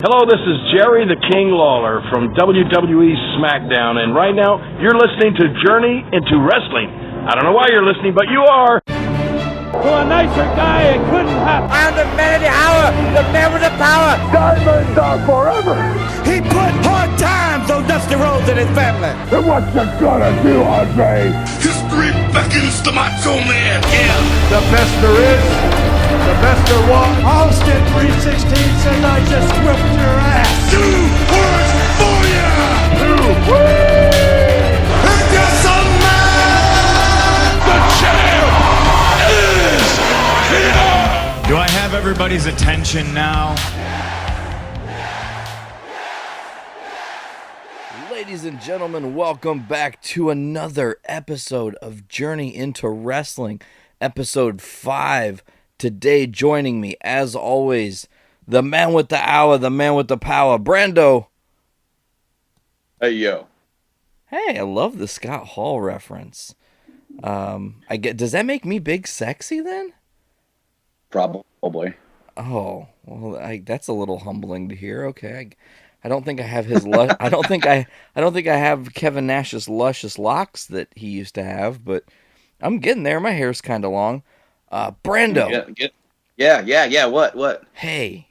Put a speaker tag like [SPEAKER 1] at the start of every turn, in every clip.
[SPEAKER 1] Hello, this is Jerry the King Lawler from WWE SmackDown, and right now you're listening to Journey into Wrestling. I don't know why you're listening, but you are.
[SPEAKER 2] To a nicer guy, it couldn't happen.
[SPEAKER 3] I am the man of the hour, the man with the power.
[SPEAKER 4] Diamonds are forever.
[SPEAKER 3] He put hard times on Dusty Rhodes and his family.
[SPEAKER 4] And what you gonna do, Andre?
[SPEAKER 5] History beckons the Macho Man. Yeah.
[SPEAKER 4] The best there is, the best there was.
[SPEAKER 2] Austin 316 says I just whipped your ass.
[SPEAKER 5] 2 words for ya.
[SPEAKER 4] 2 words.
[SPEAKER 5] And yes, a man. The champ is here.
[SPEAKER 6] Do I have everybody's attention now?
[SPEAKER 7] Ladies and gentlemen, welcome back to another episode of Journey into Wrestling, episode 5. Today joining me, as always, the man with the hour, the man with the power, Brando.
[SPEAKER 8] Hey, yo.
[SPEAKER 7] Hey, I love the Scott Hall reference. Does that make me big sexy then?
[SPEAKER 8] Probably.
[SPEAKER 7] Oh, well, that's a little humbling to hear. Okay, I don't think I have his I don't think I have Kevin Nash's luscious locks that he used to have, but I'm getting there. My hair's kind of long. Brando.
[SPEAKER 8] Yeah. What?
[SPEAKER 7] Hey,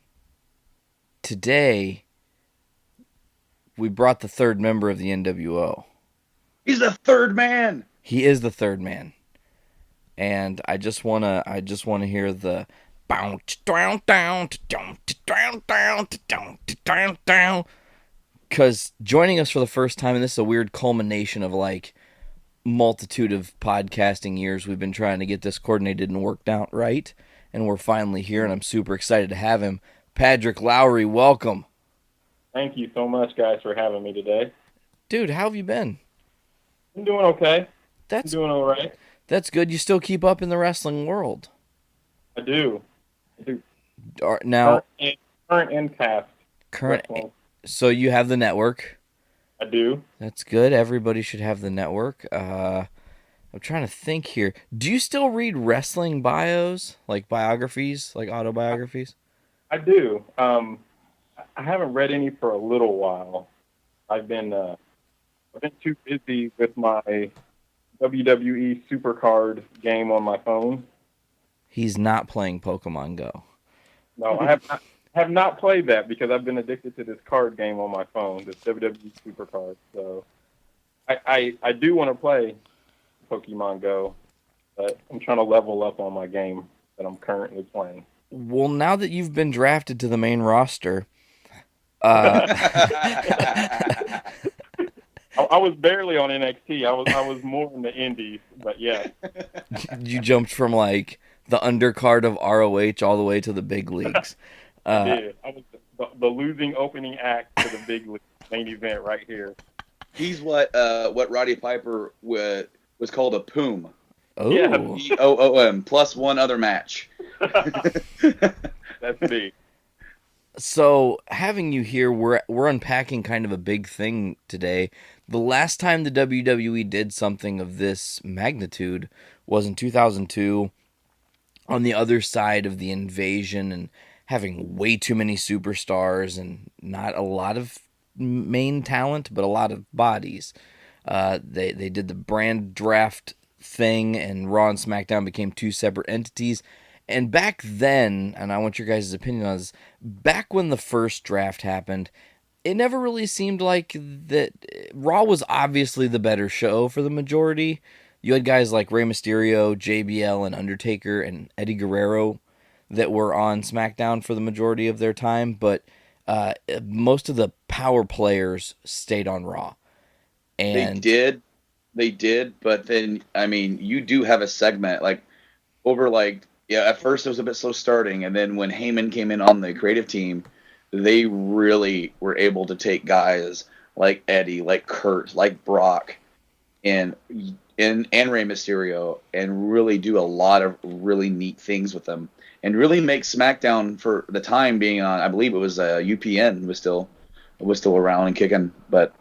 [SPEAKER 7] today we brought the third member of the NWO.
[SPEAKER 8] He's the third man.
[SPEAKER 7] He is the third man, and I just wanna hear the bounce down, because joining us for the first time, and this is a weird culmination of like multitude of podcasting years we've been trying to get this coordinated and worked out right, and we're finally here, and I'm super excited to have him. Padriac Lowry, welcome.
[SPEAKER 9] Thank you so much, guys, for having me today.
[SPEAKER 7] Dude, how have you been?
[SPEAKER 9] I'm doing okay. I'm
[SPEAKER 7] That's
[SPEAKER 9] doing all right.
[SPEAKER 7] That's good. You still keep up in the wrestling world.
[SPEAKER 9] I do.
[SPEAKER 7] Now,
[SPEAKER 9] current and past.
[SPEAKER 7] current.
[SPEAKER 9] wrestling.
[SPEAKER 7] So you have the network.
[SPEAKER 9] I do.
[SPEAKER 7] That's good. Everybody should have the network. I'm trying to think here. Do you still read wrestling bios, like biographies, like autobiographies?
[SPEAKER 9] I do. I haven't read any for a little while. I've been too busy with my WWE Supercard game on my phone.
[SPEAKER 7] He's not playing Pokemon Go.
[SPEAKER 9] No, I have not played that because I've been addicted to this card game on my phone, this WWE Supercard. So I do want to play Pokemon Go, but I'm trying to level up on my game that I'm currently playing.
[SPEAKER 7] Well, now that you've been drafted to the main roster,
[SPEAKER 9] I was barely on NXT. I was more in the indies, but yeah.
[SPEAKER 7] you jumped from like the undercard of ROH all the way to the big leagues.
[SPEAKER 9] I did. I was the losing opening act to the big league main event right here.
[SPEAKER 8] He's what Roddy Piper was called a poom.
[SPEAKER 7] Oh,
[SPEAKER 9] Yeah.
[SPEAKER 8] P-O-O-M, plus one other match.
[SPEAKER 9] That's me.
[SPEAKER 7] So having you here, we're unpacking kind of a big thing today. The last time the WWE did something of this magnitude was in 2002, on the other side of the invasion and having way too many superstars and not a lot of main talent, but a lot of bodies. They did the brand draft thing, and Raw and SmackDown became two separate entities. And back then, and I want your guys' opinion on this, back when the first draft happened, it never really seemed like that. Raw was obviously the better show for the majority. You had guys like Rey Mysterio, JBL, and Undertaker, and Eddie Guerrero that were on SmackDown for the majority of their time, but most of the power players stayed on Raw. And
[SPEAKER 8] They did, but then, I mean, you do have a segment, like, over, like, yeah, at first it was a bit slow starting, and then when Heyman came in on the creative team, they really were able to take guys like Eddie, like Kurt, like Brock, and Rey Mysterio, and really do a lot of really neat things with them, and really make SmackDown for the time being on. I believe it was UPN was still around and kicking, but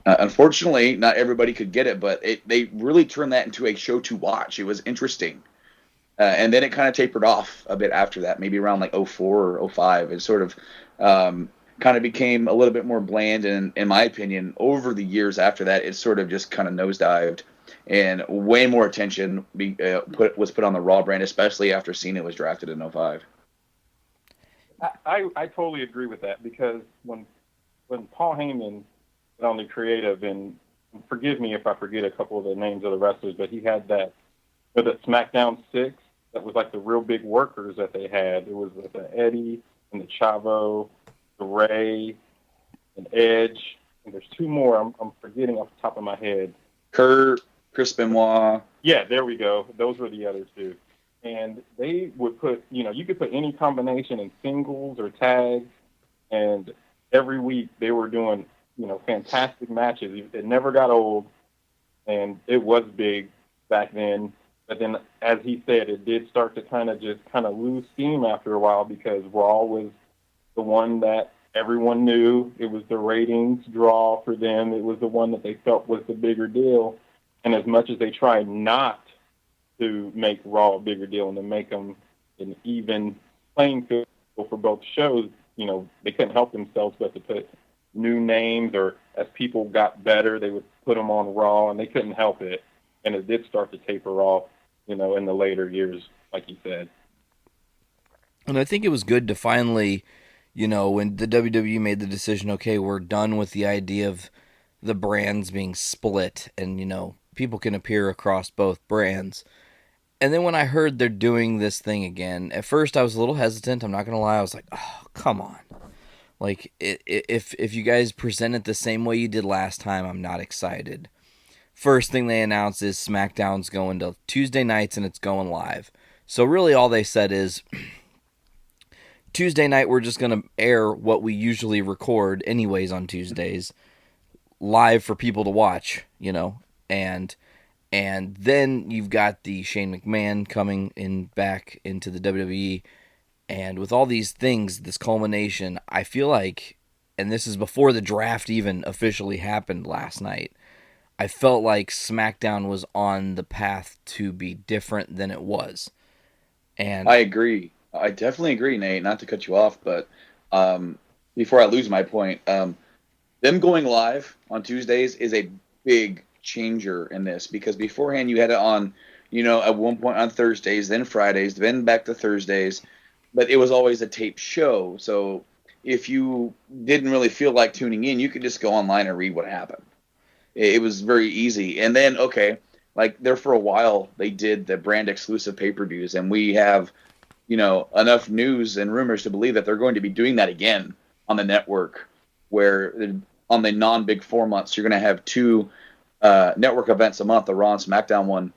[SPEAKER 8] unfortunately, not everybody could get it. But they really turned that into a show to watch. It was interesting. And then it kind of tapered off a bit after that, maybe around like 04 or 05. It sort of kind of became a little bit more bland, and in my opinion, over the years after that, it sort of just kind of nosedived, and way more attention was put on the Raw brand, especially after Cena was drafted in '05.
[SPEAKER 9] I totally agree with that, because when Paul Heyman was on the creative, and forgive me if I forget a couple of the names of the wrestlers, but he had that SmackDown 6 that was like the real big workers that they had. It was the Eddie and the Chavo, the Ray, and Edge, and there's two more I'm forgetting off the top of my head.
[SPEAKER 8] Kurt, Chris Benoit.
[SPEAKER 9] Yeah, there we go. Those were the other two. And they would put, you could put any combination in singles or tags, and every week they were doing, fantastic matches. It never got old, and it was big back then. But then, as he said, it did start to kind of lose steam after a while, because Raw was the one that everyone knew. It was the ratings draw for them. It was the one that they felt was the bigger deal. And as much as they tried not to make Raw a bigger deal and to make them an even playing field for both shows, they couldn't help themselves but to put new names, or as people got better, they would put them on Raw, and they couldn't help it. And it did start to taper off, in the later years, like you said.
[SPEAKER 7] And I think it was good to finally, when the WWE made the decision, okay, we're done with the idea of the brands being split, and, people can appear across both brands. And then when I heard they're doing this thing again, at first I was a little hesitant. I'm not going to lie. I was like, oh, come on. Like, if you guys present it the same way you did last time, I'm not excited. First thing they announced is SmackDown's going to Tuesday nights, and it's going live. So really all they said is, Tuesday night we're just going to air what we usually record anyways on Tuesdays, live for people to watch, and then you've got the Shane McMahon coming back into the WWE, and with all these things, this culmination, I feel like, and this is before the draft even officially happened last night, I felt like SmackDown was on the path to be different than it was. And
[SPEAKER 8] I agree. I definitely agree, Nate, not to cut you off, but before I lose my point, them going live on Tuesdays is a big changer in this, because beforehand you had it on, at one point on Thursdays, then Fridays, then back to Thursdays, but it was always a taped show. So if you didn't really feel like tuning in, you could just go online and read what happened. It was very easy. And then, okay, like there for a while, they did the brand exclusive pay-per-views, and we have, enough news and rumors to believe that they're going to be doing that again on the network, where on the non-big 4 months, you're going to have two network events a month, the Raw and SmackDown one.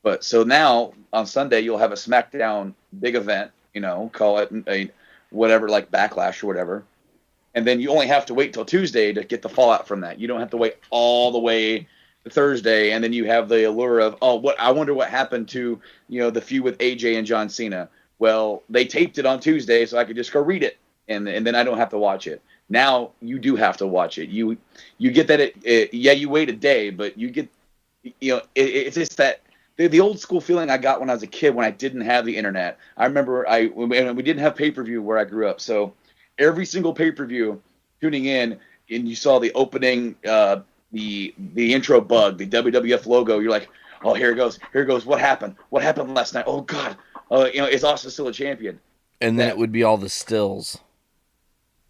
[SPEAKER 8] But so now on Sunday, you'll have a SmackDown big event, call it a whatever, like Backlash or whatever. And then you only have to wait till Tuesday to get the fallout from that. You don't have to wait all the way to Thursday, and then you have the allure of, I wonder what happened to, the feud with AJ and John Cena. Well, they taped it on Tuesday, so I could just go read it, and then I don't have to watch it. Now you do have to watch it. You get that you wait a day, but you get, it's just that the old school feeling I got when I was a kid when I didn't have the internet. I remember we didn't have pay-per-view where I grew up, so every single pay-per-view, tuning in, and you saw the opening, the intro bug, the WWF logo. You're like, oh, here it goes. What happened last night? Oh God, is Austin still a champion?
[SPEAKER 7] And then it would be all the stills.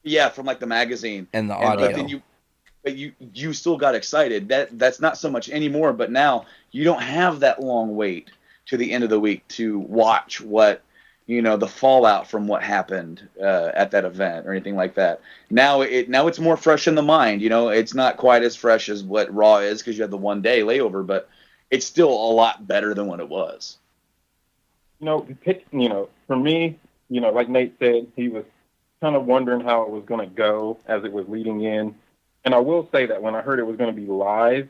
[SPEAKER 8] Yeah, from like the magazine
[SPEAKER 7] and the audio.
[SPEAKER 8] But then you still got excited. That's not so much anymore. But now you don't have that long wait to the end of the week to watch what, the fallout from what happened at that event or anything like that. Now it's more fresh in the mind. It's not quite as fresh as what Raw is, because you have the 1 day layover, but it's still a lot better than what it was.
[SPEAKER 9] For me, like Nate said, he was kind of wondering how it was going to go as it was leading in. And I will say that when I heard it was going to be live,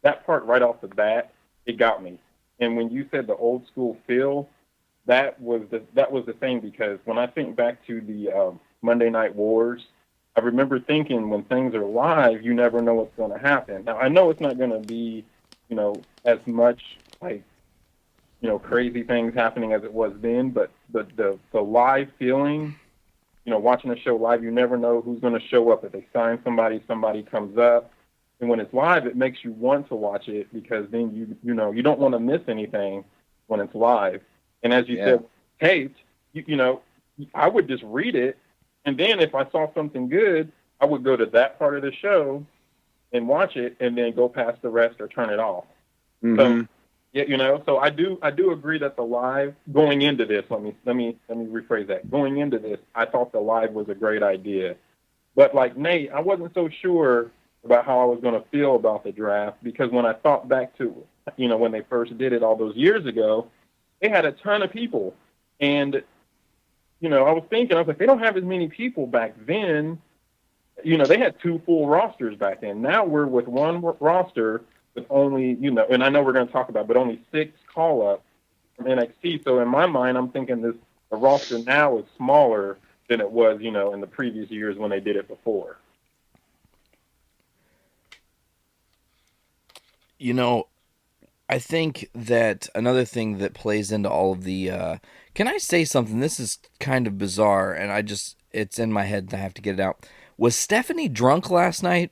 [SPEAKER 9] that part right off the bat, it got me. And when you said the old school feel, that was the thing, because when I think back to the Monday Night Wars, I remember thinking when things are live, you never know what's going to happen. Now, I know it's not going to be, as much like, crazy things happening as it was then, but the live feeling watching a show live, you never know who's going to show up. If they sign somebody, somebody comes up. And when it's live, it makes you want to watch it because then you don't want to miss anything when it's live. And as you said, taped, I would just read it. And then if I saw something good, I would go to that part of the show and watch it and then go past the rest or turn it off.
[SPEAKER 8] Mm-hmm.
[SPEAKER 9] So, so I do agree that the live going into this, let me rephrase that. Going into this, I thought the live was a great idea. But like Nate, I wasn't so sure about how I was going to feel about the draft because when I thought back to, when they first did it all those years ago, they had a ton of people. And, I was like, they don't have as many people back then. They had 2 full rosters back then. Now we're with one roster with only, and I know we're going to talk about, but only 6 call-ups from NXT. So in my mind, I'm thinking the roster now is smaller than it was, in the previous years when they did it before.
[SPEAKER 7] I think that another thing that plays into all of the, can I say something? This is kind of bizarre, and it's in my head, and I have to get it out. Was Stephanie drunk last night?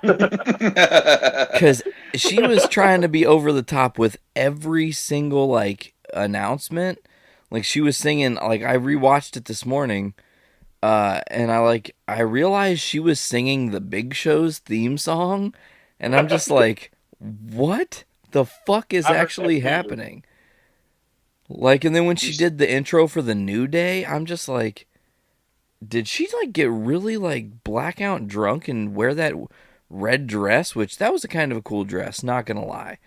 [SPEAKER 7] Because she was trying to be over the top with every single, announcement. Like, she was singing, I rewatched it this morning, and I realized she was singing the Big Show's theme song, and I'm just like, what the fuck is actually happening? And then when she did the intro for the New Day, I'm just like, did she get really blackout drunk and wear that red dress? Which that was a kind of a cool dress, not gonna lie.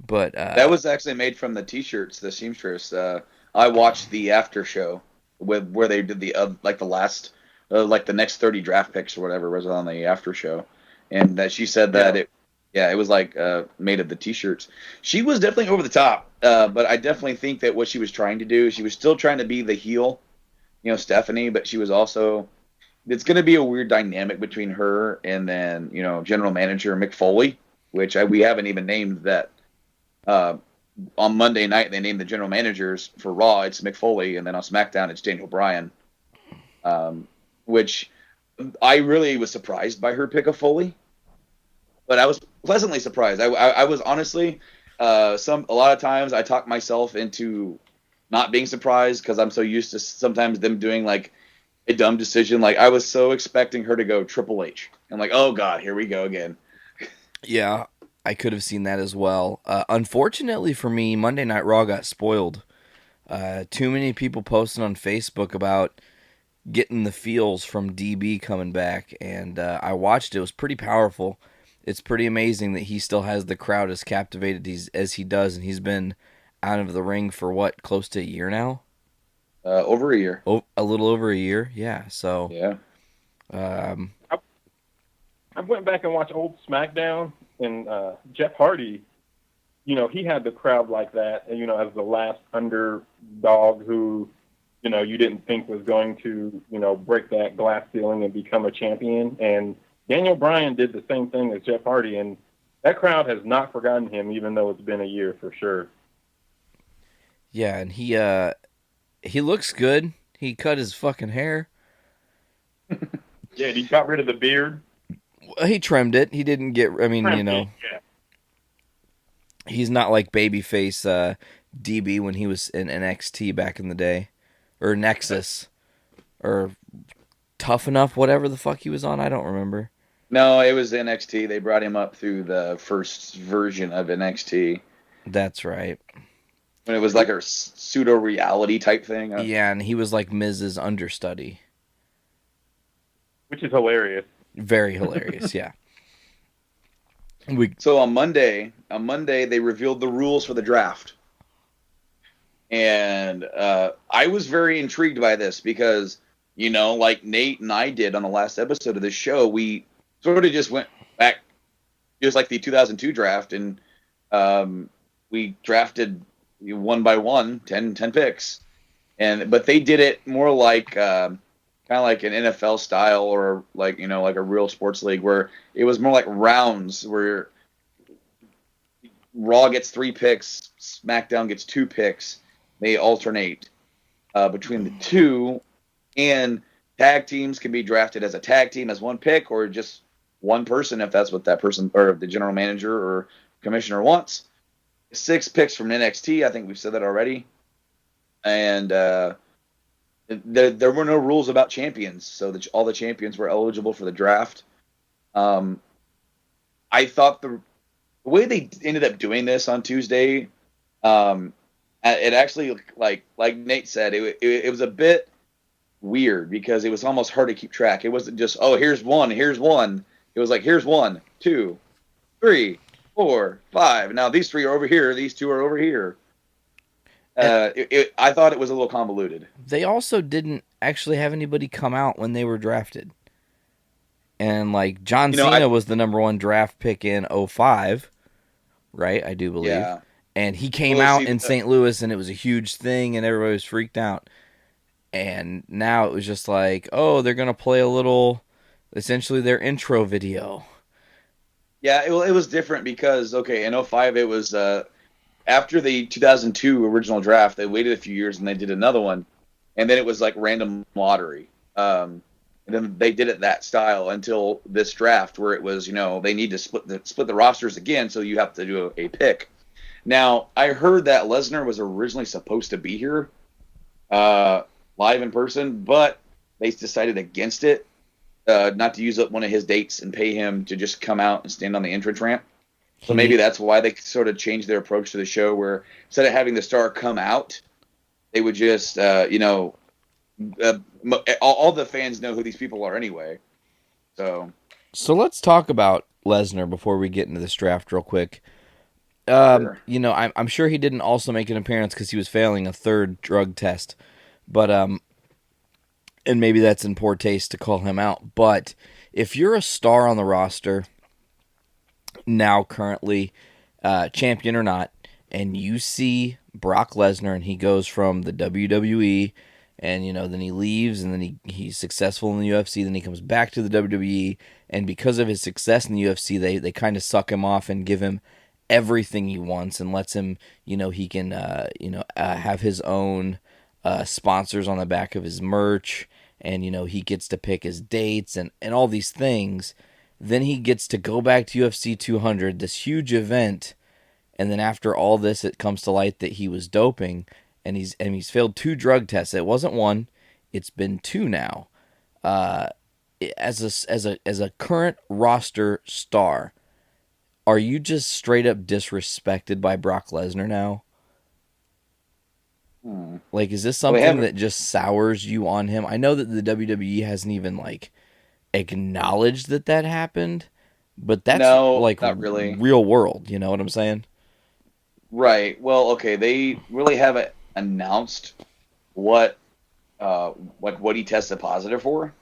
[SPEAKER 7] But
[SPEAKER 8] that was actually made from the T-shirts, the seamstress. I watched the after show where they did the the last the next 30 draft picks or whatever was on the after show, and that she said that it was made of the T-shirts. She was definitely over the top, but I definitely think that what she was trying to do, she was still trying to be the heel, Stephanie, but she was also. It's going to be a weird dynamic between her and then general manager Mick Foley, which we haven't even named that. On Monday night, they named the general managers for Raw. It's Mick Foley, and then on SmackDown, it's Daniel Bryan. Which I really was surprised by her pick of Foley, but I was pleasantly surprised. I was honestly a lot of times I talk myself into not being surprised because I'm so used to sometimes them doing a dumb decision. I was so expecting her to go Triple H. I'm like, oh god, here we go again.
[SPEAKER 7] Yeah. I could have seen that as well. Unfortunately for me, Monday Night Raw got spoiled. Too many people posting on Facebook about getting the feels from DB coming back, and I watched it. It was pretty powerful. It's pretty amazing that he still has the crowd as captivated as he does, and he's been out of the ring for what, close to a year now?
[SPEAKER 8] Over a year.
[SPEAKER 7] Oh, a little over a year, yeah. So
[SPEAKER 8] yeah.
[SPEAKER 9] I went back and watched old SmackDown. And Jeff Hardy, he had the crowd like that, as the last underdog who, you didn't think was going to, break that glass ceiling and become a champion. And Daniel Bryan did the same thing as Jeff Hardy, and that crowd has not forgotten him, even though it's been a year for sure.
[SPEAKER 7] Yeah, and he looks good. He cut his fucking hair.
[SPEAKER 9] Yeah, he got rid of the beard.
[SPEAKER 7] He trimmed it. He didn't get. I mean, he's not like babyface DB when he was in NXT back in the day, or Nexus, or Tough Enough, whatever the fuck he was on. I don't remember.
[SPEAKER 8] No, it was NXT. They brought him up through the first version of NXT.
[SPEAKER 7] That's right.
[SPEAKER 8] When it was like a pseudo reality type thing.
[SPEAKER 7] Yeah, and he was like Miz's understudy,
[SPEAKER 9] which is hilarious.
[SPEAKER 7] Very hilarious, yeah.
[SPEAKER 8] So on Monday, they revealed the rules for the draft. And I was very intrigued by this because, like Nate and I did on the last episode of this show, we sort of just went back, just like the 2002 draft, and we drafted one by one, 10 picks. But they did it more like... kind of like an NFL style or like a real sports league where it was more like rounds where Raw gets 3 picks, SmackDown gets 2 picks. They alternate between the two. And tag teams can be drafted as a tag team as one pick, or just one person if that's what that person or the general manager or commissioner wants. 6 picks from NXT. I think we've said that already. And there were no rules about champions, so all the champions were eligible for the draft. I thought the way they ended up doing this on Tuesday, it actually, like Nate said, it was a bit weird because it was almost hard to keep track. It wasn't just, oh, here's one. It was like, here's 1, 2, 3, 4, 5. Now these 3 are over here. These 2 are over here. I thought it was a little convoluted.
[SPEAKER 7] They also didn't actually have anybody come out when they were drafted. And, like, John Cena was the number 1 draft pick in 2005, right? I do believe.
[SPEAKER 8] Yeah.
[SPEAKER 7] And he came out in St. Louis, and it was a huge thing, and everybody was freaked out. And now it was just like, oh, they're going to play a little, essentially their intro video.
[SPEAKER 8] Yeah, it was different because, in 2005, it was after the 2002 original draft, they waited a few years and they did another one. And then it was like random lottery. And then they did it that style until this draft where it was, they need to split the rosters again, so you have to do a pick. Now, I heard that Lesnar was originally supposed to be here live in person, but they decided against it, not to use up one of his dates and pay him to just come out and stand on the entrance ramp. So maybe that's why they sort of changed their approach to the show, where instead of having the star come out, they would just, all the fans know who these people are anyway. So
[SPEAKER 7] let's talk about Lesnar before we get into this draft real quick.
[SPEAKER 8] Sure.
[SPEAKER 7] I'm sure he didn't also make an appearance because he was failing a 3rd drug test, but and maybe that's in poor taste to call him out. But if you're a star on the roster now, currently champion or not, and you see Brock Lesnar and he goes from the WWE, and then he leaves, and then he's successful in the UFC, then he comes back to the WWE, and because of his success in the UFC, they kind of suck him off and give him everything he wants and lets him, he can have his own sponsors on the back of his merch, and he gets to pick his dates and all these things. Then he gets to go back to UFC 200, this huge event, and then after all this, it comes to light that he was doping, and he's failed 2 drug tests. It wasn't 1; it's been 2 now. As a current roster star, are you just straight up disrespected by Brock Lesnar now? Like, is this something that just sours you on him? I know that the WWE hasn't even acknowledged that happened, but that's
[SPEAKER 8] not really
[SPEAKER 7] real world. You know what I'm saying?
[SPEAKER 8] Right. Well, okay. They really haven't announced what he tested positive for.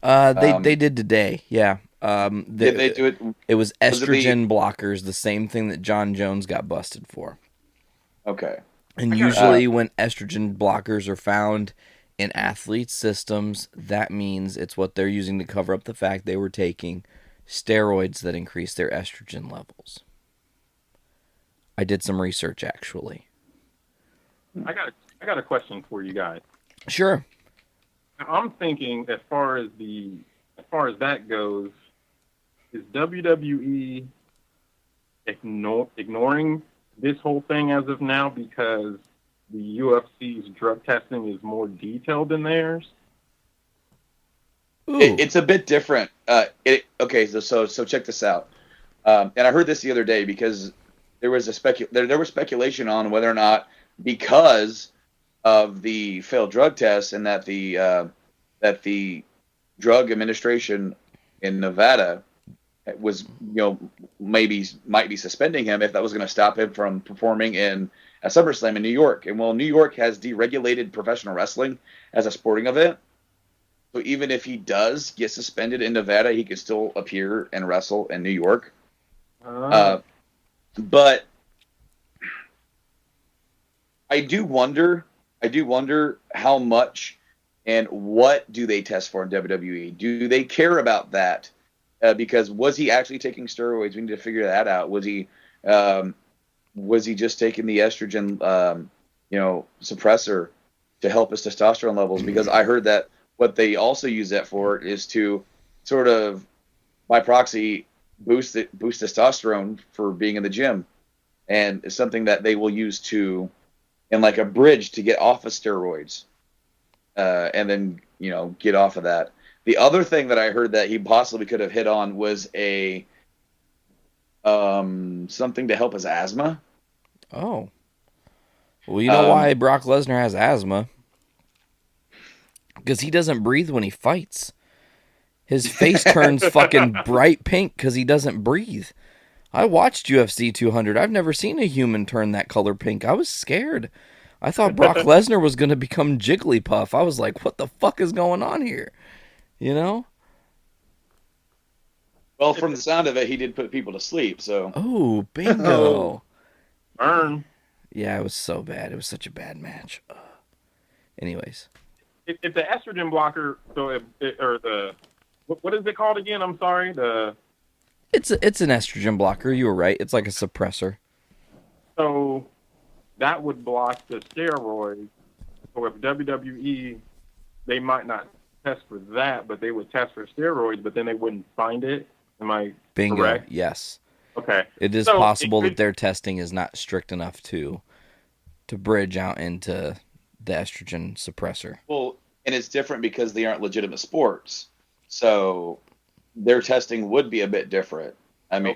[SPEAKER 7] They did today. Yeah.
[SPEAKER 8] Did they do it?
[SPEAKER 7] It was estrogen blockers, the same thing that John Jones got busted for.
[SPEAKER 8] Okay.
[SPEAKER 7] And usually when estrogen blockers are found in athletes' systems, that means it's what they're using to cover up the fact they were taking steroids that increase their estrogen levels. I did some research, actually.
[SPEAKER 9] I got a question for you guys.
[SPEAKER 7] Sure.
[SPEAKER 9] I'm thinking as far as that goes, is WWE ignoring this whole thing as of now because the UFC's drug testing is more detailed than theirs?
[SPEAKER 8] It's a bit different. So check this out. And I heard this the other day because there was there was speculation on whether or not, because of the failed drug tests and that the drug administration in Nevada was, might be suspending him, if that was going to stop him from performing at SummerSlam in New York. And New York has deregulated professional wrestling as a sporting event. So even if he does get suspended in Nevada, he can still appear and wrestle in New York. But I do wonder how much and what do they test for in WWE? Do they care about that? Because was he actually taking steroids? We need to figure that out. Was he just taking the estrogen, suppressor to help his testosterone levels? Because I heard that what they also use that for is to sort of, by proxy, boost testosterone for being in the gym, and it's something that they will use in like a bridge to get off of steroids, and then get off of that. The other thing that I heard that he possibly could have hit on was a something to help his asthma.
[SPEAKER 7] Oh, well, you know why Brock Lesnar has asthma? Because he doesn't breathe when he fights. His face turns fucking bright pink because he doesn't breathe. I watched UFC 200. I've never seen a human turn that color pink. I was scared. I thought Brock Lesnar was going to become Jigglypuff. I was like, what the fuck is going on here? You know?
[SPEAKER 8] Well, from the sound of it, he did put people to sleep, so...
[SPEAKER 7] Oh, bingo.
[SPEAKER 9] Burn.
[SPEAKER 7] Yeah, it was so bad. It was such a bad match. Anyways.
[SPEAKER 9] If the estrogen blocker, what is it called again? I'm sorry.
[SPEAKER 7] It's an estrogen blocker. You were right. It's like a suppressor.
[SPEAKER 9] So that would block the steroids. So if WWE, they might not test for that, but they would test for steroids, but then they wouldn't find it. Am I correct?
[SPEAKER 7] Yes.
[SPEAKER 9] Okay.
[SPEAKER 7] It is possible that their testing is not strict enough to bridge out into the estrogen suppressor.
[SPEAKER 8] Well, and it's different because they aren't legitimate sports. So their testing would be a bit different. I mean,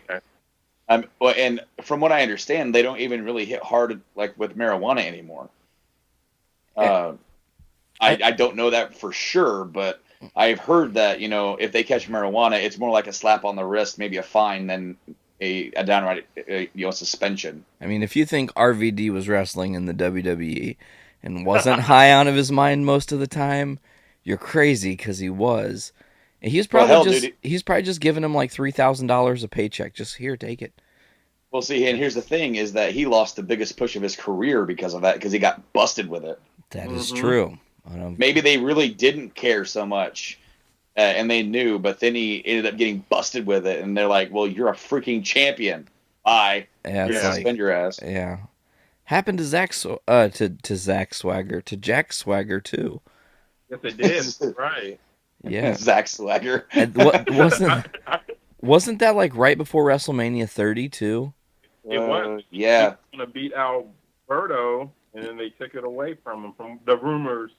[SPEAKER 8] and from what I understand, they don't even really hit hard like with marijuana anymore. I don't know that for sure, but I've heard that, if they catch marijuana, it's more like a slap on the wrist, maybe a fine, than a downright suspension.
[SPEAKER 7] I mean, if you think RVD was wrestling in the WWE and wasn't high out of his mind most of the time, you're crazy, because he was. And he's probably he's probably just giving him like $3,000 a paycheck. Just here, take it.
[SPEAKER 8] Well, see, and here's the thing: is that he lost the biggest push of his career because of that, because he got busted with it.
[SPEAKER 7] That is true.
[SPEAKER 8] Maybe they really didn't care so much, and they knew, but then he ended up getting busted with it, and they're like, "Well, you're a freaking champion. Bye.
[SPEAKER 7] Yeah,
[SPEAKER 8] suspend your ass."
[SPEAKER 7] Yeah, happened to Jack Swagger too.
[SPEAKER 9] Yes, it did. Right.
[SPEAKER 7] Yeah,
[SPEAKER 8] Zach Swagger.
[SPEAKER 7] Wasn't that like right before WrestleMania 30 too?
[SPEAKER 9] It was.
[SPEAKER 8] Yeah.
[SPEAKER 9] He was going to beat Alberto, and then they took it away from him from the rumors.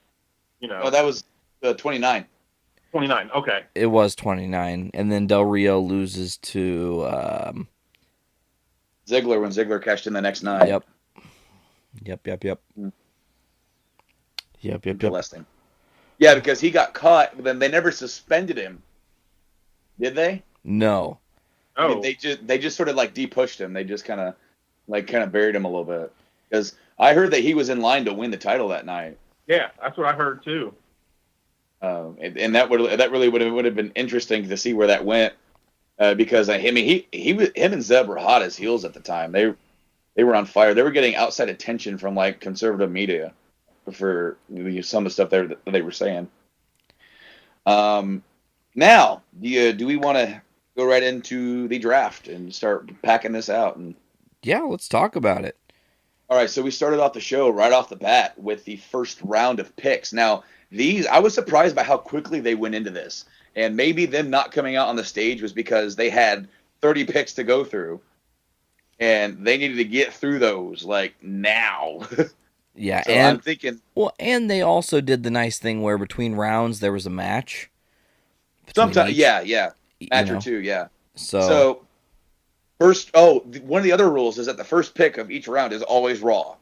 [SPEAKER 8] Oh, that was 29.
[SPEAKER 9] 29. Okay.
[SPEAKER 7] It was 29, and then Del Rio loses to
[SPEAKER 8] Ziggler when Ziggler cashed in the next night.
[SPEAKER 7] Yep.
[SPEAKER 8] Interesting. Yeah, because he got caught, but then they never suspended him. Did they?
[SPEAKER 7] No.
[SPEAKER 9] Oh.
[SPEAKER 8] I mean, they just sort of like de-pushed him. They just kind of buried him a little bit. Because I heard that he was in line to win the title that night.
[SPEAKER 9] Yeah, that's what I heard too.
[SPEAKER 8] And that really would have been interesting to see where that went. Because him and Zeb were hot as heels at the time. They were on fire. They were getting outside attention from like conservative media for some of the stuff they were saying. Now, do we want to go right into the draft and start packing this out? And
[SPEAKER 7] yeah, let's talk about it.
[SPEAKER 8] All right, so we started off the show right off the bat with the first round of picks. Now, I was surprised by how quickly they went into this. And maybe them not coming out on the stage was because they had 30 picks to go through. And they needed to get through those, like, now.
[SPEAKER 7] Yeah,
[SPEAKER 8] so
[SPEAKER 7] and
[SPEAKER 8] I'm thinking...
[SPEAKER 7] Well, and they also did the nice thing where between rounds there was a match.
[SPEAKER 8] Sometimes, yeah. Match or two, yeah.
[SPEAKER 7] So
[SPEAKER 8] first, one of the other rules is that the first pick of each round is always Raw.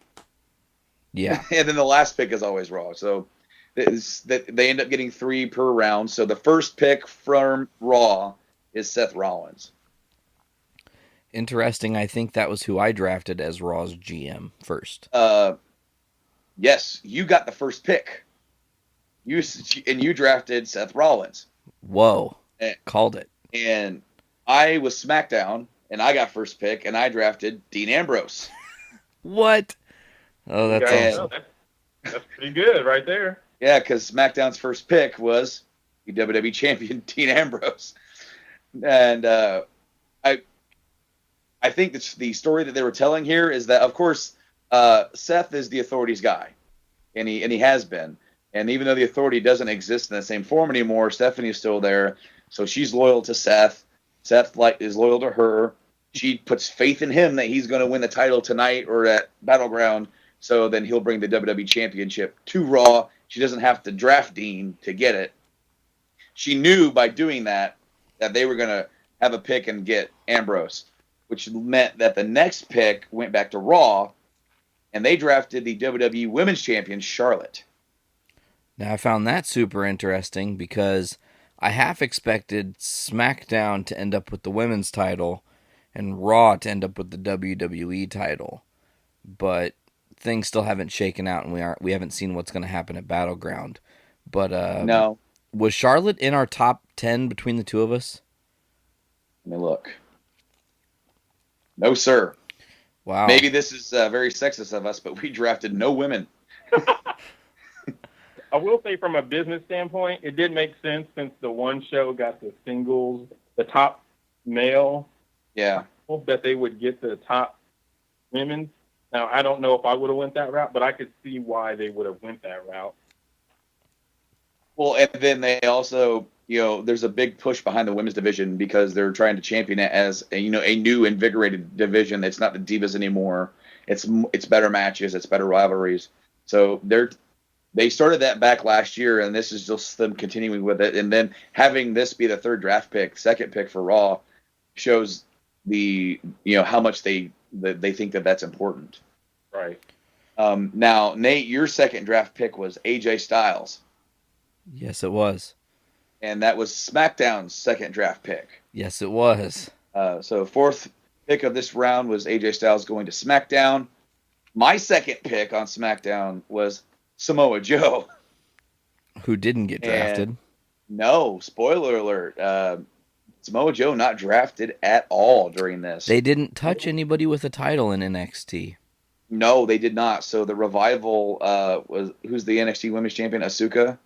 [SPEAKER 7] Yeah.
[SPEAKER 8] And then the last pick is always Raw. So they end up getting 3 per round. So the first pick from Raw is Seth Rollins.
[SPEAKER 7] Interesting. I think that was who I drafted as Raw's GM first.
[SPEAKER 8] Yes, you got the first pick. You drafted Seth Rollins.
[SPEAKER 7] Whoa. Called it.
[SPEAKER 8] And I was SmackDown, and I got first pick, and I drafted Dean Ambrose.
[SPEAKER 7] What? Oh, that's awesome.
[SPEAKER 9] That's pretty good right there.
[SPEAKER 8] Yeah, because SmackDown's first pick was the WWE Champion Dean Ambrose. And I think the story that they were telling here is that, of course, Seth is the authorities guy, and he has been. And even though the Authority doesn't exist in the same form anymore, Stephanie's still there. So she's loyal to Seth. Seth is loyal to her. She puts faith in him that he's going to win the title tonight or at Battleground. So then he'll bring the WWE Championship to Raw. She doesn't have to draft Dean to get it. She knew by doing that they were going to have a pick and get Ambrose, which meant that the next pick went back to Raw, and they drafted the WWE Women's Champion, Charlotte.
[SPEAKER 7] Now, I found that super interesting because I half expected SmackDown to end up with the women's title and Raw to end up with the WWE title. But things still haven't shaken out, and we haven't seen what's going to happen at Battleground. But
[SPEAKER 8] no.
[SPEAKER 7] Was Charlotte in our top 10 between the two of us?
[SPEAKER 8] Let me look. No, sir.
[SPEAKER 7] Wow.
[SPEAKER 8] Maybe this is very sexist of us, but we drafted no women.
[SPEAKER 9] I will say from a business standpoint, it did make sense since the one show got the singles, the top male.
[SPEAKER 8] Yeah.
[SPEAKER 9] That they would get the top women. Now, I don't know if I would have went that route, but I could see why they would have went that route.
[SPEAKER 8] Well, and then they also, there's a big push behind the women's division because they're trying to champion it as a new invigorated division. It's not the divas anymore. It's better matches. It's better rivalries. So they started that back last year, and this is just them continuing with it. And then having this be the third draft pick, second pick for Raw, shows the how much they think that's important.
[SPEAKER 9] Right.
[SPEAKER 8] Now, Nate, your second draft pick was AJ Styles.
[SPEAKER 7] Yes, it was.
[SPEAKER 8] And that was SmackDown's second draft pick.
[SPEAKER 7] Yes, it was.
[SPEAKER 8] So fourth pick of this round was AJ Styles going to SmackDown. My second pick on SmackDown was Samoa Joe.
[SPEAKER 7] Who didn't get drafted.
[SPEAKER 8] And no, spoiler alert. Samoa Joe not drafted at all during this.
[SPEAKER 7] They didn't touch anybody with a title in NXT.
[SPEAKER 8] No, they did not. So the Revival who's the NXT Women's Champion, Asuka?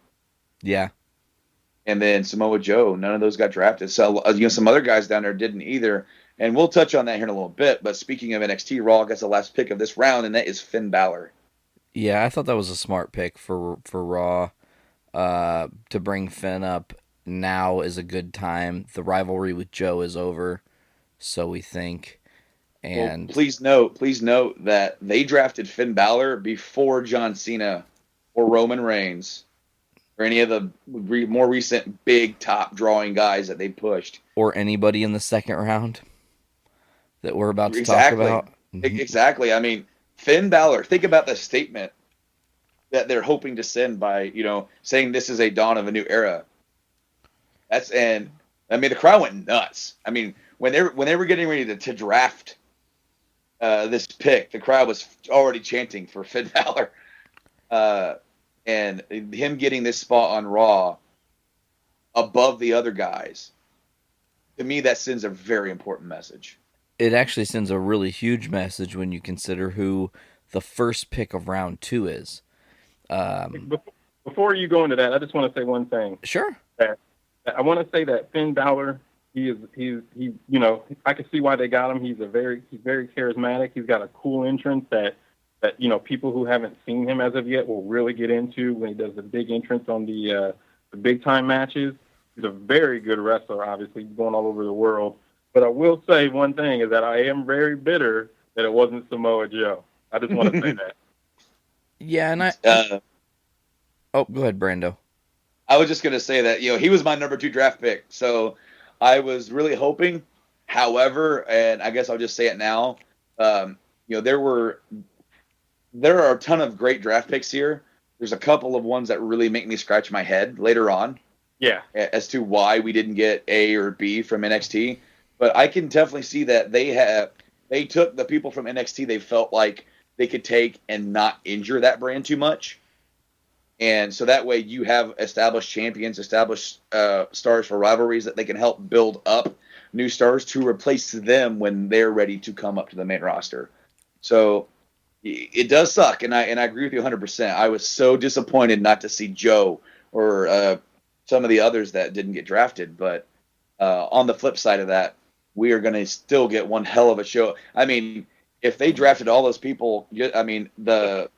[SPEAKER 7] Yeah.
[SPEAKER 8] And then Samoa Joe, none of those got drafted. So some other guys down there didn't either. And we'll touch on that here in a little bit. But speaking of NXT, Raw gets the last pick of this round, and that is Finn Balor.
[SPEAKER 7] Yeah, I thought that was a smart pick for Raw. To bring Finn up now is a good time. The rivalry with Joe is over, so we think. And
[SPEAKER 8] well, please note that they drafted Finn Balor before John Cena or Roman Reigns or any of the more recent big top drawing guys that they pushed.
[SPEAKER 7] Or anybody in the second round that we're about to talk about.
[SPEAKER 8] Exactly. I mean, Finn Balor, think about the statement that they're hoping to send by, saying this is a dawn of a new era. The crowd went nuts. I mean, when they were getting ready to draft this pick, the crowd was already chanting for Finn Balor. And him getting this spot on Raw above the other guys, to me, that sends a very important message.
[SPEAKER 7] It actually sends a really huge message when you consider who the first pick of round 2 is.
[SPEAKER 9] Before you go into that, I just want to say one thing.
[SPEAKER 7] Sure.
[SPEAKER 9] I want to say that Finn Balor, he I can see why they got him. He's very charismatic. He's got a cool entrance that people who haven't seen him as of yet will really get into when he does the big entrance on the big time matches. He's a very good wrestler, obviously, going all over the world. But I will say one thing is that I am very bitter that it wasn't Samoa Joe. I just want to say that.
[SPEAKER 7] Yeah, and oh, go ahead, Brando.
[SPEAKER 8] I was just going to say that, he was my number 2 draft pick. So I was really hoping, however, and I guess I'll just say it now, there are a ton of great draft picks here. There's a couple of ones that really make me scratch my head later on.
[SPEAKER 9] Yeah.
[SPEAKER 8] As to why we didn't get A or B from NXT. But I can definitely see that they took the people from NXT they felt like they could take and not injure that brand too much. And so that way you have established champions, established stars for rivalries that they can help build up new stars to replace them when they're ready to come up to the main roster. So it does suck, and I agree with you 100%. I was so disappointed not to see Joe or some of the others that didn't get drafted. But on the flip side of that, we are going to still get one hell of a show. I mean, if they drafted all those people, I mean, the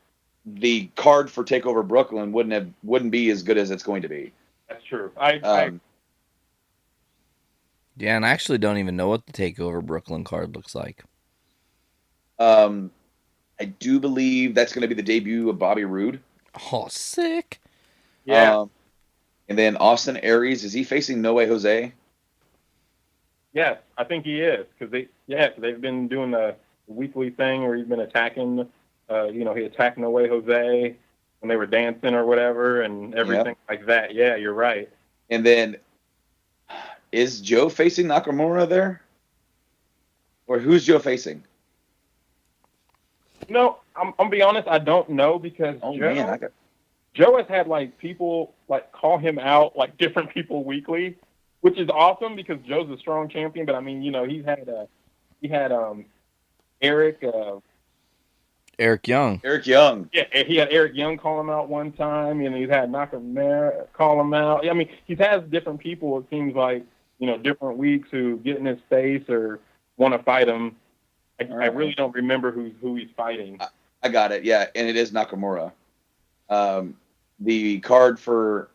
[SPEAKER 8] the card for Takeover Brooklyn wouldn't be as good as it's going to be.
[SPEAKER 9] That's true.
[SPEAKER 7] Yeah, and I actually don't even know what the Takeover Brooklyn card looks like.
[SPEAKER 8] I do believe that's going to be the debut of Bobby Roode.
[SPEAKER 7] Oh, sick.
[SPEAKER 9] Yeah.
[SPEAKER 8] And then Austin Aries, is he facing No Way Jose?
[SPEAKER 9] Yes, I think he is because they've been doing the weekly thing where he's been attacking. He attacked No Way Jose when they were dancing or whatever and everything like that. Yeah, you're right.
[SPEAKER 8] And then is Joe facing Nakamura there? Or who's Joe facing?
[SPEAKER 9] No, I'm be honest, I don't know because Joe has had like people like call him out, like different people weekly, which is awesome because Joe's a strong champion. But I mean, he had Eric
[SPEAKER 7] Young.
[SPEAKER 8] Eric Young.
[SPEAKER 9] Yeah, he had Eric Young call him out one time, and he's had Nakamura call him out. I mean, he has different people. It seems like different weeks who get in his face or want to fight him. I really don't remember who he's fighting.
[SPEAKER 8] I got it. Yeah, and it is Nakamura. The card for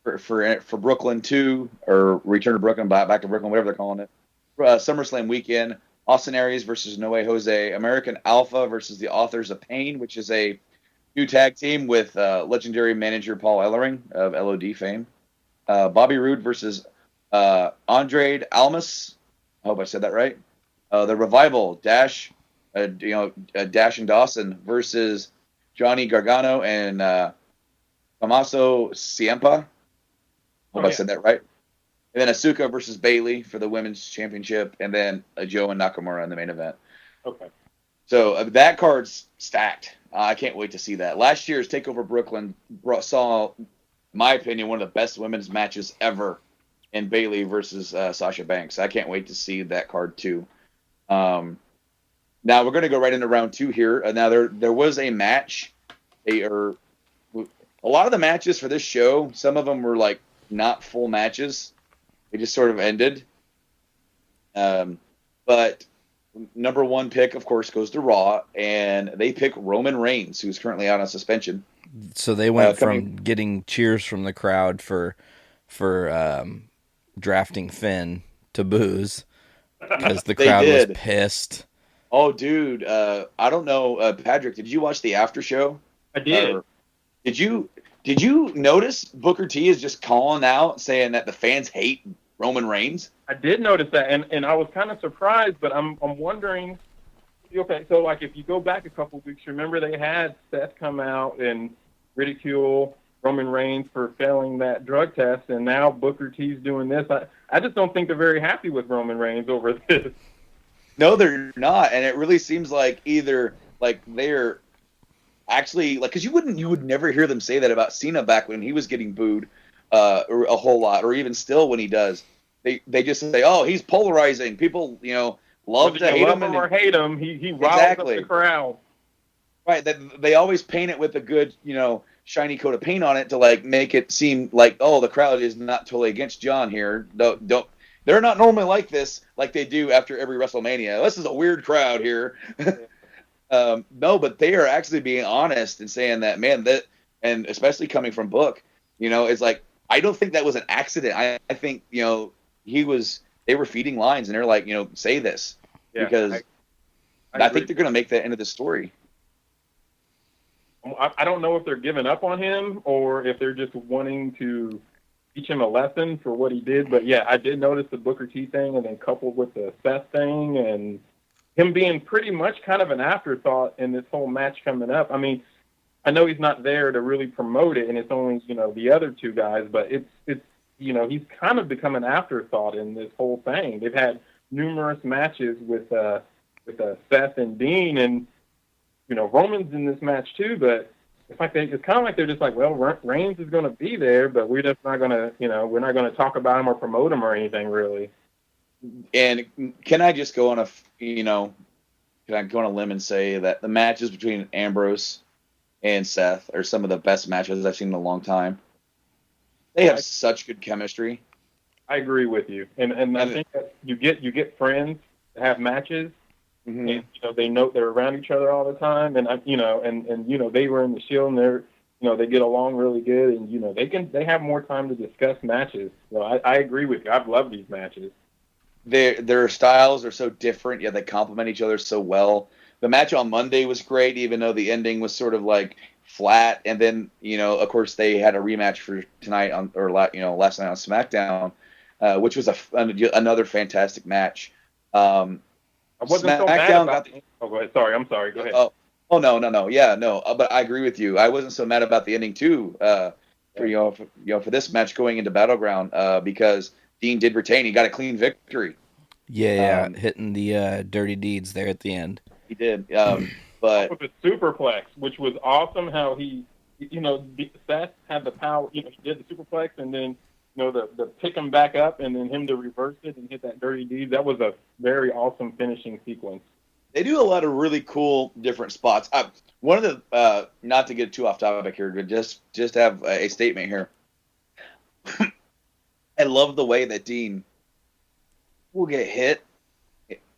[SPEAKER 8] Brooklyn 2 or Return to Brooklyn, back to Brooklyn, whatever they're calling it. SummerSlam weekend: Austin Aries versus No Way Jose, American Alpha versus the Authors of Pain, which is a new tag team with legendary manager Paul Ellering of LOD fame. Bobby Roode versus Andrade Almas. I hope I said that right. The Revival, Dash and Dawson versus Johnny Gargano and Tommaso Ciampa. Hope I said that right. And then Asuka versus Bayley for the women's championship, and then Joe and Nakamura in the main event.
[SPEAKER 9] Okay.
[SPEAKER 8] So that card's stacked. I can't wait to see that. Last year's Takeover Brooklyn saw, in my opinion, one of the best women's matches ever in Bayley versus Sasha Banks. I can't wait to see that card too. Now we're going to go right into round 2 here. Now there was a match. A lot of the matches for this show, some of them were like not full matches. They just sort of ended. But number 1 pick, of course, goes to Raw, and they pick Roman Reigns, who's currently out on suspension.
[SPEAKER 7] So they went from getting cheers from the crowd for drafting Finn to boos because the crowd was pissed.
[SPEAKER 8] Oh, dude, I don't know, Padriac, did you watch the after show?
[SPEAKER 9] I did.
[SPEAKER 8] Did you notice Booker T is just calling out, saying that the fans hate Roman Reigns?
[SPEAKER 9] I did notice that, and I was kind of surprised, but I'm wondering. Okay, so like if you go back a couple weeks, remember they had Seth come out and ridicule Roman Reigns for failing that drug test, and now Booker T's doing this. I just don't think they're very happy with Roman Reigns over this.
[SPEAKER 8] No, they're not, and it really seems like either like they're actually like, because you would never hear them say that about Cena back when he was getting booed or a whole lot, or even still when he does. They just say, oh, he's polarizing. People love to hate him
[SPEAKER 9] or hate him. He riles up the crowd.
[SPEAKER 8] Right. They always paint it with a good shiny coat of paint on it to like make it seem like, oh, the crowd is not totally against John here. Don't. They're not normally like this, like they do after every WrestleMania. This is a weird crowd here. No, but they are actually being honest and saying that, man, and especially coming from Book, it's like, I don't think that was an accident. I think, they were feeding lines and they're like, say this, because I think they're going to make that into the story.
[SPEAKER 9] I don't know if they're giving up on him or if they're just wanting to teach him a lesson for what he did. But yeah, I did notice the Booker T thing, and then coupled with the Seth thing and him being pretty much kind of an afterthought in this whole match coming up. I mean, I know he's not there to really promote it, and it's only, the other two guys, but it's he's kind of become an afterthought in this whole thing. They've had numerous matches with Seth and Dean, and, Roman's in this match too, but it's kind of like they're just like, well, Reigns is going to be there, but we're just not going to, we're not going to talk about him or promote him or anything really.
[SPEAKER 8] And can I just go on can I go on a limb and say that the matches between Ambrose and Seth are some of the best matches I've seen in a long time. They have such good chemistry.
[SPEAKER 9] I agree with you, and I think that you get friends to have matches, and they know they're around each other all the time, and they were in the Shield, and they're they get along really good, and they have more time to discuss matches. So I agree with you. I've loved these matches.
[SPEAKER 8] Their styles are so different, yet they complement each other so well. The match on Monday was great, even though the ending was sort of like flat. And then, of course, they had a rematch for tonight last night on SmackDown, which was another fantastic match.
[SPEAKER 9] I wasn't so mad about Oh, go ahead. Sorry, I'm sorry. Go ahead.
[SPEAKER 8] Oh no. Yeah, no. But I agree with you. I wasn't so mad about the ending too. For this match going into Battleground, because Dean did retain. He got a clean victory.
[SPEAKER 7] Yeah, hitting the dirty deeds there at the end.
[SPEAKER 8] He did. But
[SPEAKER 9] with the superplex, which was awesome, how he, Seth had the power. He did the superplex, and then the pick him back up, and then him to reverse it and hit that dirty deed. That was a very awesome finishing sequence.
[SPEAKER 8] They do a lot of really cool different spots. One of the not to get too off topic here, but just have a statement here. I love the way that Dean will get hit.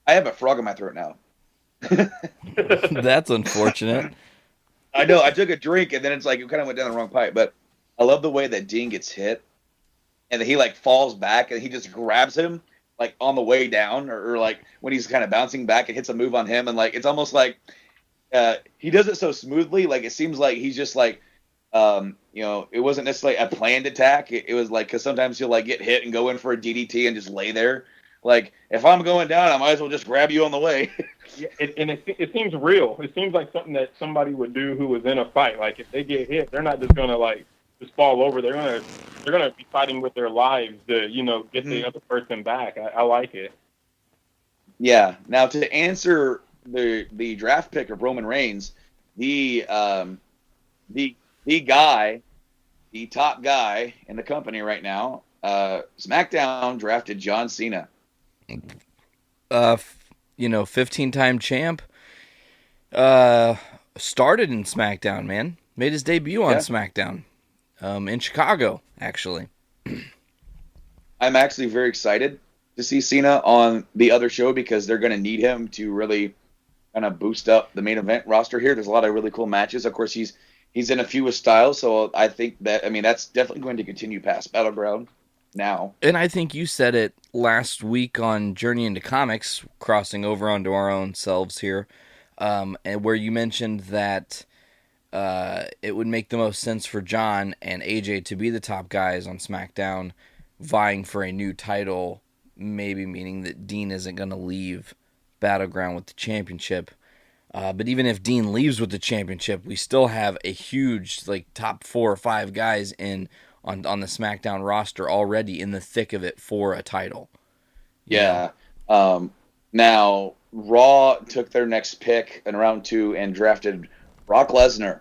[SPEAKER 8] I have a frog in my throat now.
[SPEAKER 7] That's unfortunate.
[SPEAKER 8] I know. I took a drink and then it's like it kind of went down the wrong pipe. But I love the way that Dean gets hit, and then he falls back and he just grabs him on the way down, or when he's kind of bouncing back and hits a move on him, and it's almost like he does it so smoothly. It seems like he's just it wasn't necessarily a planned attack. It was because sometimes he'll get hit and go in for a DDT and just lay there. If I'm going down, I might as well just grab you on the way.
[SPEAKER 9] Yeah, it seems real. It seems like something that somebody would do who was in a fight. If they get hit, they're not just gonna just fall over. They're gonna be fighting with their lives to get the other person back. I like it.
[SPEAKER 8] Yeah. Now to answer the draft pick of Roman Reigns, the top guy in the company right now, SmackDown drafted John Cena.
[SPEAKER 7] 15-time champ. Started in SmackDown, man. Made his debut on SmackDown. In Chicago, actually.
[SPEAKER 8] I'm actually very excited to see Cena on the other show because they're going to need him to really kind of boost up the main event roster here. There's a lot of really cool matches. Of course, he's in a few with Styles, so I think that's definitely going to continue past Battleground now.
[SPEAKER 7] And I think you said it last week on Journey into Comics, crossing over onto our own selves here, and where you mentioned that it would make the most sense for John and AJ to be the top guys on SmackDown, vying for a new title, maybe meaning that Dean isn't going to leave Battleground with the championship. But even if Dean leaves with the championship, we still have a huge top 4 or 5 guys on the SmackDown roster already in the thick of it for a title.
[SPEAKER 8] Yeah. Now Raw took their next pick in round 2 and drafted Brock Lesnar.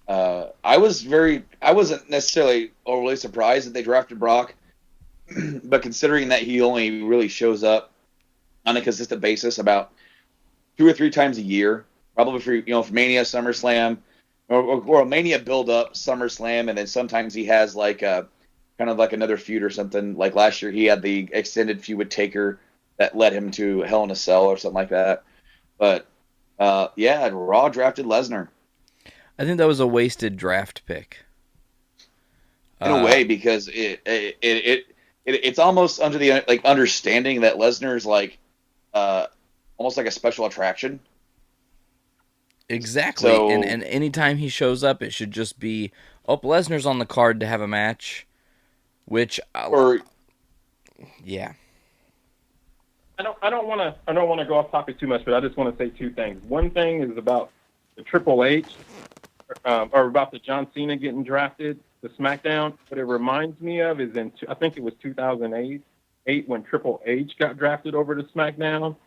[SPEAKER 8] I wasn't necessarily overly surprised that they drafted Brock, but considering that he only really shows up on a consistent basis about 2 or 3 times a year, probably for Mania, SummerSlam, or a Mania build up, SummerSlam, and then sometimes he has a kind of another feud or something. Like last year, he had the extended feud with Taker that led him to Hell in a Cell or something like that. But Raw drafted Lesnar.
[SPEAKER 7] I think that was a wasted draft pick.
[SPEAKER 8] In a way, because it's almost under the understanding that Lesnar's almost like a special attraction.
[SPEAKER 7] Exactly. So, and anytime he shows up, it should just be, Lesnar's on the card to have a match, yeah.
[SPEAKER 9] I don't want to go off topic too much, but I just want to say 2 things. One thing is about the Triple H, or about the John Cena getting drafted to SmackDown. What it reminds me of is I think it was 2008 when Triple H got drafted over to SmackDown,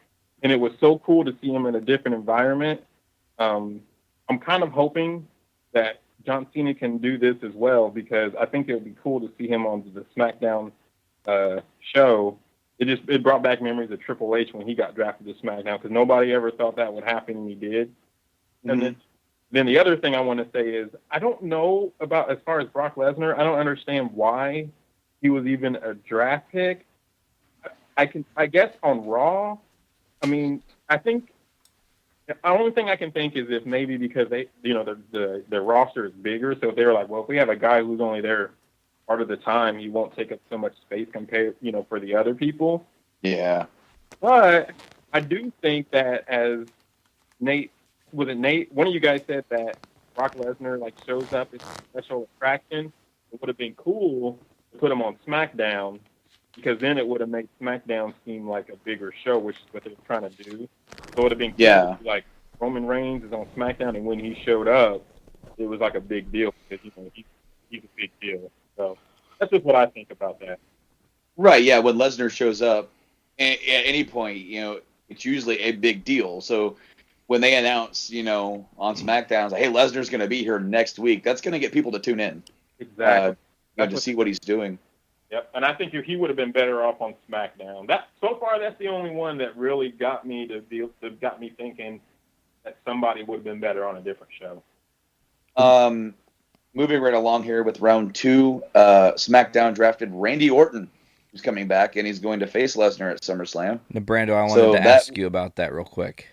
[SPEAKER 9] and it was so cool to see him in a different environment. I'm kind of hoping that John Cena can do this as well, because I think it would be cool to see him on the SmackDown show. It brought back memories of Triple H when he got drafted to SmackDown, because nobody ever thought that would happen, and he did. Mm-hmm. And then the other thing I want to say is, I don't know about, as far as Brock Lesnar, I don't understand why he was even a draft pick. I guess on Raw, I mean, I think the only thing I can think is if maybe because they, their roster is bigger, so if they were like, well, if we have a guy who's only there part of the time, he won't take up so much space compared, for the other people.
[SPEAKER 8] Yeah.
[SPEAKER 9] But I do think that as Nate, one of you guys said that Brock Lesnar shows up as a special attraction. It would have been cool to put him on SmackDown because then it would have made SmackDown seem like a bigger show, which is what they're trying to do. So it would have been cool to, like, Roman Reigns is on SmackDown, and when he showed up, it was like a big deal because he's a big deal. So that's just what I think about that.
[SPEAKER 8] Right. Yeah. When Lesnar shows up at any point, it's usually a big deal. So when they announce, on SmackDown, it's like, hey, Lesnar's going to be here next week, that's going to get people to tune in.
[SPEAKER 9] Exactly.
[SPEAKER 8] To see what he's doing.
[SPEAKER 9] Yep. And I think he would have been better off on SmackDown. So far, that's the only one that really got me thinking that somebody would have been better on a different show.
[SPEAKER 8] Moving right along here with round 2, SmackDown drafted Randy Orton, who's coming back, and he's going to face Lesnar at SummerSlam.
[SPEAKER 7] Now, Brando, I wanted to ask you about that real quick.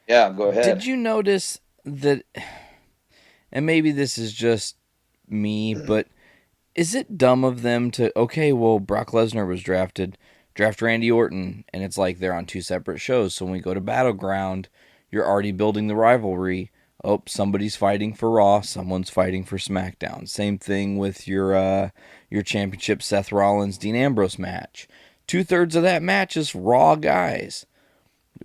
[SPEAKER 8] Yeah, go ahead.
[SPEAKER 7] Did you notice that, and maybe this is just me, but is it dumb of them to, Brock Lesnar was drafted, draft Randy Orton, and it's like they're on 2 separate shows, so when we go to Battleground, you're already building the rivalry. Oh, somebody's fighting for Raw, someone's fighting for SmackDown. Same thing with your championship Seth Rollins Dean Ambrose match. 2/3 of that match is Raw guys.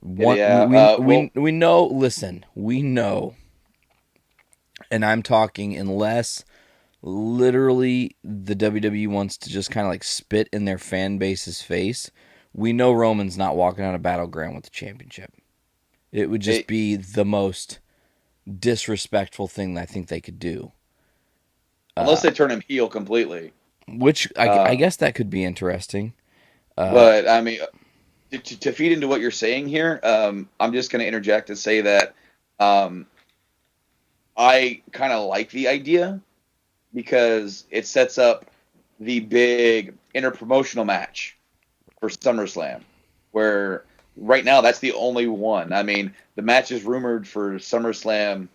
[SPEAKER 7] We know. Listen, we know, and I'm talking unless literally the WWE wants to just kind of like spit in their fan base's face. We know Roman's not walking out of Battleground with the championship. It would just be the most disrespectful thing that I think they could do.
[SPEAKER 8] Unless they turn him heel completely.
[SPEAKER 7] Which I guess that could be interesting.
[SPEAKER 8] But, I mean, to feed into what you're saying here, I'm just going to interject and say that I kind of like the idea because it sets up the big interpromotional match for SummerSlam, where right now that's the only one. I mean, the matches rumored for SummerSlam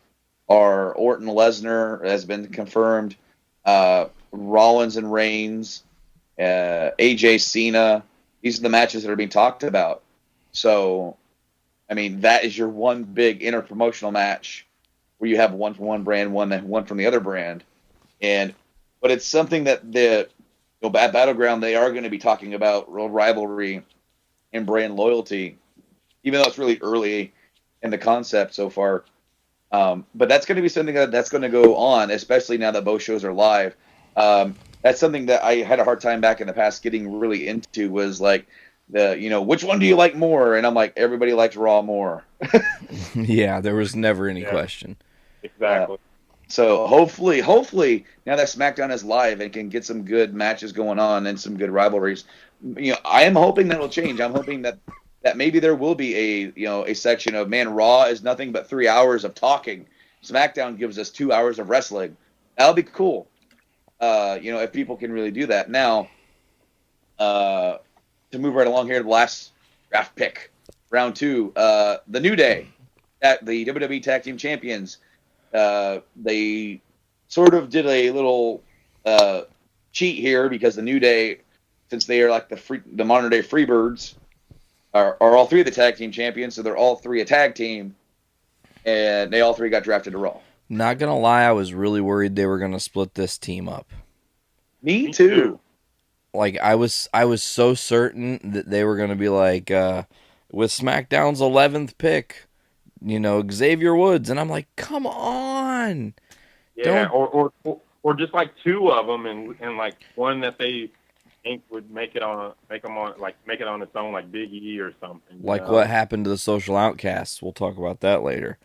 [SPEAKER 8] are Orton Lesnar has been confirmed, Rollins and Reigns, AJ Cena. These are the matches that are being talked about. So, I mean, that is your one big interpromotional match where you have one from one brand, one from the other brand. But it's something that at Battleground they are going to be talking about real rivalry and brand loyalty, even though it's really early in the concept so far. But that's going to be something that's going to go on, especially now that both shows are live. That's something that I had a hard time back in the past getting really into was like which one do you like more? And I'm like, everybody likes Raw more.
[SPEAKER 7] Yeah, there was never any question.
[SPEAKER 9] Exactly.
[SPEAKER 8] So hopefully, now that SmackDown is live and can get some good matches going on and some good rivalries, I am hoping that will change. I'm hoping that maybe there will be a section of, man, Raw is nothing but 3 hours of talking. SmackDown gives us 2 hours of wrestling. That'll be cool. If people can really do that. Now, to move right along here to the last draft pick, round 2, the New Day, the WWE Tag Team Champions. They sort of did a little cheat here because the New Day, since they are like the modern day Freebirds, are all 3 of the tag team champions, so they're all 3 a tag team, and they all 3 got drafted to Raw.
[SPEAKER 7] Not gonna lie, I was really worried they were gonna split this team up.
[SPEAKER 8] Me too.
[SPEAKER 7] Like I was so certain that they were gonna be like with SmackDown's 11th pick. Xavier Woods, and I'm like, come on.
[SPEAKER 9] Yeah, or just like 2 of them, and like one that they think would make it on its own, like Big E or something.
[SPEAKER 7] Like what happened to the Social Outcasts? We'll talk about that later.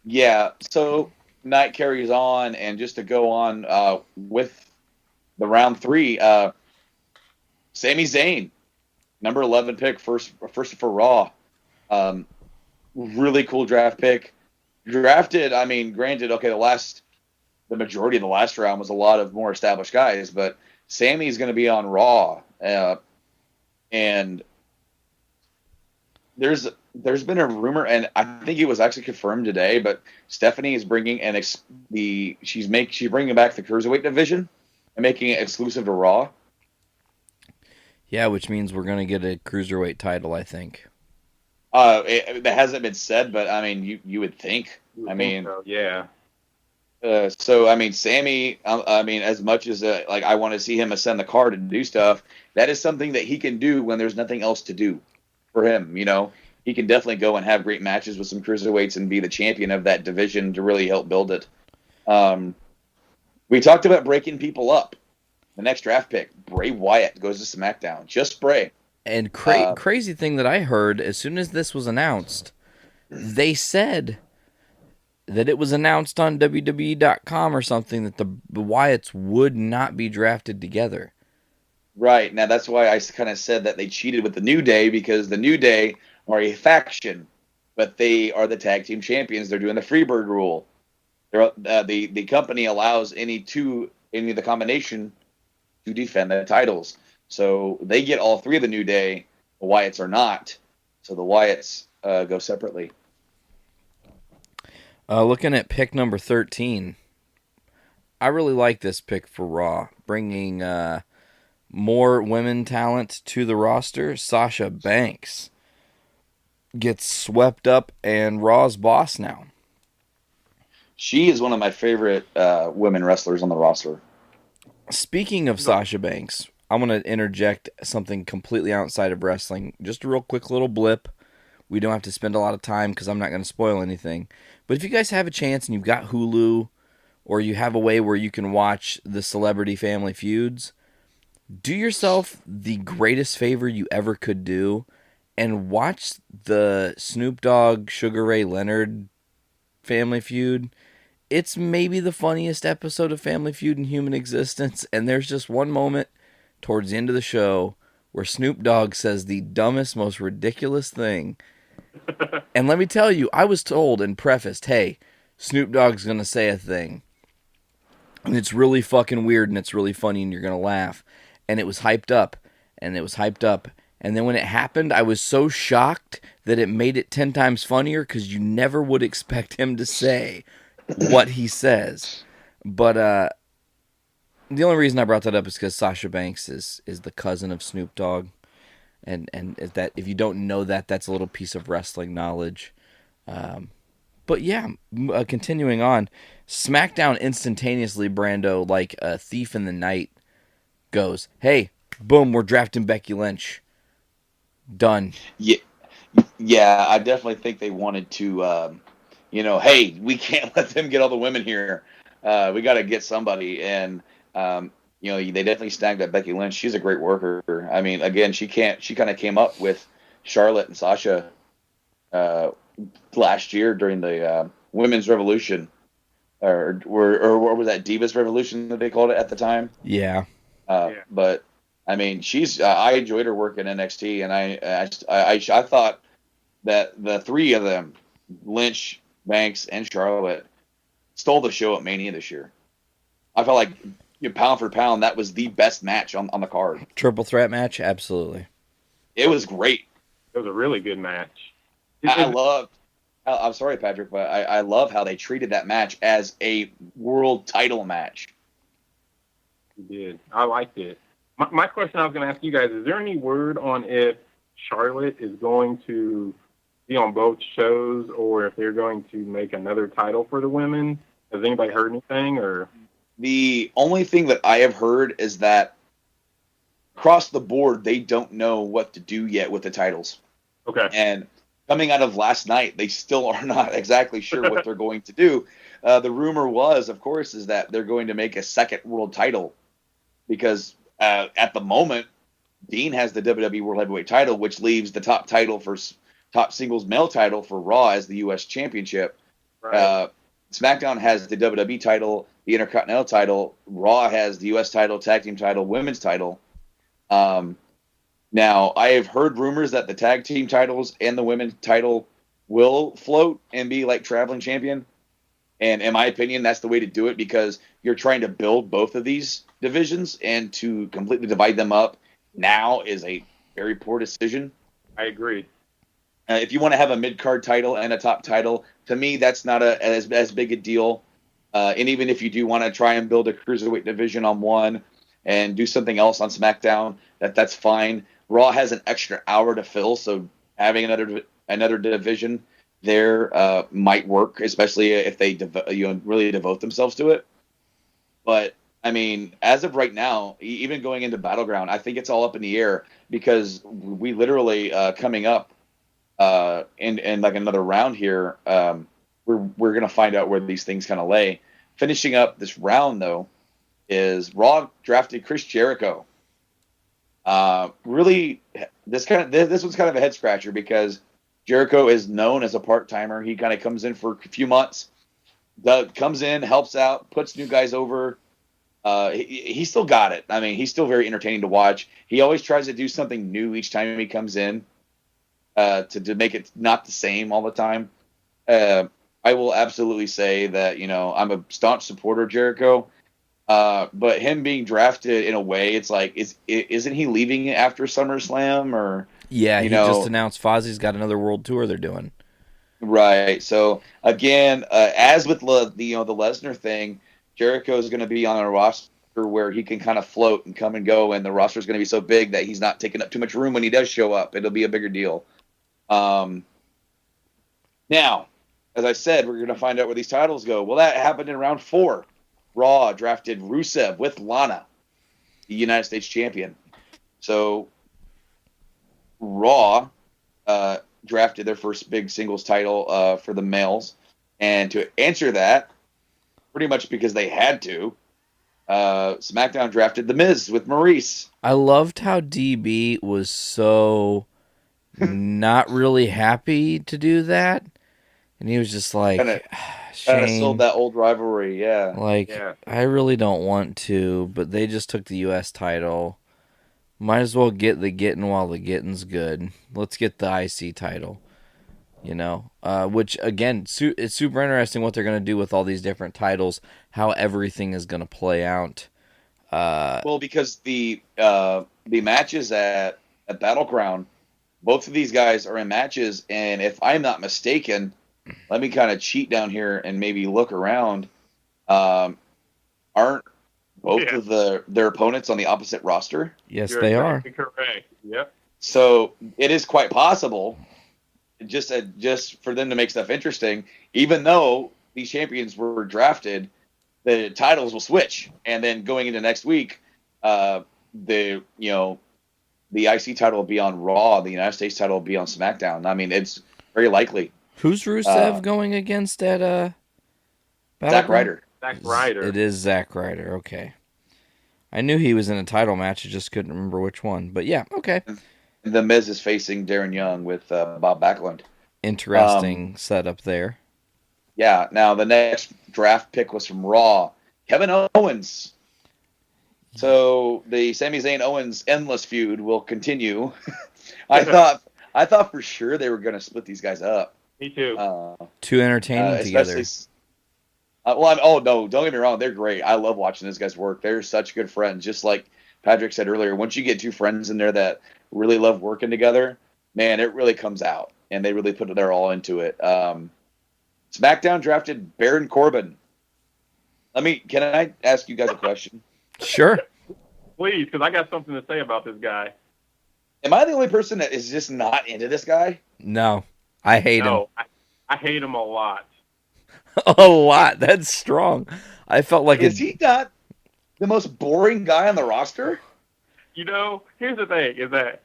[SPEAKER 8] Yeah, so night carries on, and just to go on with the round 3, Sami Zayn, number 11 pick, first for Raw. Really cool draft pick. Drafted, I mean, granted, okay, the majority of the last round was a lot of more established guys, but Sammy's going to be on Raw. And there's been a rumor, and I think it was actually confirmed today. But Stephanie is bringing she's bringing back the cruiserweight division and making it exclusive to Raw.
[SPEAKER 7] Yeah, which means we're gonna get a cruiserweight title, I think.
[SPEAKER 8] That hasn't been said, but I mean, you would think. I mean,
[SPEAKER 9] so, yeah.
[SPEAKER 8] So I mean, Sammy. I mean, as much as like I want to see him ascend the card and do stuff, that is something that he can do when there's nothing else to do for him. You know, he can definitely go and have great matches with some cruiserweights and be the champion of that division to really help build it. We talked about breaking people up. The next draft pick, Bray Wyatt, goes to SmackDown. Just Bray.
[SPEAKER 7] And crazy thing that I heard, as soon as this was announced, they said that it was announced on WWE.com or something that the Wyatts would not be drafted together.
[SPEAKER 8] Right. Now, that's why I kind of said that they cheated with the New Day, because the New Day are a faction, but they are the tag team champions. They're doing the Freebird rule. The company allows any of the combination to defend the titles. So they get all three of the New Day. The Wyatts are not. So the Wyatts go separately.
[SPEAKER 7] Looking at pick number 13, I really like this pick for Raw, bringing more women talent to the roster. Sasha Banks gets swept up and Raw's boss now.
[SPEAKER 8] She is one of my favorite women wrestlers on the roster.
[SPEAKER 7] Speaking of Sasha Banks, I'm going to interject something completely outside of wrestling. Just a real quick little blip. We don't have to spend a lot of time because I'm not going to spoil anything. But if you guys have a chance and you've got Hulu or you have a way where you can watch the Celebrity Family Feuds, do yourself the greatest favor you ever could do and watch the Snoop Dogg, Sugar Ray Leonard Family Feud. It's maybe the funniest episode of Family Feud in human existence, and there's just one moment towards the end of the show where Snoop Dogg says the dumbest, most ridiculous thing. And let me tell you, I was told and prefaced, hey, Snoop Dogg's going to say a thing. And it's really fucking weird, and it's really funny, and you're going to laugh. And it was hyped up, and it was hyped up. And then when it happened, I was so shocked that it made it 10 times funnier because you never would expect him to say what he says. But the only reason I brought that up is because Sasha Banks is the cousin of Snoop Dogg. And that if you don't know that, that's a little piece of wrestling knowledge. But yeah, continuing on, SmackDown instantaneously, Brando, like a thief in the night, goes, hey, boom, we're drafting Becky Lynch. Done.
[SPEAKER 8] Yeah, I definitely think they wanted to, hey, we can't let them get all the women here. We got to get somebody. And, they definitely snagged at Becky Lynch. She's a great worker. I mean, again, she kind of came up with Charlotte and Sasha last year during the Women's Revolution. Or what was that, Divas Revolution that they called it at the time?
[SPEAKER 7] Yeah.
[SPEAKER 8] But, I mean, I enjoyed her work in NXT, and I thought that the three of them, Lynch, Banks, and Charlotte, stole the show at Mania this year. I felt like, pound for pound, that was the best match on the card.
[SPEAKER 7] Triple threat match? Absolutely.
[SPEAKER 8] It was great.
[SPEAKER 9] It was a really good match.
[SPEAKER 8] I'm sorry, Patrick, but I love how they treated that match as a world title match.
[SPEAKER 9] You did. I liked it. My question I was going to ask you guys, is there any word on if Charlotte is going to be on both shows or if they're going to make another title for the women? Has anybody heard anything? Or
[SPEAKER 8] the only thing that I have heard is that across the board, they don't know what to do yet with the titles.
[SPEAKER 9] Okay.
[SPEAKER 8] And coming out of last night, they still are not exactly sure what they're going to do. The rumor was, of course, is that they're going to make a second world title because at the moment, Dean has the WWE World Heavyweight title, which leaves the top singles male title for Raw as the U.S. Championship.
[SPEAKER 9] right.
[SPEAKER 8] SmackDown has the WWE title, the Intercontinental title. Raw has the U.S. title, Tag Team title, Women's title. Now, I have heard rumors that the Tag Team titles and the Women's title will float and be like traveling champion. And in my opinion, that's the way to do it because you're trying to build both of these divisions, and to completely divide them up now is a very poor decision.
[SPEAKER 9] I agree.
[SPEAKER 8] If you want to have a mid-card title and a top title, to me, that's not as big a deal. And even if you do want to try and build a cruiserweight division on one and do something else on SmackDown, that's fine. Raw has an extra hour to fill, so having another division there might work, especially if they really devote themselves to it. But I mean, as of right now, even going into Battleground, I think it's all up in the air because we literally coming up in like another round here. We're gonna find out where these things kind of lay. Finishing up this round though is Raw drafted Chris Jericho. Really, this one's kind of a head scratcher because Jericho is known as a part timer. He kind of comes in for a few months, comes in, helps out, puts new guys over. He still got it. I mean, he's still very entertaining to watch. He always tries to do something new each time he comes in to make it not the same all the time. I will absolutely say that, I'm a staunch supporter of Jericho. But him being drafted in a way, it's like, isn't he leaving after SummerSlam or?
[SPEAKER 7] Yeah, he just announced Fozzie's got another world tour they're doing.
[SPEAKER 8] Right. So again, as with the Lesnar thing, Jericho is going to be on a roster where he can kind of float and come and go, and the roster is going to be so big that he's not taking up too much room when he does show up. It'll be a bigger deal. Now, as I said, we're going to find out where these titles go. Well, that happened in round 4. Raw drafted Rusev with Lana, the United States champion. So Raw drafted their first big singles title for the males. And to answer that, pretty much because they had to, SmackDown drafted The Miz with Maurice.
[SPEAKER 7] I loved how DB was so not really happy to do that. And he was just like,
[SPEAKER 8] kind of sold that old rivalry, yeah.
[SPEAKER 7] I really don't want to, but they just took the U.S. title. Might as well get the getting while the getting's good. Let's get the IC title. Which, again, it's super interesting what they're going to do with all these different titles, how everything is going to play out.
[SPEAKER 8] Well, because the matches at Battleground, both of these guys are in matches, and if I'm not mistaken, let me kind of cheat down here and maybe look around. Aren't both of their opponents on the opposite roster?
[SPEAKER 7] Yes, they are.
[SPEAKER 9] Correct. Yep.
[SPEAKER 8] So it is quite possible, just for them to make stuff interesting, even though these champions were drafted, the titles will switch, and then going into next week, the IC title will be on Raw, the United States title will be on SmackDown. I mean, it's very likely.
[SPEAKER 7] Who's Rusev going against at
[SPEAKER 8] Zack Ryder.
[SPEAKER 9] Zack Ryder.
[SPEAKER 7] It is Zack Ryder. Okay, I knew he was in a title match. I just couldn't remember which one. But yeah, okay.
[SPEAKER 8] The Miz is facing Darren Young with Bob Backlund.
[SPEAKER 7] Interesting setup there.
[SPEAKER 8] Yeah. Now the next draft pick was from Raw, Kevin Owens. So the Sami Zayn Owens endless feud will continue. I thought for sure they were going to split these guys up.
[SPEAKER 9] Me too.
[SPEAKER 7] Too entertaining together.
[SPEAKER 8] No, don't get me wrong. They're great. I love watching these guys work. They're such good friends. Just like Patrick said earlier, once you get two friends in there that really love working together, man, it really comes out. And they really put their all into it. SmackDown drafted Baron Corbin. Can I ask you guys a question?
[SPEAKER 7] Sure.
[SPEAKER 9] Please, because I got something to say about this guy.
[SPEAKER 8] Am I the only person that is just not into this guy?
[SPEAKER 7] No. I hate him.
[SPEAKER 9] I hate him a lot.
[SPEAKER 7] A lot. That's strong. I felt like
[SPEAKER 8] Is he not the most boring guy on the roster?
[SPEAKER 9] Here's the thing: is that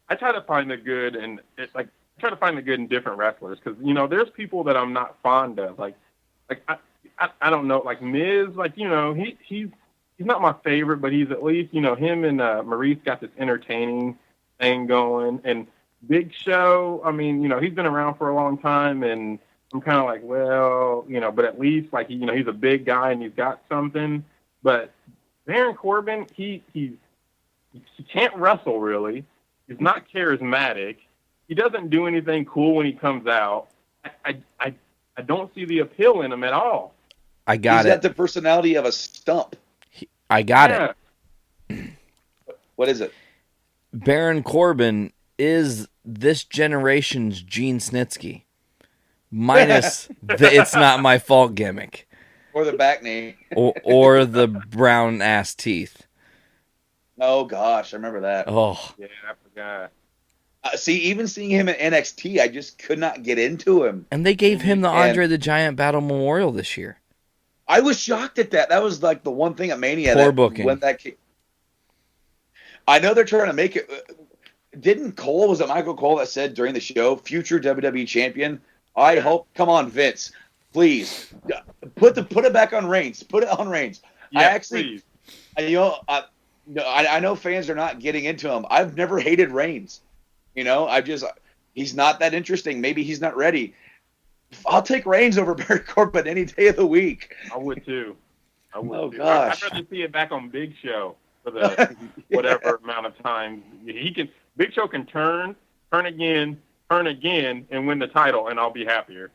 [SPEAKER 9] I try to find the good in different wrestlers because there's people that I'm not fond of. I don't know, like Miz. He's not my favorite, but he's at least him and Maurice got this entertaining thing going. And Big Show, I mean, he's been around for a long time, and I'm kind of like, well, but at least he's a big guy and he's got something. But Baron Corbin, he can't wrestle really. He's not charismatic. He doesn't do anything cool when he comes out. I don't see the appeal in him at all.
[SPEAKER 7] I got
[SPEAKER 8] He's got the personality of a stump.
[SPEAKER 7] I got it.
[SPEAKER 8] What is it?
[SPEAKER 7] Baron Corbin is this generation's Gene Snitsky, minus the "it's not my fault" gimmick,
[SPEAKER 8] Or the back knee.
[SPEAKER 7] or the brown ass teeth.
[SPEAKER 8] Oh gosh, I remember that.
[SPEAKER 7] Oh,
[SPEAKER 9] Yeah, I forgot.
[SPEAKER 8] See, even seeing him in NXT, I just could not get into him.
[SPEAKER 7] and they gave him the
[SPEAKER 8] And-
[SPEAKER 7] Andre the Giant Battle Memorial this year.
[SPEAKER 8] I was shocked at that. That was like the one thing at Mania
[SPEAKER 7] Poor
[SPEAKER 8] that
[SPEAKER 7] booking.
[SPEAKER 8] when that came. I know they're trying to make it. Didn't Cole, was it Michael Cole that said during the show, future WWE champion? I hope. Come on, Vince, please put it back on Reigns. Put it on Reigns.
[SPEAKER 9] Yeah,
[SPEAKER 8] I actually,
[SPEAKER 9] please.
[SPEAKER 8] I know fans are not getting into him. I've never hated Reigns. He's not that interesting. Maybe he's not ready. I'll take Reigns over Baron Corbin any day of the week.
[SPEAKER 9] I would too.
[SPEAKER 8] Oh,
[SPEAKER 9] too.
[SPEAKER 8] gosh.
[SPEAKER 9] I'd rather see it back on Big Show for the whatever amount of time he can. Big Show can turn again, and win the title, and I'll be happier.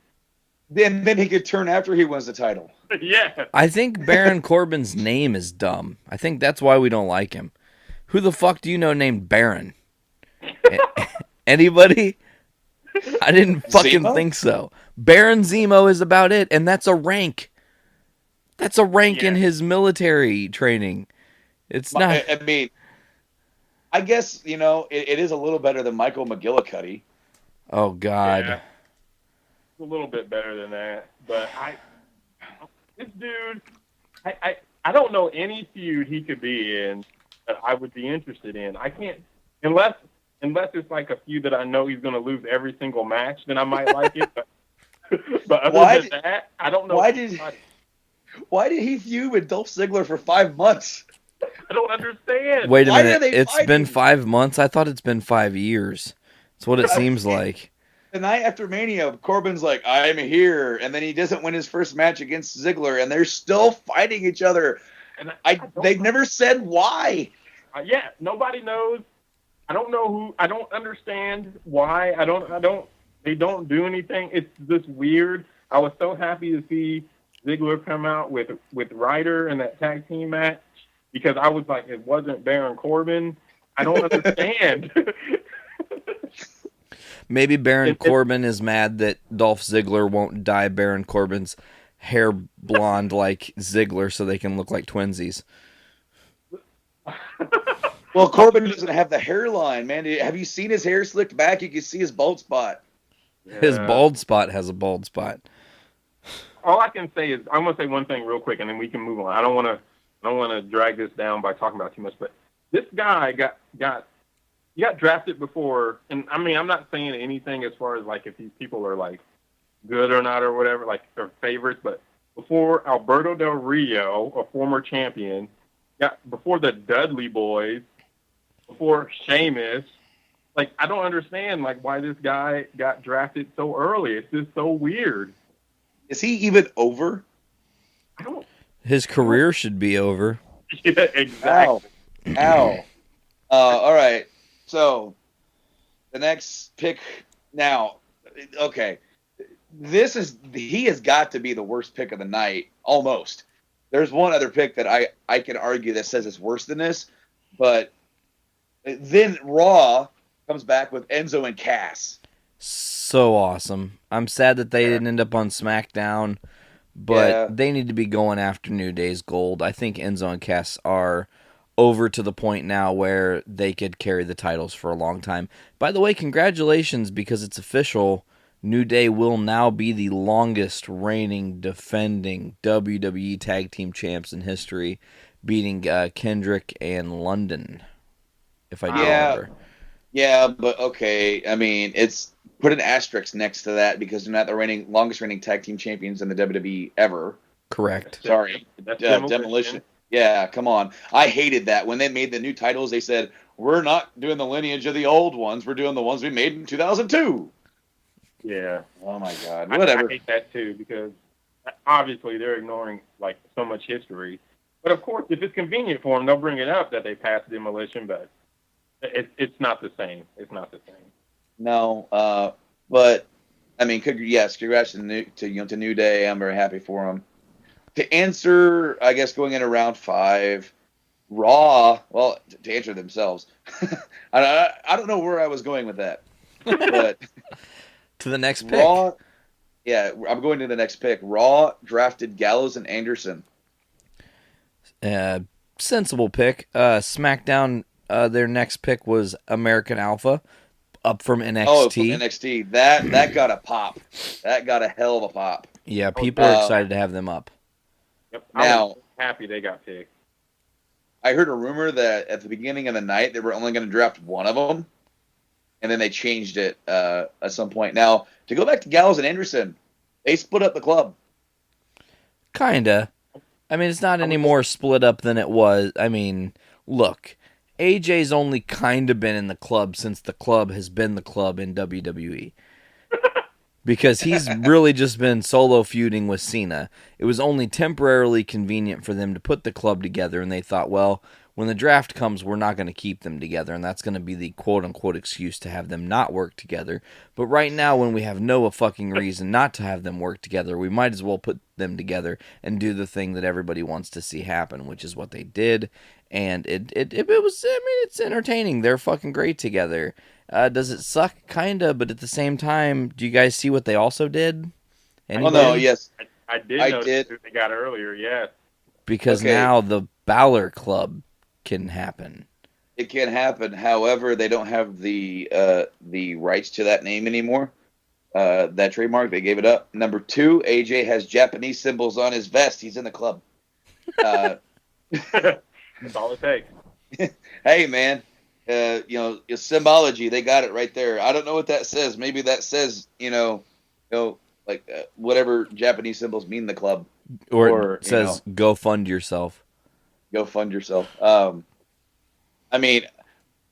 [SPEAKER 8] Then he could turn after he wins the title.
[SPEAKER 9] Yeah.
[SPEAKER 7] I think Baron Corbin's name is dumb. I think that's why we don't like him. Who the fuck do you know named Baron? Anybody? I didn't fucking
[SPEAKER 8] Zemo?
[SPEAKER 7] think so. Baron Zemo is about it, and that's a rank. That's a rank in his military training. It's not.
[SPEAKER 8] I mean, I guess, it is a little better than Michael McGillicuddy.
[SPEAKER 7] Oh God.
[SPEAKER 9] Yeah. It's a little bit better than that, but this dude, I don't know any feud he could be in that I would be interested in. I can't, unless it's like a feud that I know he's going to lose every single match, then I might like it. But other than that, I don't know.
[SPEAKER 8] Why did he feud with Dolph Ziggler for 5 months?
[SPEAKER 9] I don't understand.
[SPEAKER 7] Wait a
[SPEAKER 8] Why
[SPEAKER 7] minute.
[SPEAKER 8] are they
[SPEAKER 7] It's
[SPEAKER 8] fighting?
[SPEAKER 7] been 5 months. I thought it's been 5 years. That's what it seems like.
[SPEAKER 8] The night after Mania, Corbin's like, I'm here. And then he doesn't win his first match against Ziggler, and they're still fighting each other.
[SPEAKER 9] And
[SPEAKER 8] they've never said why.
[SPEAKER 9] Yeah, nobody knows. I don't know who. I don't understand why. They don't do anything. It's just weird. I was so happy to see Ziggler come out with Ryder in that tag team match because I was like, it wasn't Baron Corbin. I don't understand.
[SPEAKER 7] Maybe Baron Corbin is mad that Dolph Ziggler won't dye Baron Corbin's hair blonde like Ziggler so they can look like twinsies.
[SPEAKER 8] Well, Corbin doesn't have the hairline, man. Have you seen his hair slicked back? You can see his bald spot.
[SPEAKER 7] His bald spot has a bald spot.
[SPEAKER 9] All I can say is I'm going to say one thing real quick, and then we can move on. I don't want to drag this down by talking about too much, but this guy got drafted before, and I mean I'm not saying anything as far as like if these people are like good or not or whatever, like they're favorites, but before Alberto Del Rio, a former champion, before the Dudley Boys, before Sheamus. Like, I don't understand, like, why this guy got drafted so early. It's just so weird.
[SPEAKER 8] Is he even over?
[SPEAKER 7] His career should be over.
[SPEAKER 9] Yeah, exactly.
[SPEAKER 8] Ow. All right. So, the next pick now. Okay. He has got to be the worst pick of the night, almost. There's one other pick that I can argue that says it's worse than this, but then Raw comes back with Enzo and Cass.
[SPEAKER 7] So awesome. I'm sad that they didn't end up on SmackDown, but they need to be going after New Day's gold. I think Enzo and Cass are over to the point now where they could carry the titles for a long time. By the way, congratulations, because it's official. New Day will now be the longest reigning defending WWE Tag Team Champs in history, beating Kendrick and London, if I do remember.
[SPEAKER 8] Yeah, but okay. I mean, it's put an asterisk next to that because they're not the longest reigning tag team champions in the WWE ever.
[SPEAKER 7] Correct.
[SPEAKER 8] Sorry.
[SPEAKER 9] That's
[SPEAKER 8] Demolition. Yeah, come on. I hated that. When they made the new titles, they said, we're not doing the lineage of the old ones. We're doing the ones we made in 2002.
[SPEAKER 9] Yeah.
[SPEAKER 8] Oh, my God. Whatever.
[SPEAKER 9] I hate that, too, because obviously they're ignoring, like, so much history. But, of course, if it's convenient for them, they'll bring it up that they passed Demolition, but it's not the same. It's not the same.
[SPEAKER 8] No, but I mean, congrats to New Day. I'm very happy for them. To answer, I guess going into round 5, Raw. Well, to answer themselves, I don't know where I was going with that. But
[SPEAKER 7] To the next pick.
[SPEAKER 8] Raw, yeah, I'm going to the next pick. Raw drafted Gallows and Anderson.
[SPEAKER 7] Sensible pick. SmackDown, their next pick was American Alpha, up from NXT.
[SPEAKER 8] Oh, from NXT. That got a pop. That got a hell of a pop.
[SPEAKER 7] Yeah, people are excited to have them up.
[SPEAKER 9] Yep.
[SPEAKER 8] Now,
[SPEAKER 9] I'm happy they got picked.
[SPEAKER 8] I heard a rumor that at the beginning of the night they were only going to draft one of them, and then they changed it at some point. Now, to go back to Gallows and Anderson, they split up the club.
[SPEAKER 7] Kinda. I mean, it's not any more split up than it was. I mean, look, AJ's only kind of been in the club since the club has been the club in WWE. Because he's really just been solo feuding with Cena. It was only temporarily convenient for them to put the club together, and they thought, well, when the draft comes, we're not going to keep them together, and that's going to be the quote-unquote excuse to have them not work together. But right now, when we have no fucking reason not to have them work together, we might as well put them together and do the thing that everybody wants to see happen, which is what they did. And it was, I mean, it's entertaining. They're fucking great together. Does it suck? Kinda, but at the same time, do you guys see what they also did? Anybody?
[SPEAKER 8] Oh, no, yes.
[SPEAKER 9] I did who they got earlier, yes.
[SPEAKER 7] Because now the Balor Club can happen.
[SPEAKER 8] It can happen. However, they don't have the rights to that name anymore. That trademark, they gave it up. Number 2, AJ has Japanese symbols on his vest. He's in the club.
[SPEAKER 9] That's all it takes.
[SPEAKER 8] Hey, man. It's symbology. They got it right there. I don't know what that says. Maybe that says, whatever Japanese symbols mean the club.
[SPEAKER 7] Or it says, go fund yourself.
[SPEAKER 8] Go fund yourself. I mean,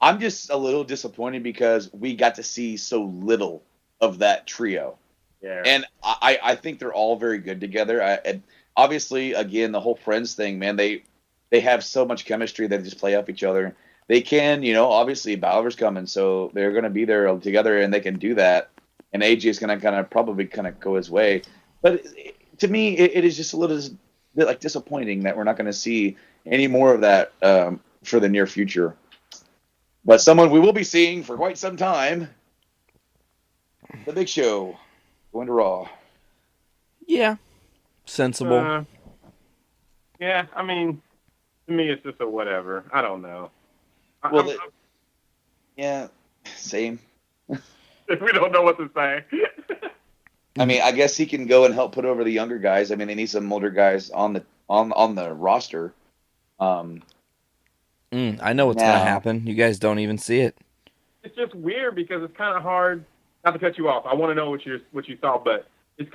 [SPEAKER 8] I'm just a little disappointed because we got to see so little of that trio.
[SPEAKER 9] Yeah.
[SPEAKER 8] And I think they're all very good together. And obviously, again, the whole Friends thing, man, they have so much chemistry. They just play off each other. They can, obviously Balor's coming, so they're going to be there together, and they can do that. And AJ is going to probably go his way. But to me, it is just a little bit like disappointing that we're not going to see any more of that for the near future. But someone we will be seeing for quite some time, the Big Show, going to Raw.
[SPEAKER 7] Yeah, sensible.
[SPEAKER 9] Yeah, I mean, to me, it's just a whatever. I don't know.
[SPEAKER 8] Well, yeah, same.
[SPEAKER 9] We don't know what to say.
[SPEAKER 8] I mean, I guess he can go and help put over the younger guys. I mean, they need some older guys on the roster.
[SPEAKER 7] I know what's going to happen. You guys don't even see it.
[SPEAKER 9] It's just weird because it's kind of hard. Not to cut you off. I want to know what you saw, but it's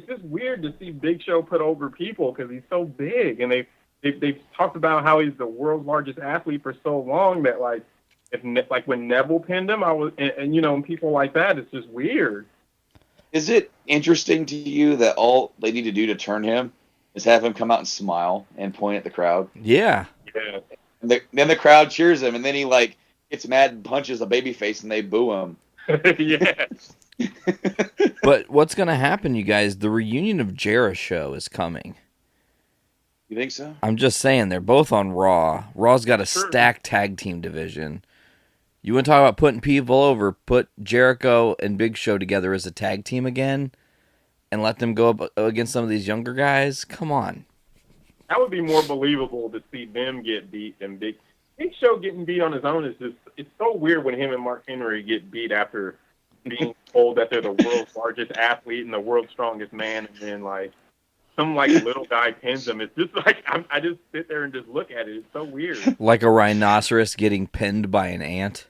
[SPEAKER 9] just weird to see Big Show put over people because he's so big, and they've talked about how he's the world's largest athlete for so long that like when Neville pinned him, and people like that, it's just weird.
[SPEAKER 8] Is it interesting to you that all they need to do to turn him is have him come out and smile and point at the crowd?
[SPEAKER 7] Yeah.
[SPEAKER 9] Yeah.
[SPEAKER 8] And then the crowd cheers him, and then he gets mad and punches a babyface, and they boo him.
[SPEAKER 9] Yeah.
[SPEAKER 7] But what's going to happen, you guys? The reunion of Jericho is coming.
[SPEAKER 8] You think so?
[SPEAKER 7] I'm just saying, they're both on Raw. Raw's got a stacked tag team division. You want to talk about putting people over, put Jericho and Big Show together as a tag team again, and let them go up against some of these younger guys? Come on.
[SPEAKER 9] That would be more believable to see them get beat than Big Show getting beat on his own. It's so weird when him and Mark Henry get beat after being told that they're the world's largest athlete and the world's strongest man, and then some little guy pins him. It's just I just sit there and just look at it. It's so weird.
[SPEAKER 7] Like a rhinoceros getting pinned by an ant.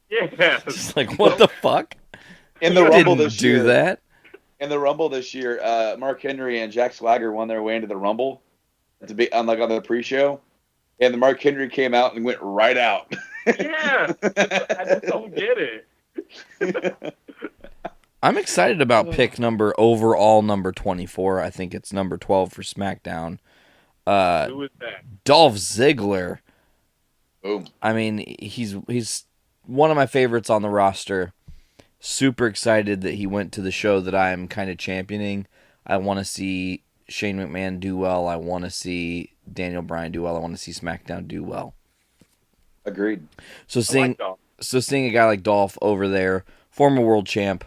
[SPEAKER 9] Yeah.
[SPEAKER 7] It's what the fuck?
[SPEAKER 8] In the Rumble this year.
[SPEAKER 7] Do that.
[SPEAKER 8] In the Rumble this year, Mark Henry and Jack Swagger won their way into the Rumble to be on the pre-show, and the Mark Henry came out and went right out.
[SPEAKER 9] Yeah, I just don't get it.
[SPEAKER 7] I'm excited about pick overall number 24. I think it's number 12 for SmackDown.
[SPEAKER 9] Who is that?
[SPEAKER 7] Dolph Ziggler.
[SPEAKER 8] Boom.
[SPEAKER 7] I mean, he's one of my favorites on the roster. Super excited that he went to the show that I'm kind of championing. I want to see Shane McMahon do well. I want to see Daniel Bryan do well. I want to see SmackDown do well.
[SPEAKER 8] Agreed.
[SPEAKER 7] So seeing a guy like Dolph over there former world champ.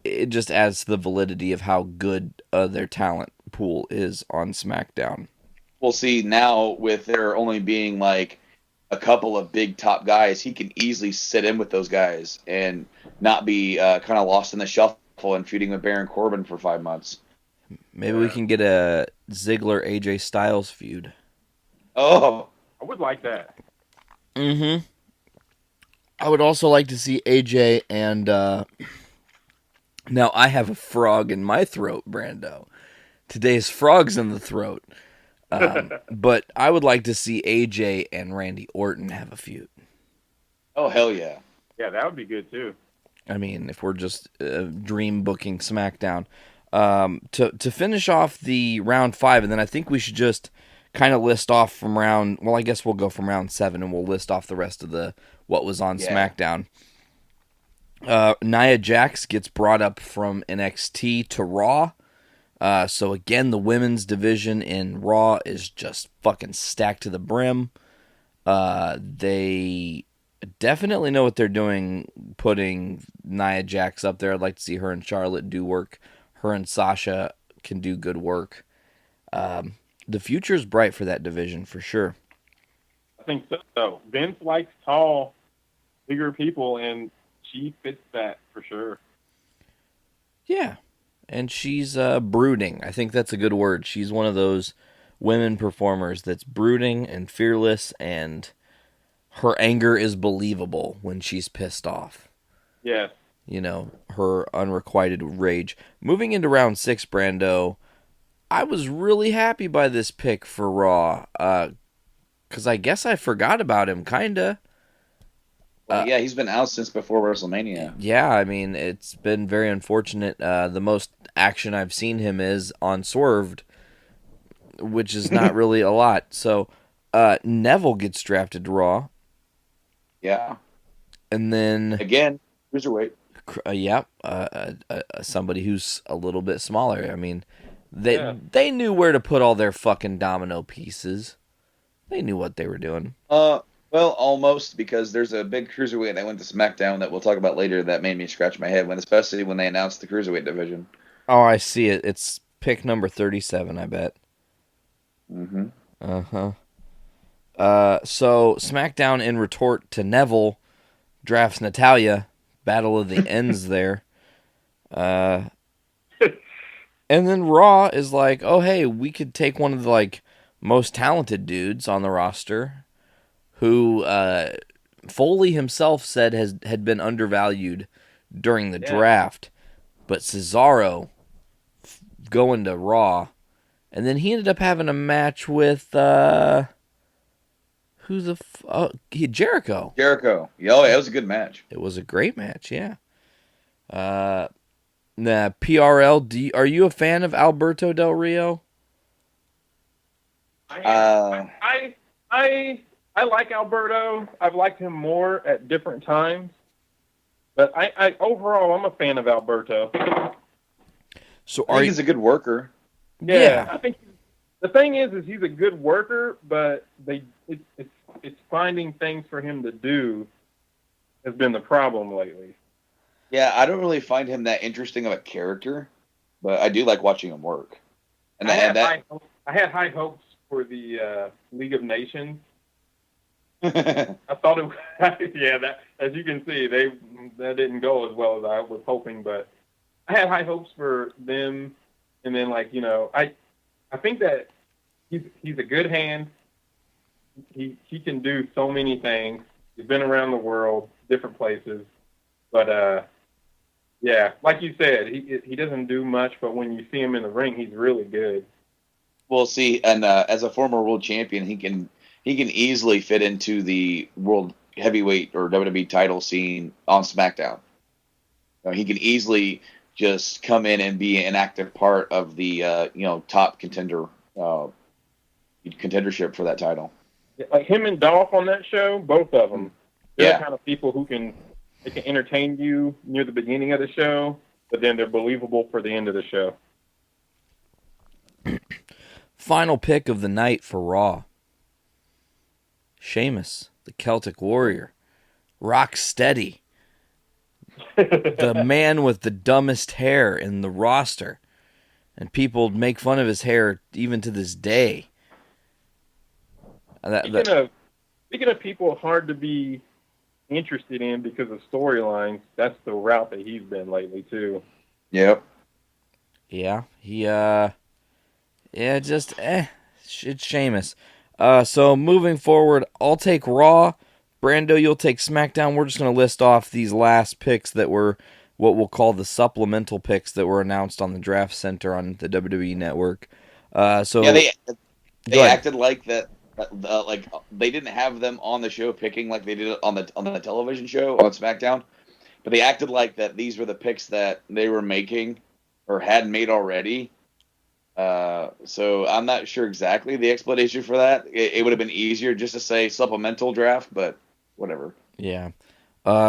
[SPEAKER 7] It just adds to the validity of how good their talent pool is on SmackDown.
[SPEAKER 8] We'll see now with there only being like a couple of big top guys, he can easily sit in with those guys and not be kind of lost in the shuffle and feuding with Baron Corbin for 5 months.
[SPEAKER 7] Maybe we can get a Ziggler AJ Styles feud.
[SPEAKER 8] Oh,
[SPEAKER 9] I would like that.
[SPEAKER 7] Mm-hmm. I would also like to see AJ and now I have a frog in my throat, Brando. Today's frog's in the throat. But I would like to see AJ and Randy Orton have a feud.
[SPEAKER 8] oh hell yeah.
[SPEAKER 9] Yeah, that would be good too.
[SPEAKER 7] I mean, if we're just dream booking SmackDown. To finish off the round 5, and then I think we should just kind of list off from round. Well, I guess we'll go from round 7, and we'll list off the rest of the what was on SmackDown. Nia Jax gets brought up from NXT to Raw. So again, the women's division in Raw is just fucking stacked to the brim. They definitely know what they're doing, putting Nia Jax up there. I'd like to see her and Charlotte do work. Her and Sasha can do good work. The future's bright for that division, for sure.
[SPEAKER 9] I think so. Vince likes tall, bigger people, and she fits that for sure.
[SPEAKER 7] Yeah. And she's brooding. I think that's a good word. She's one of those women performers that's brooding and fearless, and her anger is believable when she's pissed off.
[SPEAKER 9] Yes.
[SPEAKER 7] You know, her unrequited rage. Moving into round 6, Brando, I was really happy by this pick for Raw, because I guess I forgot about him, kinda.
[SPEAKER 8] Well, yeah, he's been out since before WrestleMania.
[SPEAKER 7] Yeah, I mean, it's been very unfortunate. The most action I've seen him is on Swerved, which is not really a lot. So, Neville gets drafted to Raw.
[SPEAKER 8] Yeah.
[SPEAKER 7] And then...
[SPEAKER 8] Again, cruiserweight.
[SPEAKER 7] Somebody who's a little bit smaller. I mean, they knew where to put all their fucking domino pieces. They knew what they were doing.
[SPEAKER 8] Well, almost, because there's a big cruiserweight that went to SmackDown that we'll talk about later that made me scratch my head, especially when they announced the cruiserweight division.
[SPEAKER 7] Oh, I see it. It's pick number 37, I bet.
[SPEAKER 8] Mm-hmm.
[SPEAKER 7] Uh-huh. So, SmackDown in retort to Neville drafts Natalya. Battle of the Ends there. And then Raw is like, oh, hey, we could take one of the, like, most talented dudes on the roster who Foley himself said had been undervalued during the draft. But Cesaro going to Raw. And then he ended up having a match with Jericho.
[SPEAKER 8] Jericho. Oh, yeah, it was a good match.
[SPEAKER 7] It was a great match, yeah. PRL, are you a fan of Alberto Del Rio?
[SPEAKER 9] I like Alberto. I've liked him more at different times. But I overall, I'm a fan of Alberto.
[SPEAKER 7] So
[SPEAKER 8] I think he's a good worker.
[SPEAKER 9] Yeah. I think the thing is he's a good worker, but it's finding things for him to do has been the problem lately.
[SPEAKER 8] Yeah, I don't really find him that interesting of a character, but I do like watching him work. And
[SPEAKER 9] I had high hopes for the League of Nations. I thought it. That as you can see, that didn't go as well as I was hoping. But I had high hopes for them, and then I think that he's a good hand. He can do so many things. He's been around the world, different places, but like you said, he doesn't do much. But when you see him in the ring, he's really good.
[SPEAKER 8] We'll see. And as a former world champion, he can easily fit into the world heavyweight or WWE title scene on SmackDown. He can easily just come in and be an active part of the top contendership for that title.
[SPEAKER 9] Like him and Dolph on that show, both of them. They're the kind of people who can entertain you near the beginning of the show, but then they're believable for the end of the show.
[SPEAKER 7] Final pick of the night for Raw. Sheamus, the Celtic Warrior. Rock steady. the man with the dumbest hair in the roster. And people make fun of his hair even to this day.
[SPEAKER 9] Speaking of people hard to be interested in because of storylines, that's the route that he's been lately too.
[SPEAKER 8] Yep.
[SPEAKER 7] Yeah, it's Sheamus. So moving forward, I'll take Raw. Brando, you'll take SmackDown. We're just going to list off these last picks that were what we'll call the supplemental picks that were announced on the Draft Center on the WWE Network.
[SPEAKER 8] They acted like that. Like they didn't have them on the show picking like they did on the television show on SmackDown, but they acted like that these were the picks that they were making or had made already. So I'm not sure exactly the explanation for that. It would have been easier just to say supplemental draft, but whatever.
[SPEAKER 7] Yeah.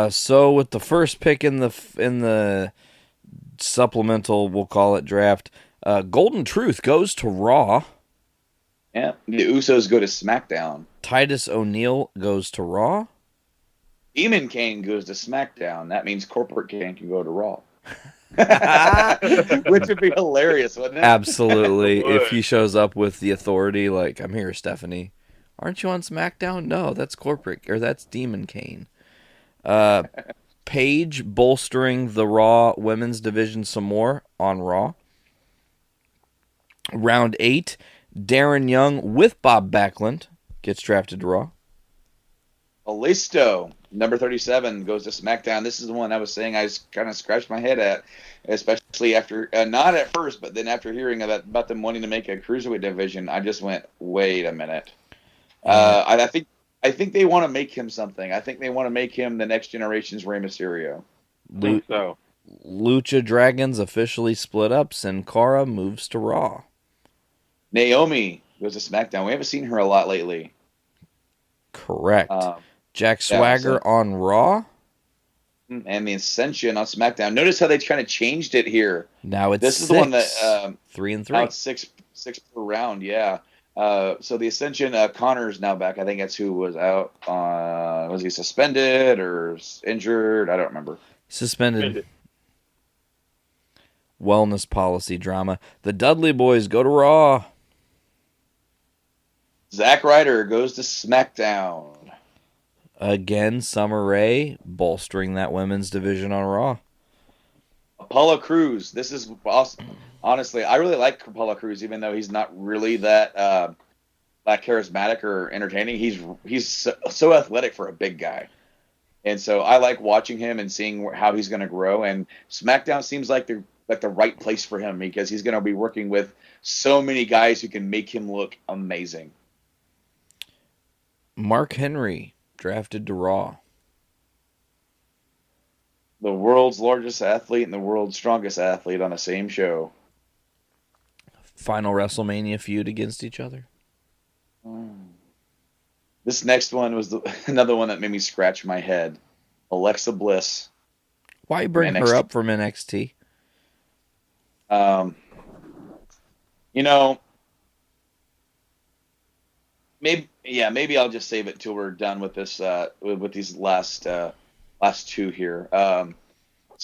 [SPEAKER 7] So with the first pick in the supplemental, we'll call it draft, Golden Truth goes to Raw.
[SPEAKER 8] Yeah, the Usos go to SmackDown.
[SPEAKER 7] Titus O'Neil goes to Raw.
[SPEAKER 8] Demon Kane goes to SmackDown. That means Corporate Kane can go to Raw. Which would be hilarious, wouldn't it?
[SPEAKER 7] Absolutely. If he shows up with the authority, like, I'm here, Stephanie. Aren't you on SmackDown? No, that's Corporate, or that's Demon Kane. Paige bolstering the Raw women's division some more on Raw. Round 8, Darren Young with Bob Backlund gets drafted to Raw.
[SPEAKER 8] Kalisto, number 37, goes to SmackDown. This is the one I was saying I kind of scratched my head at, especially after, not at first, but then after hearing about them wanting to make a cruiserweight division, I just went, wait a minute. I think they want to make him something. I think they want to make him the next generation's Rey Mysterio.
[SPEAKER 7] Lucha Dragons officially split up. Sin Cara moves to Raw.
[SPEAKER 8] Naomi goes to SmackDown. We haven't seen her a lot lately.
[SPEAKER 7] Correct. Jack Swagger on Raw.
[SPEAKER 8] And the Ascension on SmackDown. Notice how they kind of changed it here.
[SPEAKER 7] Now it's
[SPEAKER 8] this is
[SPEAKER 7] 6.
[SPEAKER 8] the one that
[SPEAKER 7] 3 and 3.
[SPEAKER 8] Now it's six per round. Yeah. So the Ascension, Connor's now back. I think that's who was out. Was he suspended or injured? I don't remember.
[SPEAKER 7] Suspended. Wellness policy drama. The Dudley Boys go to Raw.
[SPEAKER 8] Zack Ryder goes to SmackDown.
[SPEAKER 7] Again, Summer Rae bolstering that women's division on Raw.
[SPEAKER 8] Apollo Crews. This is awesome. Honestly, I really like Apollo Crews, even though he's not really that charismatic or entertaining. He's so athletic for a big guy, and so I like watching him and seeing how he's going to grow. And SmackDown seems like the right place for him because he's going to be working with so many guys who can make him look amazing.
[SPEAKER 7] Mark Henry drafted to Raw.
[SPEAKER 8] The world's largest athlete and the world's strongest athlete on the same show.
[SPEAKER 7] Final WrestleMania feud against each other.
[SPEAKER 8] This next one was another one that made me scratch my head. Alexa Bliss.
[SPEAKER 7] Why bring her up from NXT?
[SPEAKER 8] Maybe I'll just save it till we're done with this. With these last two here. Let's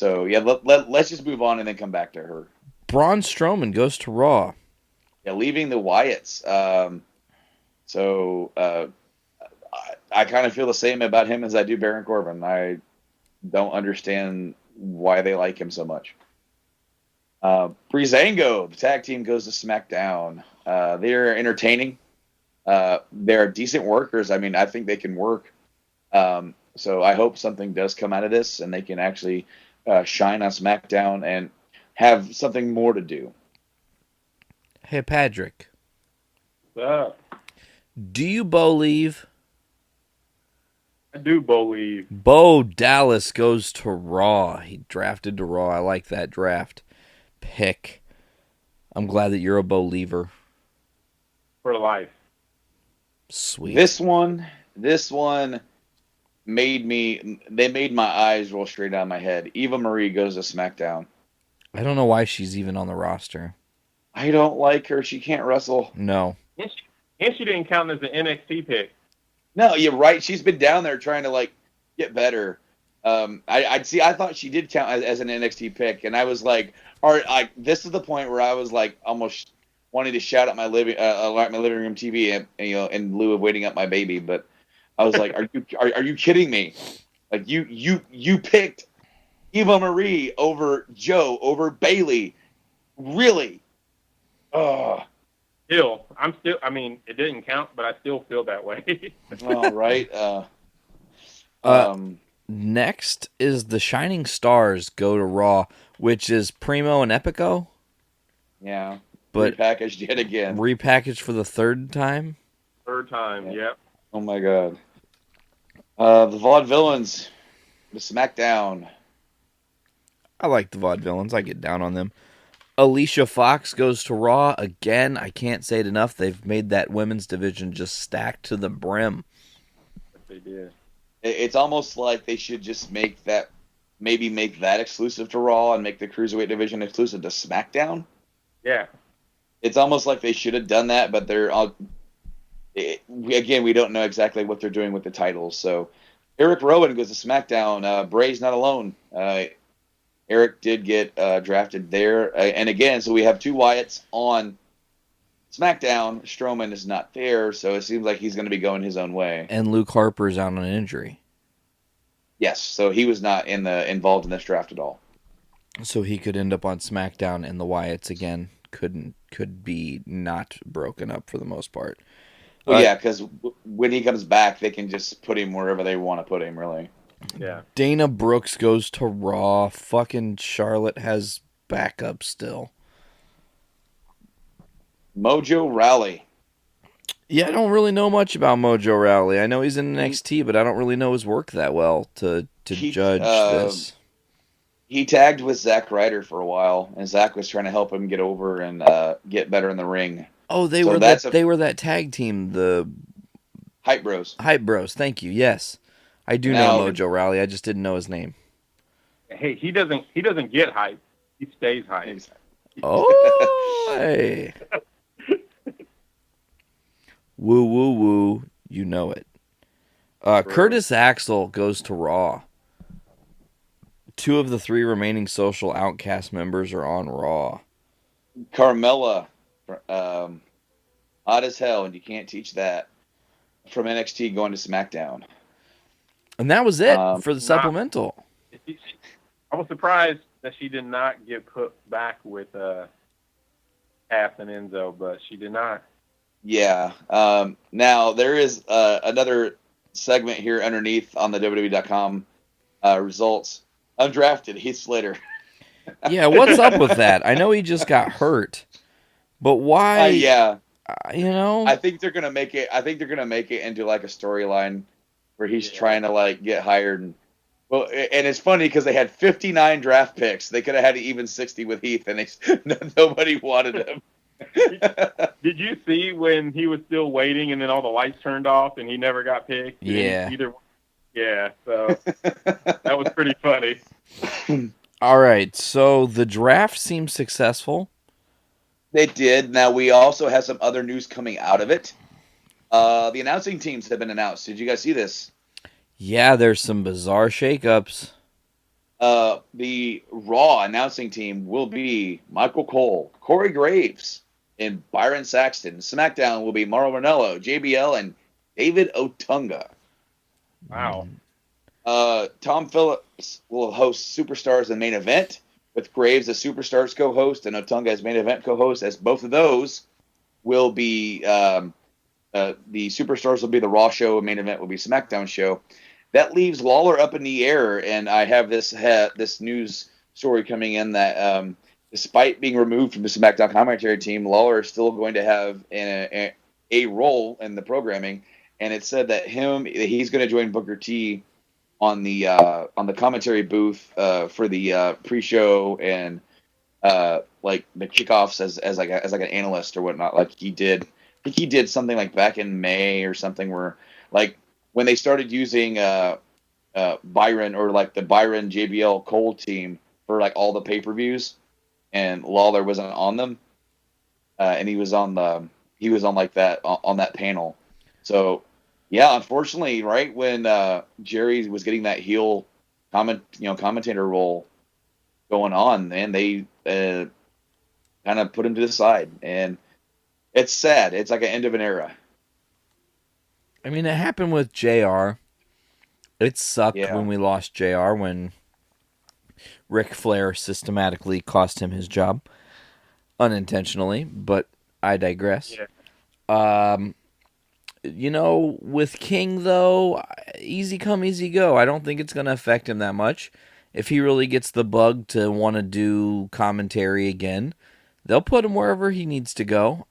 [SPEAKER 8] just move on and then come back to her.
[SPEAKER 7] Braun Strowman goes to Raw.
[SPEAKER 8] Yeah, leaving the Wyatts. I kind of feel the same about him as I do Baron Corbin. I don't understand why they like him so much. Breezango, the tag team, goes to SmackDown. They're entertaining. They're decent workers. I mean, I think they can work. So I hope something does come out of this and they can actually shine on SmackDown and have something more to do.
[SPEAKER 7] Hey, Padriac.
[SPEAKER 9] What's up?
[SPEAKER 7] Do you believe?
[SPEAKER 9] I do believe.
[SPEAKER 7] Bo Dallas goes to Raw. He drafted to Raw. I like that draft pick. I'm glad that you're a believer.
[SPEAKER 9] For life.
[SPEAKER 7] Sweet.
[SPEAKER 8] This one made my eyes roll straight down my head. Eva Marie goes to SmackDown.
[SPEAKER 7] I don't know why she's even on the roster.
[SPEAKER 8] I don't like her. She can't wrestle.
[SPEAKER 7] No.
[SPEAKER 9] And she didn't count as an NXT pick.
[SPEAKER 8] No, you're right. She's been down there trying to get better. I thought she did count as an NXT pick, and I was like, all right, this is the point where I was like almost wanting to shout at my living room TV, and in lieu of waiting up my baby. But I was like, are you kidding me? Like you picked Eva Marie over Joe over Bailey, really? Oh,
[SPEAKER 9] I mean, it didn't count, but I still feel that way.
[SPEAKER 8] all right.
[SPEAKER 7] Next is the Shining Stars go to Raw, which is Primo and Epico.
[SPEAKER 8] Yeah,
[SPEAKER 7] but
[SPEAKER 8] repackaged yet again.
[SPEAKER 7] Repackaged for the third time.
[SPEAKER 9] Yep.
[SPEAKER 8] Oh my God. The Vaudevillains, the SmackDown.
[SPEAKER 7] I like the Vaudevillains. I get down on them. Alicia Fox goes to Raw again. I can't say it enough. They've made that women's division just stacked to the brim.
[SPEAKER 9] They did.
[SPEAKER 8] It's almost like they should just make that exclusive to Raw and make the Cruiserweight division exclusive to SmackDown.
[SPEAKER 9] Yeah.
[SPEAKER 8] It's almost like they should have done that, but they're all... Again, we don't know exactly what they're doing with the titles. So Eric Rowan goes to SmackDown. Bray's not alone. Eric did get drafted there. And again, so we have two Wyatts on SmackDown. Strowman is not there, so it seems like he's going to be going his own way.
[SPEAKER 7] And Luke Harper's out on an injury.
[SPEAKER 8] Yes, so he was not involved in this draft at all.
[SPEAKER 7] So he could end up on SmackDown, and the Wyatts again could be not broken up for the most part.
[SPEAKER 8] Well, yeah, because when he comes back, they can just put him wherever they want to put him, really.
[SPEAKER 9] Yeah.
[SPEAKER 7] Dana Brooks goes to Raw. Fucking Charlotte has backup still.
[SPEAKER 8] Mojo Rawley.
[SPEAKER 7] Yeah, I don't really know much about Mojo Rawley. I know he's in NXT, but I don't really know his work that well to judge this.
[SPEAKER 8] He tagged with Zack Ryder for a while, and Zack was trying to help him get over and get better in the ring.
[SPEAKER 7] Oh, they were that tag team, the
[SPEAKER 8] Hype Bros.
[SPEAKER 7] Hype Bros. Thank you. Yes, I do know Mojo Rawley. I just didn't know his name.
[SPEAKER 9] Hey, he doesn't get hype. He stays hype.
[SPEAKER 7] Oh, hey. Woo woo woo. You know it. Curtis Axel goes to Raw. 2 of the 3 remaining Social Outcast members are on Raw.
[SPEAKER 8] Carmella, hot as hell, and you can't teach that, from NXT going to SmackDown.
[SPEAKER 7] And that was it for the supplemental.
[SPEAKER 9] I was surprised that she did not get put back with Cass and Enzo, but she did not.
[SPEAKER 8] Yeah. Now, there is another segment here underneath on the WWE.com results. Undrafted, Heath Slater.
[SPEAKER 7] Yeah, what's up with that? I know he just got hurt, but why?
[SPEAKER 8] Yeah.
[SPEAKER 7] I
[SPEAKER 8] think they're gonna make it. I think they're gonna make it into like a storyline where he's trying to like get hired. And it's funny because they had 59 draft picks. They could have had even 60 with Heath, and nobody wanted him.
[SPEAKER 9] Did you see when he was still waiting, and then all the lights turned off, and he never got picked?
[SPEAKER 7] Yeah.
[SPEAKER 9] Yeah, so that was pretty funny.
[SPEAKER 7] All right, so the draft seems successful.
[SPEAKER 8] They did. Now, we also have some other news coming out of it. The announcing teams have been announced. Did you guys see this?
[SPEAKER 7] Yeah, there's some bizarre shakeups.
[SPEAKER 8] The Raw announcing team will be Michael Cole, Corey Graves, and Byron Saxton. SmackDown will be Mauro Ranallo, JBL, and David Otunga.
[SPEAKER 9] Wow.
[SPEAKER 8] Tom Phillips will host Superstars in the main event, with Graves as Superstars co-host and Otunga as main event co-host, as both of those will be the Superstars will be the Raw show, and main event will be SmackDown show. That leaves Lawler up in the air, and I have this news story coming in that despite being removed from the SmackDown commentary team, Lawler is still going to have a role in the programming. And it said that he's going to join Booker T on the commentary booth for the pre-show and like the kickoffs as like an analyst or whatnot. Like he did, I think he did something like back in May or something where like when they started using Byron or like the Byron JBL Cole team for like all the pay-per-views, and Lawler wasn't on them, and he was on like that on that panel. So. Yeah, unfortunately, right when Jerry was getting that heel commentator role going on, and they kind of put him to the side, and it's sad. It's like an end of an era.
[SPEAKER 7] I mean, it happened with JR. It sucked
[SPEAKER 8] Yeah.
[SPEAKER 7] when we lost JR, when Ric Flair systematically cost him his job. Unintentionally, but I digress.
[SPEAKER 9] Yeah.
[SPEAKER 7] With King, though, easy come, easy go. I don't think it's going to affect him that much. If he really gets the bug to want to do commentary again, they'll put him wherever he needs to go.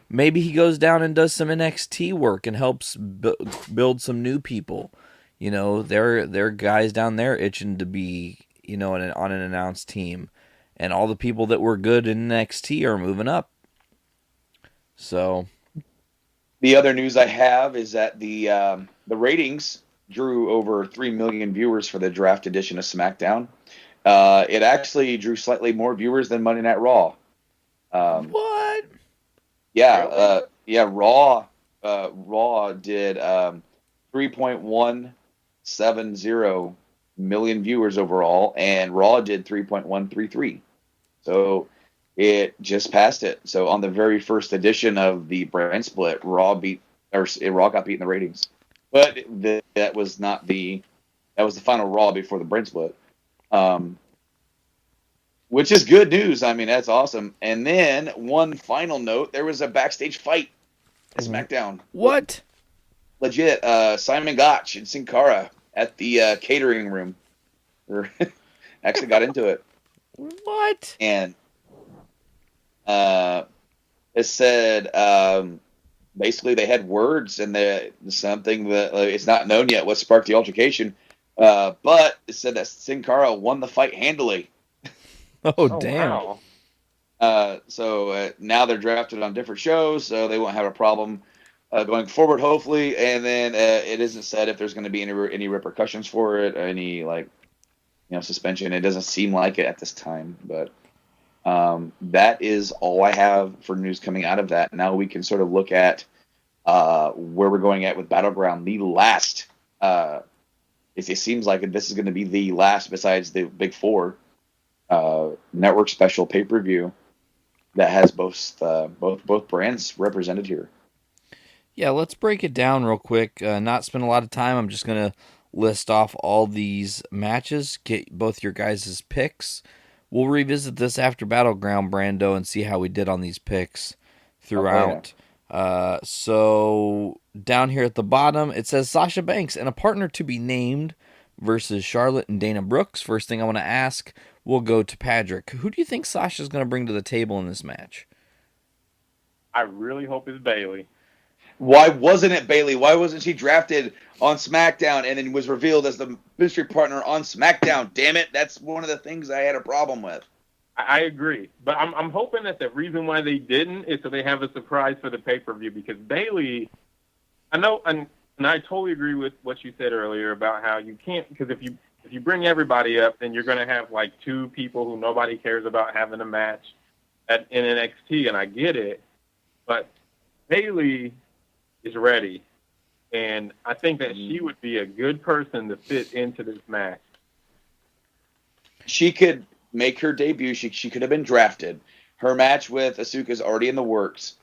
[SPEAKER 7] Maybe he goes down and does some NXT work and helps build some new people. There are guys down there itching to be, on an announced team. And all the people that were good in NXT are moving up. So,
[SPEAKER 8] the other news I have is that the ratings drew over 3 million viewers for the draft edition of SmackDown. It actually drew slightly more viewers than Monday Night Raw.
[SPEAKER 7] What?
[SPEAKER 8] Yeah, Raw did 3.170 million viewers overall, and Raw did 3.133. So it just passed it. So on the very first edition of the brand split, Raw got beat in the ratings. But that was the final Raw before the brand split. Which is good news. I mean, that's awesome. And then one final note, there was a backstage fight at SmackDown.
[SPEAKER 7] What?
[SPEAKER 8] Legit. Simon Gotch and Sin Cara at the catering room actually got into it.
[SPEAKER 7] What?
[SPEAKER 8] And it said basically they had words, and something that it's not known yet what sparked the altercation. But it said that Sin Cara won the fight handily.
[SPEAKER 7] Oh, damn.
[SPEAKER 8] Wow. So now they're drafted on different shows, so they won't have a problem going forward, hopefully. And then it isn't said if there's going to be any repercussions for it, or any suspension. It doesn't seem like it at this time, but that is all I have for news coming out of that. Now we can sort of look at where we're going at with Battleground. The last, it seems like this is going to be the last, besides the Big Four, network special pay-per-view that has both brands represented here.
[SPEAKER 7] Yeah, let's break it down real quick. Not spend a lot of time. I'm just going to list off all these matches, get both your guys' picks. We'll revisit this after Battleground, Brando, and see how we did on these picks throughout.
[SPEAKER 8] Okay.
[SPEAKER 7] So down here at the bottom, it says Sasha Banks and a partner to be named versus Charlotte and Dana Brooks. First thing I want to ask, we'll go to Padriac. Who do you think Sasha's going to bring to the table in this match?
[SPEAKER 9] I really hope it's Bayley.
[SPEAKER 8] Why wasn't it Bayley? Why wasn't she drafted on SmackDown and then was revealed as the mystery partner on SmackDown? Damn it, that's one of the things I had a problem with.
[SPEAKER 9] I agree, but I'm hoping that the reason why they didn't is so they have a surprise for the pay-per-view, because Bayley, I know, and I totally agree with what you said earlier about how you can't, because if you bring everybody up, then you're going to have like two people who nobody cares about having a match in NXT, and I get it, but Bayley is ready, and I think that she would be a good person to fit into this match.
[SPEAKER 8] She could make her debut. She could have been drafted. Her match with Asuka is already in the works.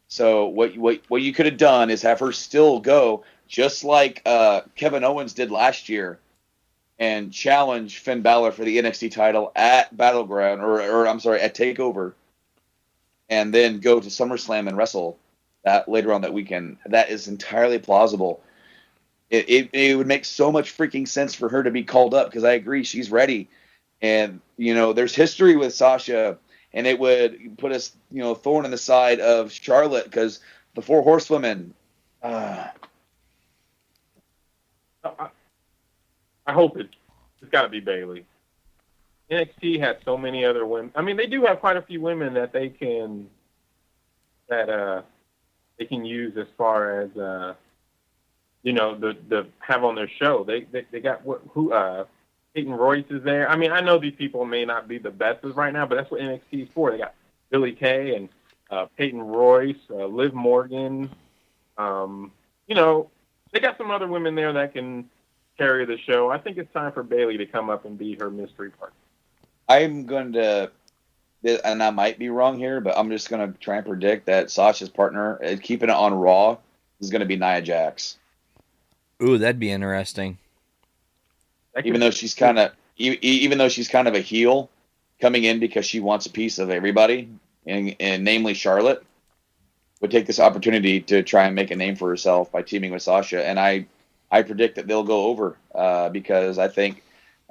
[SPEAKER 8] So what you could have done is have her still go, just like Kevin Owens did last year, and challenge Finn Balor for the NXT title at Battleground, or I'm sorry, at TakeOver, and then go to SummerSlam and wrestle that later on that weekend. That is entirely plausible. It would make so much freaking sense for her to be called up, because I agree, she's ready. And, there's history with Sasha, and it would put us, thorn in the side of Charlotte, because the Four Horsewomen.
[SPEAKER 9] I hope it's got to be Bayley. NXT has so many other women. I mean, they do have quite a few women that they can use as far as the have on their show. They got Peyton Royce is there. I mean, I know these people may not be the best right now, but that's what NXT is for. They got Billie Kay and Peyton Royce, Liv Morgan. They got some other women there that can carry the show. I think it's time for Bayley to come up and be her mystery partner.
[SPEAKER 8] I'm going to, and I might be wrong here, but I'm just going to try and predict that Sasha's partner, keeping it on Raw, is going to be Nia Jax.
[SPEAKER 7] Ooh, that'd be interesting.
[SPEAKER 8] Even though she's kind of a heel, coming in because she wants a piece of everybody, and namely Charlotte, would take this opportunity to try and make a name for herself by teaming with Sasha. And I predict that they'll go over because I think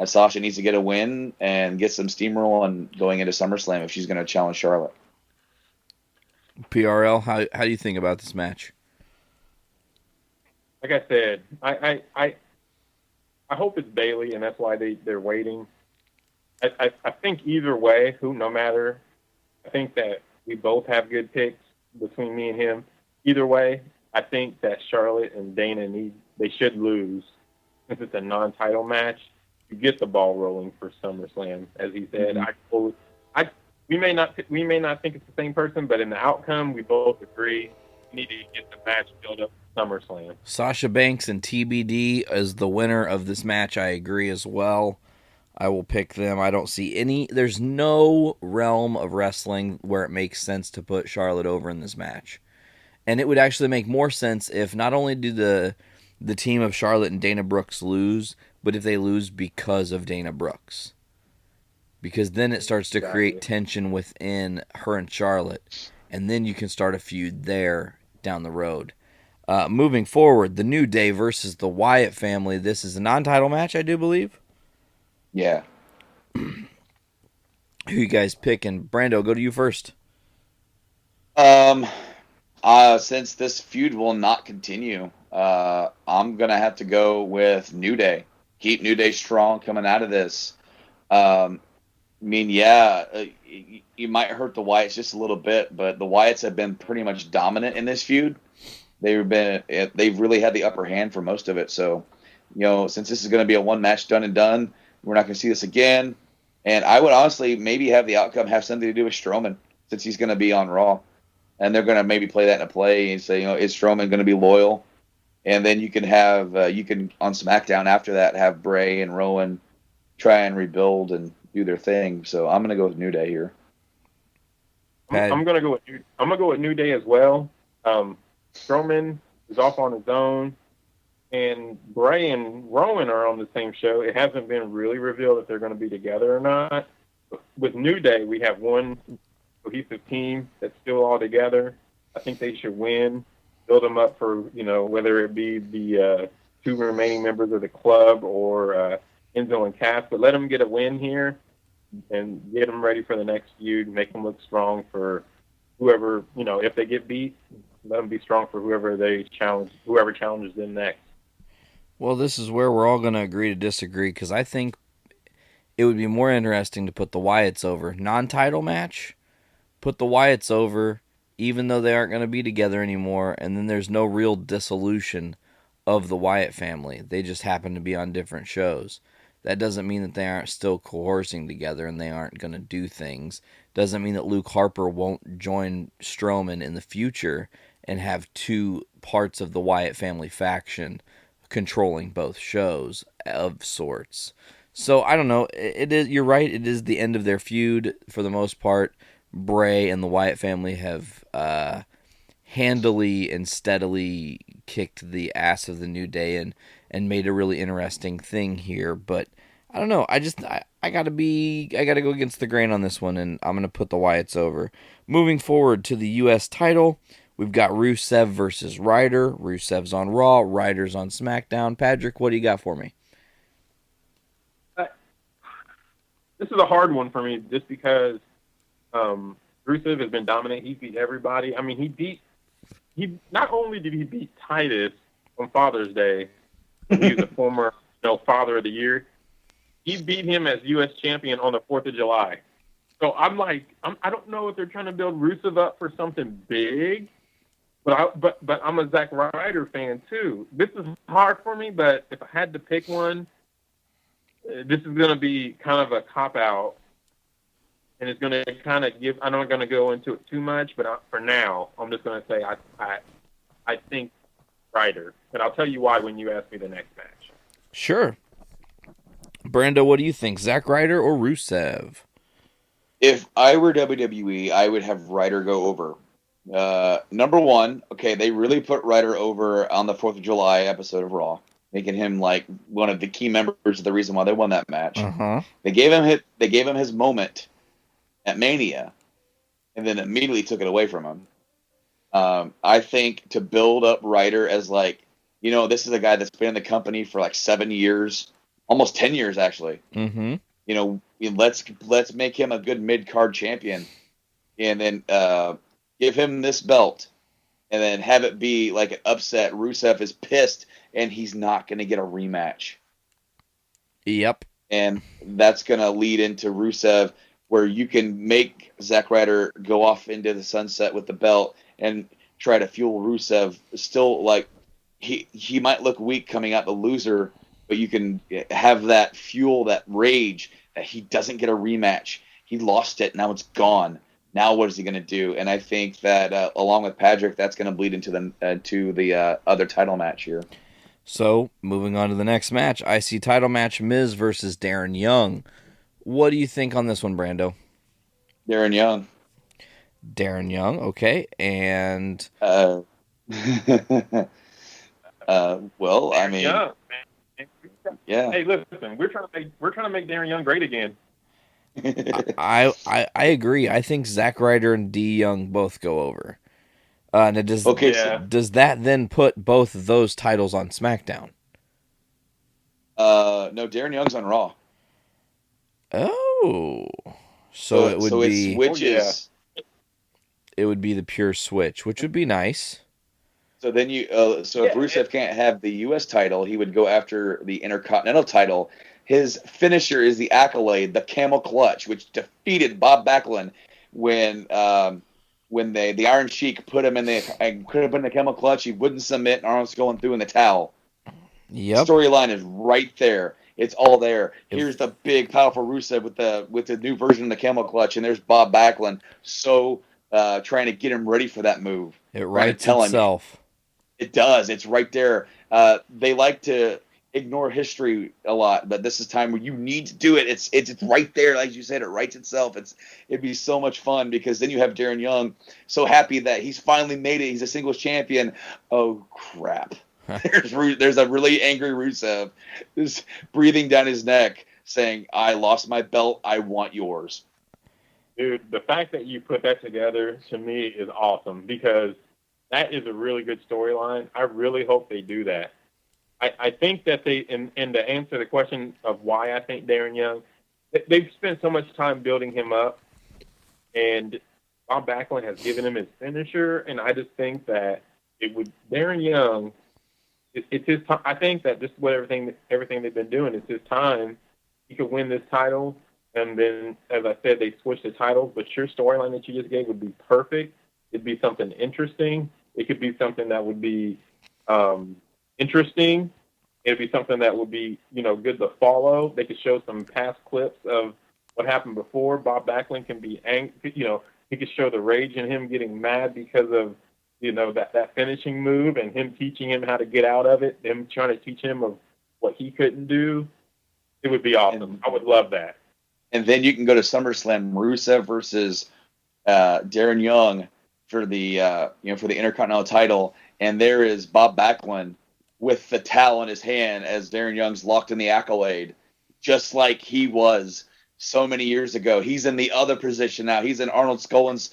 [SPEAKER 8] Sasha needs to get a win and get some steamroll and going into SummerSlam if she's going to challenge Charlotte.
[SPEAKER 7] PRL, how do you think about this match?
[SPEAKER 9] Like I said, I hope it's Bayley, and that's why they're waiting. I think either way, no matter, I think that we both have good picks between me and him. Either way, I think that Charlotte and Dana they should lose since it's a non-title match to get the ball rolling for SummerSlam. As he said, we may not think it's the same person, but in the outcome, we both agree we need to get the match built up for SummerSlam.
[SPEAKER 7] Sasha Banks and TBD as the winner of this match. I agree as well. I will pick them. I don't see there's no realm of wrestling where it makes sense to put Charlotte over in this match. And it would actually make more sense if not only do the team of Charlotte and Dana Brooks lose, but if they lose because of Dana Brooks. Because then it starts to create tension within her and Charlotte, and then you can start a feud there down the road. Moving forward, the New Day versus the Wyatt family. This is a non-title match, I do believe.
[SPEAKER 8] Yeah.
[SPEAKER 7] Who you guys picking? Brando, go to you first.
[SPEAKER 8] Since this feud will not continue, I'm gonna have to go with New Day. Keep New Day strong coming out of this. You might hurt the Wyatts just a little bit, but the Wyatts have been pretty much dominant in this feud. They've really had the upper hand for most of it. So, since this is going to be a one match done and done, we're not going to see this again. And I would honestly maybe have the outcome have something to do with Strowman, since he's going to be on Raw. And they're going to maybe play that in a play and say, is Strowman going to be loyal? And then you can have, on SmackDown after that, have Bray and Rowan try and rebuild and do their thing. So I'm going to go with New Day here.
[SPEAKER 9] I'm going to go with New Day as well. Strowman is off on his own, and Bray and Rowan are on the same show. It hasn't been really revealed if they're going to be together or not. But with New Day, we have one cohesive team that's still all together. I think they should win, build them up for, whether it be the two remaining members of the club or Enzo and Cass, but let them get a win here and get them ready for the next feud, make them look strong for whoever, if they get beat, let them be strong for whoever challenges them next.
[SPEAKER 7] Well, this is where we're all going to agree to disagree, because I think it would be more interesting to put the Wyatts over. Non-title match, put the Wyatts over, even though they aren't going to be together anymore, and then there's no real dissolution of the Wyatt family. They just happen to be on different shows. That doesn't mean that they aren't still coercing together and they aren't going to do things. Doesn't mean that Luke Harper won't join Strowman in the future and have two parts of the Wyatt family faction controlling both shows of sorts. So I don't know. You're right. It is the end of their feud for the most part. Bray and the Wyatt family have handily and steadily kicked the ass of the New Day and made a really interesting thing here. But I don't know. I gotta go against the grain on this one, and I'm gonna put the Wyatts over. Moving forward to the U.S. title, we've got Rusev versus Ryder. Rusev's on Raw, Ryder's on SmackDown. Padriac, what do you got for me?
[SPEAKER 9] This is a hard one for me, just because Rusev has been dominant. He beat everybody. I mean, he not only did he beat Titus on Father's Day, he was a former Father of the Year. He beat him as U.S. champion on the 4th of July. So I don't know if they're trying to build Rusev up for something big, but I'm a Zack Ryder fan too. This is hard for me, but if I had to pick one, this is going to be kind of a cop-out, and it's going to kind of give – I'm not going to go into it too much, but for now, I'm just going to say I think Ryder. And I'll tell you why when you ask me the next match.
[SPEAKER 7] Sure. Brando, what do you think? Zack Ryder or Rusev?
[SPEAKER 8] If I were WWE, I would have Ryder go over. Number one, okay, they really put Ryder over on the 4th of July episode of Raw, making him like one of the key members of the reason why they won that match.
[SPEAKER 7] Uh-huh.
[SPEAKER 8] They gave him his moment at Mania, and then immediately took it away from him. I think to build up Ryder as like, this is a guy that's been in the company for like 7 years, almost 10 years actually.
[SPEAKER 7] Mm-hmm.
[SPEAKER 8] Let's make him a good mid-card champion, and then give him this belt, and then have it be like an upset. Rusev is pissed, and he's not going to get a rematch.
[SPEAKER 7] Yep.
[SPEAKER 8] And that's going to lead into Rusev, where you can make Zack Ryder go off into the sunset with the belt and try to fuel Rusev. Still, like, he might look weak coming out the loser, but you can have that fuel, that rage, that he doesn't get a rematch. He lost it. Now it's gone. Now what is he going to do? And I think that along with Padriac, that's going to bleed into the other title match here.
[SPEAKER 7] So, moving on to the next match, IC title match, Miz versus Darren Young. What do you think on this one, Brando?
[SPEAKER 8] Darren Young.
[SPEAKER 7] Darren Young, okay. And
[SPEAKER 8] well, I mean,
[SPEAKER 9] Young, man.
[SPEAKER 8] Yeah.
[SPEAKER 9] Hey, listen, we're trying to make Darren Young great again.
[SPEAKER 7] I agree. I think Zack Ryder and D Young both go over. And it does.
[SPEAKER 8] Okay,
[SPEAKER 7] does that then put both of those titles on SmackDown?
[SPEAKER 8] No, Darren Young's on Raw.
[SPEAKER 7] Oh, so it would be.
[SPEAKER 8] It switches.
[SPEAKER 7] It would be the pure switch, which would be nice.
[SPEAKER 8] So then if Rusev can't have the U.S. title, he would go after the Intercontinental title. His finisher is the Accolade, the Camel Clutch, which defeated Bob Backlund when the Iron Sheik put him in the Camel Clutch. He wouldn't submit, and Arnold's going through in the towel.
[SPEAKER 7] Yep.
[SPEAKER 8] Storyline is right there. It's all there. Here's the big, powerful Rusev with the new version of the Camel Clutch, and there's Bob Backlund trying to get him ready for that move.
[SPEAKER 7] It writes itself.
[SPEAKER 8] It does. It's right there. They like to ignore history a lot, but this is time where you need to do it. It's right there, like you said. It writes itself. It'd be so much fun because then you have Darren Young so happy that he's finally made it. He's a singles champion. Oh crap! There's a really angry Rusev, just breathing down his neck, saying, "I lost my belt. I want yours."
[SPEAKER 9] Dude, the fact that you put that together to me is awesome because that is a really good storyline. I really hope they do that. I think that and to answer the question of why I think Darren Young, they've spent so much time building him up, and Bob Backlund has given him his finisher, and I just think that Darren Young, it's his time. I think that just everything they've been doing, it's his time. He could win this title, and then, as I said, they switched the titles, but your storyline that you just gave would be perfect. It'd be something interesting. It could be something that would be interesting. It'd be something that would be, good to follow. They could show some past clips of what happened before. Bob Backlund can be angry. He could show the rage in him getting mad because of, that finishing move and him teaching him how to get out of it. Him trying to teach him of what he couldn't do. It would be awesome. I would love that.
[SPEAKER 8] And then you can go to SummerSlam, Rusev versus Darren Young for the Intercontinental title, and there is Bob Backlund with the towel in his hand as Darren Young's locked in the Accolade, just like he was so many years ago. He's in the other position now. He's in Arnold Skollin's.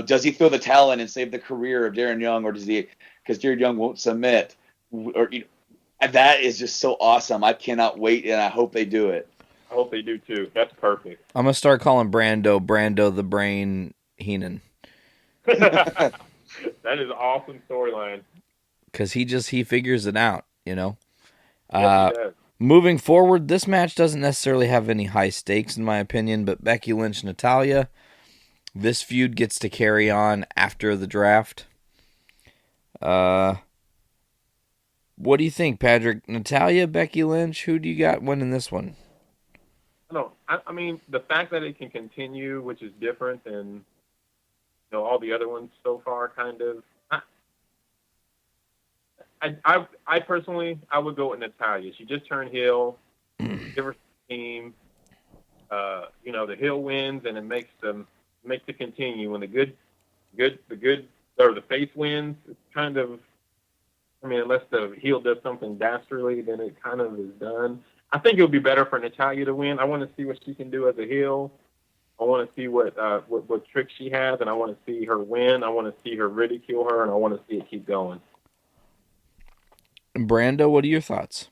[SPEAKER 8] Does he throw the towel in and save the career of Darren Young, or does he? Because Darren Young won't submit. That is just so awesome. I cannot wait, and I hope they do it.
[SPEAKER 9] I hope they do too. That's perfect.
[SPEAKER 7] I'm gonna start calling Brando the Brain Heenan.
[SPEAKER 9] That is an awesome storyline.
[SPEAKER 7] Because he figures it out,
[SPEAKER 9] Yes, he does.
[SPEAKER 7] Moving forward, this match doesn't necessarily have any high stakes, in my opinion, but Becky Lynch, Natalya, this feud gets to carry on after the draft. What do you think, Patrick? Natalya, Becky Lynch, who do you got winning this one?
[SPEAKER 9] I mean, the fact that it can continue, which is different than all the other ones so far, kind of. I personally, I would go with Natalya. She just turned heel. Give her team. The heel wins, and it makes it continue. When the good or the face wins, it's kind of, unless the heel does something dastardly, then it kind of is done. I think it would be better for Natalya to win. I want to see what she can do as a heel. I want to see what tricks she has, and I want to see her win. I want to see her ridicule her, and I want to see it keep going.
[SPEAKER 7] Brando, what are your thoughts?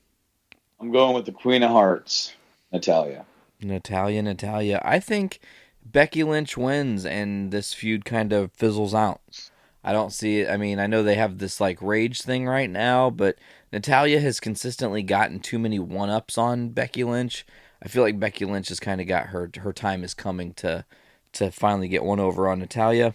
[SPEAKER 8] I'm going with the Queen of Hearts, Natalya.
[SPEAKER 7] Natalya. I think Becky Lynch wins, and this feud kind of fizzles out. I don't see it. I know they have this like rage thing right now, but Natalya has consistently gotten too many one-ups on Becky Lynch. I feel like Becky Lynch has kind of got her time is coming to finally get one over on Natalya.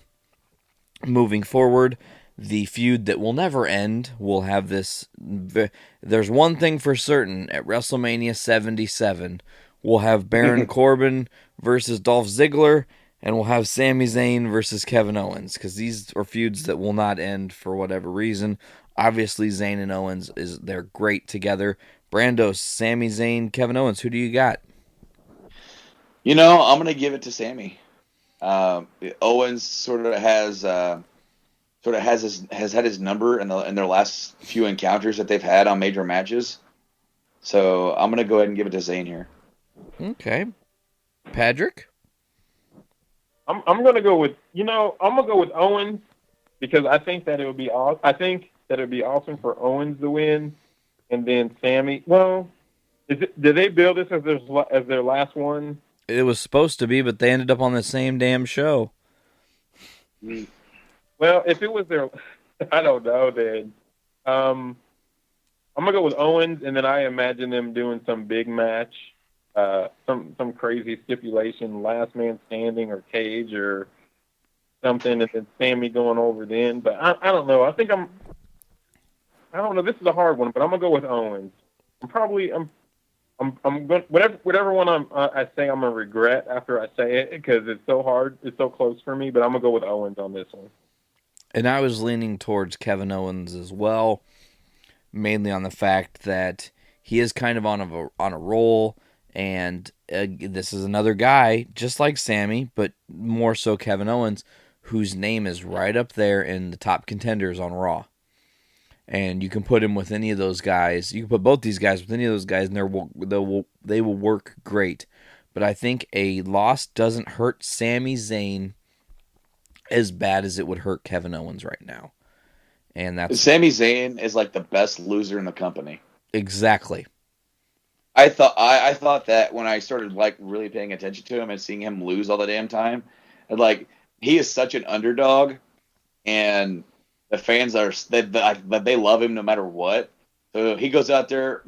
[SPEAKER 7] Moving forward, the feud that will never end will have this. There's one thing for certain: at WrestleMania 77, we'll have Baron Corbin versus Dolph Ziggler, and we'll have Sami Zayn versus Kevin Owens, because these are feuds that will not end for whatever reason. Obviously, Zayn and Owens they're great together. Brando, Sami Zayn, Kevin Owens. Who do you got?
[SPEAKER 8] I'm going to give it to Sami. Owens sort of has had his number in their last few encounters that they've had on major matches. So I'm going to go ahead and give it to Zayn here.
[SPEAKER 7] Okay, Padriac.
[SPEAKER 9] I'm going to go with Owens, because I think that it would be awesome. I think that it would be awesome for Owens to win, and then Sami. Well, did they build this as their last one?
[SPEAKER 7] It was supposed to be, but they ended up on the same damn show.
[SPEAKER 9] Well, if it was their, I don't know. Then I'm gonna go with Owens, and then I imagine them doing some big match, some crazy stipulation, last man standing or cage or something, and then Sami going over then. But I don't know. I don't know. This is a hard one, but I'm gonna go with Owens. I'm going whatever one I say I'm gonna regret after I say it, because it's so hard. It's so close for me. But I'm gonna go with Owens on this one.
[SPEAKER 7] And I was leaning towards Kevin Owens as well, mainly on the fact that he is kind of on a roll, and this is another guy just like Sami, but more so Kevin Owens, whose name is right up there in the top contenders on Raw. And you can put him with any of those guys. You can put both these guys with any of those guys, and they will work great. But I think a loss doesn't hurt Sami Zayn as bad as it would hurt Kevin Owens right now. And that's
[SPEAKER 8] Sami Zayn is like the best loser in the company.
[SPEAKER 7] Exactly.
[SPEAKER 8] I thought that when I started like really paying attention to him and seeing him lose all the damn time, and like he is such an underdog, and the fans they love him no matter what. So he goes out there,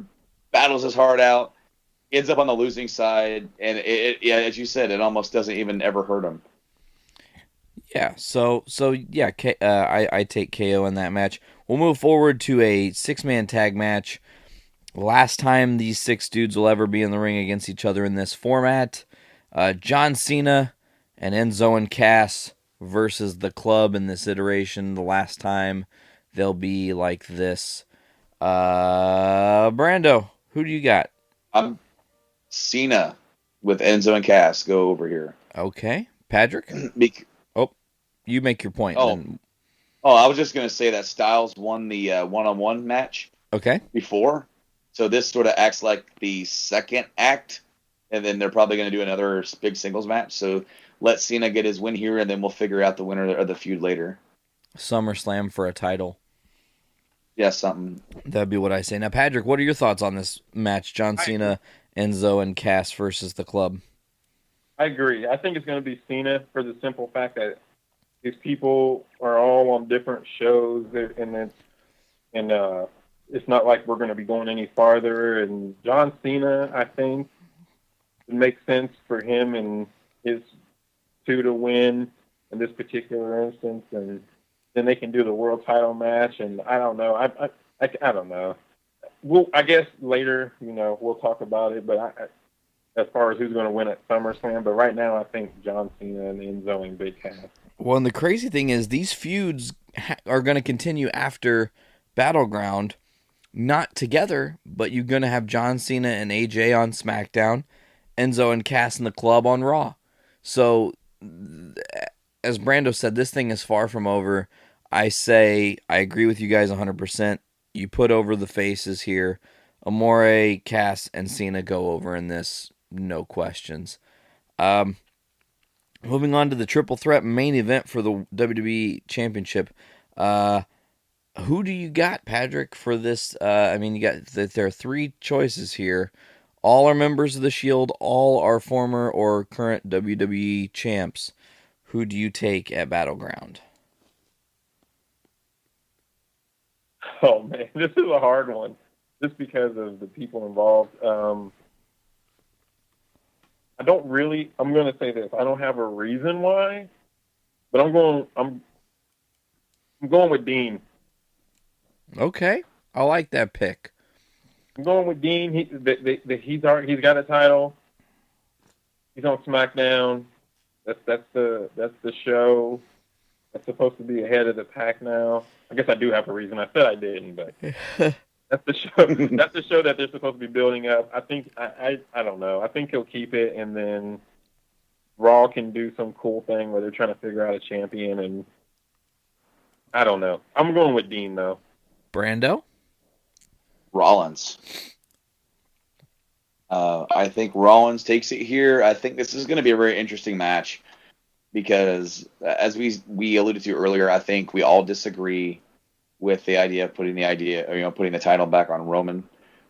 [SPEAKER 8] battles his heart out, ends up on the losing side, and as you said, it almost doesn't even ever hurt him.
[SPEAKER 7] Yeah, so yeah, I take KO in that match. We'll move forward to a 6-man tag match. Last time these 6 dudes will ever be in the ring against each other in this format. John Cena and Enzo and Cass versus the Club in this iteration. The last time they'll be like this. Brando, who do you got?
[SPEAKER 8] I'm Cena with Enzo and Cass. Go over here.
[SPEAKER 7] Okay, Padriac. You make your point. Then.
[SPEAKER 8] I was just going to say that Styles won the one-on-one match.
[SPEAKER 7] Okay.
[SPEAKER 8] Before. So this sort of acts like the second act, and then they're probably going to do another big singles match. So let Cena get his win here, and then we'll figure out the winner of the feud later.
[SPEAKER 7] SummerSlam for a title.
[SPEAKER 8] Yeah, something.
[SPEAKER 7] That'd be what I say. Now, Padriac, what are your thoughts on this match? John Cena, Enzo, and Cass versus the Club.
[SPEAKER 9] I agree. I think it's going to be Cena for the simple fact that these people are all on different shows, and it's not like we're going to be going any farther. And John Cena, I think, it makes sense for him and his 2 to win in this particular instance, and then they can do the world title match. And I don't know. I don't know. I guess later, we'll talk about it. But as far as who's going to win at SummerSlam, but right now I think John Cena and Enzo and Big Cass.
[SPEAKER 7] Well, and the crazy thing is these feuds are going to continue after Battleground, not together, but you're going to have John Cena and AJ on SmackDown, Enzo and Cass in the club on Raw. So, as Brando said, this thing is far from over. I say, I agree with you guys 100%. You put over the faces here. Amore, Cass, and Cena go over in this, no questions. Moving on to the triple threat main event for the WWE Championship. Who do you got, Padriac, for this? You got that there are three choices here. All are members of the Shield. All are former or current WWE champs. Who do you take at Battleground?
[SPEAKER 9] Oh man, this is a hard one, just because of the people involved. I'm going to say this. I don't have a reason why, but I'm going with Dean.
[SPEAKER 7] Okay, I like that pick.
[SPEAKER 9] I'm going with Dean. He's got a title. He's on SmackDown. That's the show that's supposed to be ahead of the pack now. I guess I do have a reason. I said I didn't, but that's the show. That's the show that they're supposed to be building up. I think I don't know. I think he'll keep it, and then Raw can do some cool thing where they're trying to figure out a champion, and I don't know. I'm going with Dean though.
[SPEAKER 7] Brando?
[SPEAKER 8] Rollins. I think Rollins takes it here. I think this is going to be a very interesting match because, as we alluded to earlier, I think we all disagree with the idea of putting the title back on Roman,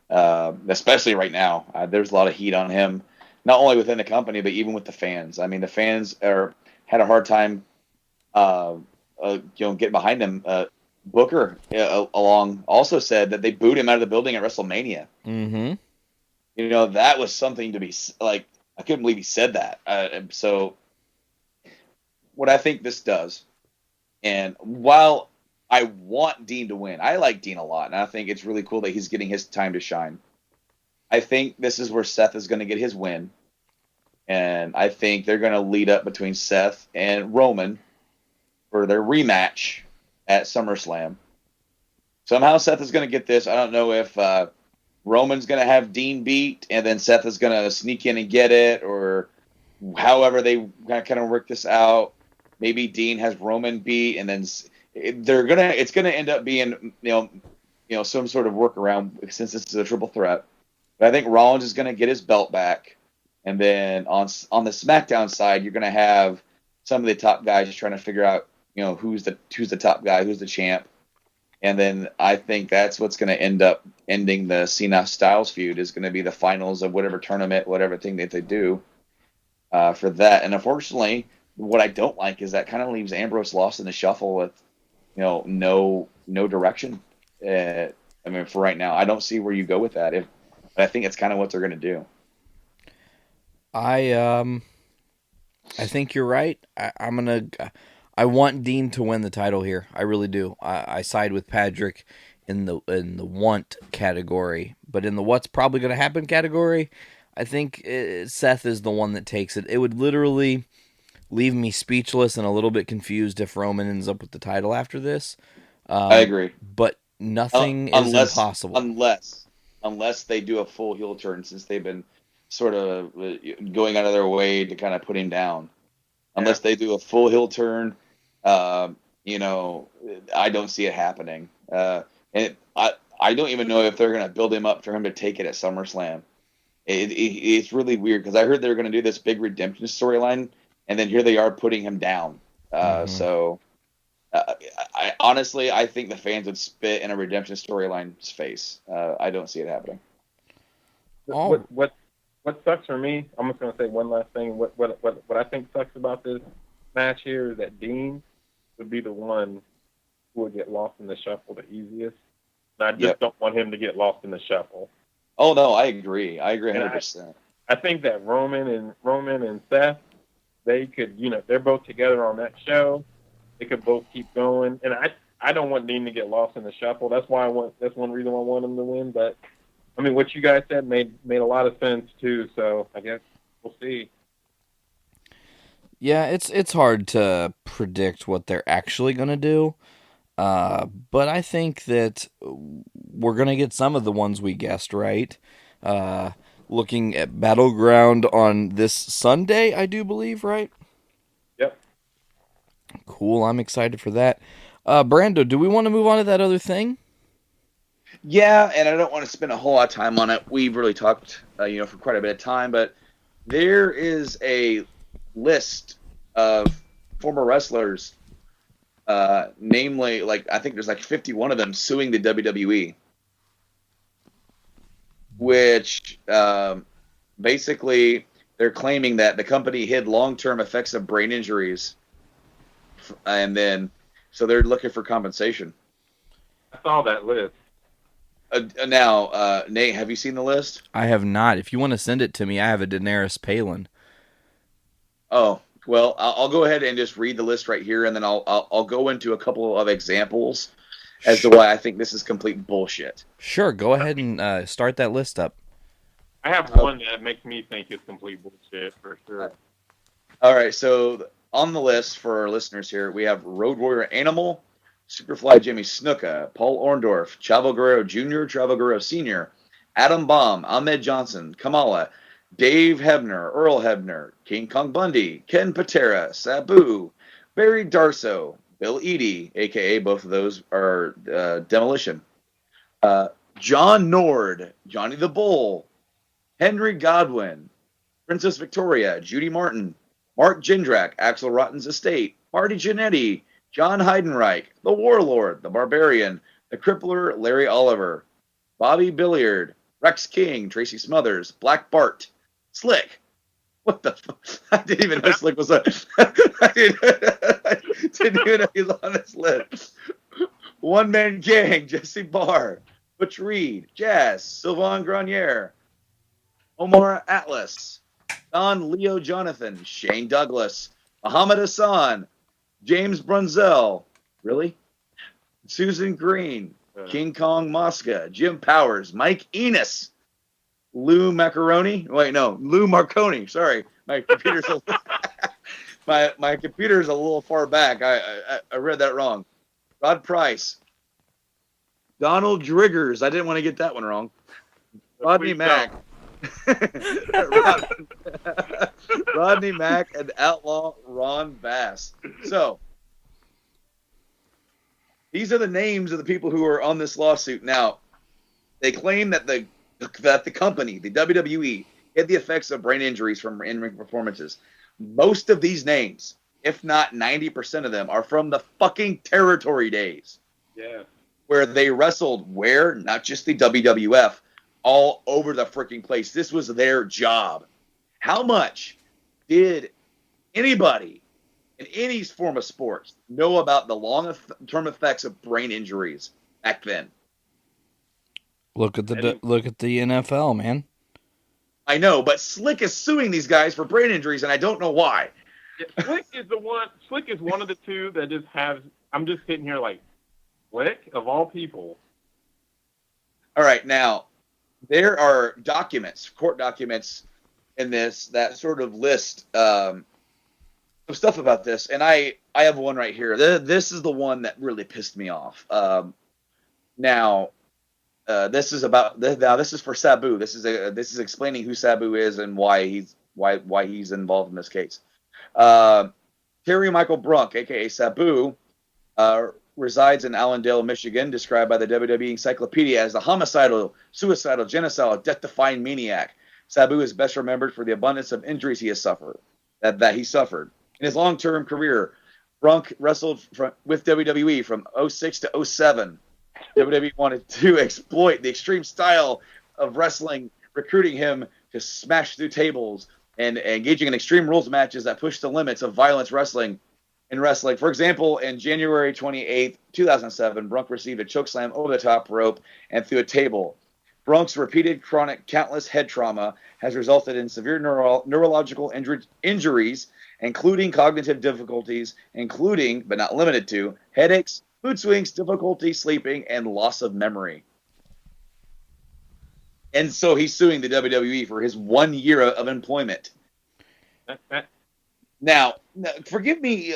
[SPEAKER 8] especially right now. There's a lot of heat on him, not only within the company but even with the fans. I mean, the fans had a hard time, getting behind him. Booker along also said that they booed him out of the building at WrestleMania.
[SPEAKER 7] Mm-hmm.
[SPEAKER 8] That was something to be like. I couldn't believe he said that. So, what I think this does, and while I want Dean to win, I like Dean a lot, and I think it's really cool that he's getting his time to shine. I think this is where Seth is going to get his win, and I think they're going to lead up between Seth and Roman for their rematch at SummerSlam. Somehow Seth is going to get this. I don't know if Roman's going to have Dean beat and then Seth is going to sneak in and get it, or however they kind of work this out. Maybe Dean has Roman beat and then it's going to end up being some sort of workaround since this is a triple threat. But I think Rollins is going to get his belt back, and then on the SmackDown side, you're going to have some of the top guys trying to figure out who's the top guy, who's the champ. And then I think that's what's going to end up ending the Cena Styles feud is going to be the finals of whatever tournament, whatever thing that they do for that. And unfortunately, what I don't like is that kind of leaves Ambrose lost in the shuffle with, no direction. For right now, I don't see where you go with that. But I think it's kind of what they're going to do.
[SPEAKER 7] I think you're right. I want Dean to win the title here. I really do. I side with Padriac in the want category, but in the what's probably going to happen category, I think Seth is the one that takes it. It would literally leave me speechless and a little bit confused if Roman ends up with the title after this.
[SPEAKER 8] I agree,
[SPEAKER 7] but nothing is impossible
[SPEAKER 8] unless they do a full heel turn, since they've been sort of going out of their way to kind of put him down. Unless they do a full heel turn, I don't see it happening. And I don't even know if they're going to build him up for him to take it at SummerSlam. It's really weird because I heard they were going to do this big redemption storyline, and then here they are putting him down. So, I honestly think the fans would spit in a redemption storyline's face. I don't see it happening.
[SPEAKER 9] What sucks for me, I'm just going to say one last thing. What I think sucks about this match here is that Dean would be the one who would get lost in the shuffle the easiest. And I just don't want him to get lost in the shuffle.
[SPEAKER 8] Oh, no, I agree. I agree 100%.
[SPEAKER 9] I think that Roman and Seth, they could, they're both together on that show. They could both keep going. And I don't want Dean to get lost in the shuffle. That's one reason why I want him to win. But what you guys said made a lot of sense too. So I guess we'll see.
[SPEAKER 7] Yeah, it's hard to predict what they're actually going to do. But I think that we're going to get some of the ones we guessed right. Looking at Battleground on this Sunday, I do believe, right?
[SPEAKER 9] Yep.
[SPEAKER 7] Cool. I'm excited for that. Brando, do we want to move on to that other thing?
[SPEAKER 8] Yeah, and I don't want to spend a whole lot of time on it. We've really talked, for quite a bit of time, but there is a list of former wrestlers, namely, I think there's 51 of them suing the WWE, which basically they're claiming that the company hid long-term effects of brain injuries, and then so they're looking for compensation.
[SPEAKER 9] I saw that list.
[SPEAKER 8] Now, Nate, have you seen the list?
[SPEAKER 7] I have not. If you want to send it to me, I have a Daenerys Palin.
[SPEAKER 8] Oh, well, I'll go ahead and just read the list right here, and then I'll go into a couple of examples as to why I think this is complete bullshit.
[SPEAKER 7] Sure, go ahead and start that list up.
[SPEAKER 9] I have one that makes me think it's complete bullshit for sure.
[SPEAKER 8] All right, so on the list for our listeners here, we have Road Warrior Animal, Superfly Jimmy Snuka, Paul Orndorff, Chavo Guerrero Jr., Chavo Guerrero Sr., Adam Bomb, Ahmed Johnson, Kamala, Dave Hebner, Earl Hebner, King Kong Bundy, Ken Patera, Sabu, Barry Darso, Bill Eadie, a.k.a. both of those are Demolition, John Nord, Johnny the Bull, Henry Godwin, Princess Victoria, Judy Martin, Mark Jindrak, Axel Rotten's estate, Marty Jannetty, John Heidenreich, the Warlord, the Barbarian, the Crippler, Larry Oliver, Bobby Billiard, Rex King, Tracy Smothers, Black Bart, Slick. What the fuck? I didn't even know Slick was I didn't even know he was on this list. One Man Gang, Jesse Barr, Butch Reed, Jazz, Sylvain Grenier, Omar Atlas, Don Leo Jonathan, Shane Douglas, Muhammad Hassan, James Brunzell, really? Susan Green, King Kong Mosca, Jim Powers, Mike Enos, Lou Marconi. Sorry, my computer's my computer's a little far back. I read that wrong. Rod Price, Donald Driggers. I didn't want to get that one wrong. Rodney Mack. Rodney Mack and Outlaw Ron Bass. So, these are the names of the people who are on this lawsuit. Now, they claim that the company, the WWE, had the effects of brain injuries from in-ring performances. Most of these names, if not 90% of them, are from the fucking territory days.
[SPEAKER 9] Yeah.
[SPEAKER 8] Where they wrestled not just the WWF, all over the freaking place. This was their job. How much did anybody in any form of sports know about the long-term effects of brain injuries back then?
[SPEAKER 7] Look at the NFL, man.
[SPEAKER 8] I know, but Slick is suing these guys for brain injuries, and I don't know why.
[SPEAKER 9] Yeah, Slick is one of the two that just has. I'm just sitting here like, Slick of all people.
[SPEAKER 8] All right, now there are court documents in this that sort of list some stuff about this, and I have one right here. This is the one that really pissed me off. This is for Sabu. This is explaining who Sabu is and why he's involved in this case. Terry Michael Brunk, aka Sabu, resides in Allendale, Michigan, described by the WWE Encyclopedia as a homicidal, suicidal, genocidal, death-defying maniac. Sabu is best remembered for the abundance of injuries he suffered. In his long-term career, Brunk wrestled with WWE from 06 to 07. WWE wanted to exploit the extreme style of wrestling, recruiting him to smash through tables and engaging in extreme rules matches that push the limits of violence in wrestling. For example, in January 28, 2007, Brunk received a chokeslam over the top rope and through a table. Brunk's repeated chronic countless head trauma has resulted in severe neurological injuries, including cognitive difficulties, including, but not limited to, headaches, mood swings, difficulty sleeping, and loss of memory. And so he's suing the WWE for his 1 year of employment. Now, forgive me,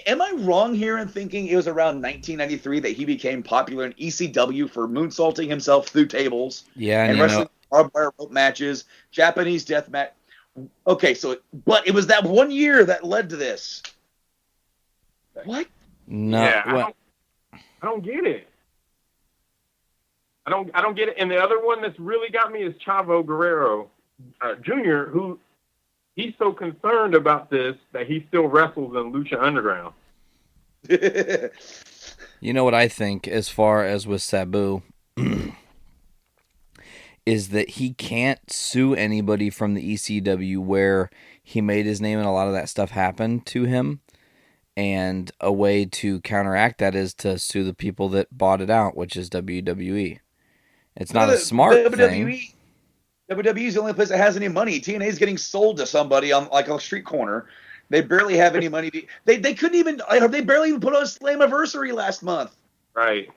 [SPEAKER 8] Am I wrong here in thinking it was around 1993 that he became popular in ECW for moonsaulting himself through tables
[SPEAKER 7] Yeah, and
[SPEAKER 8] and wrestling barbed wire rope matches, Japanese death match? Okay, but it was that one year that led to this. What?
[SPEAKER 7] no,
[SPEAKER 9] Yeah, I don't get it. I don't get it. And the other one that's really got me is Chavo Guerrero Jr., who he's so concerned about this that he still wrestles in Lucha Underground.
[SPEAKER 7] you know what I think as far as with Sabu is that he can't sue anybody from the ECW where he made his name and a lot of that stuff happened to him. And a way to counteract that is to sue the people that bought it out, which is WWE. It's not a smart thing.
[SPEAKER 8] WWE is the only place that has any money. TNA is getting sold to somebody on like a street corner. They barely have any money. They couldn't even. They barely even put on a Slammiversary last month.
[SPEAKER 9] Right.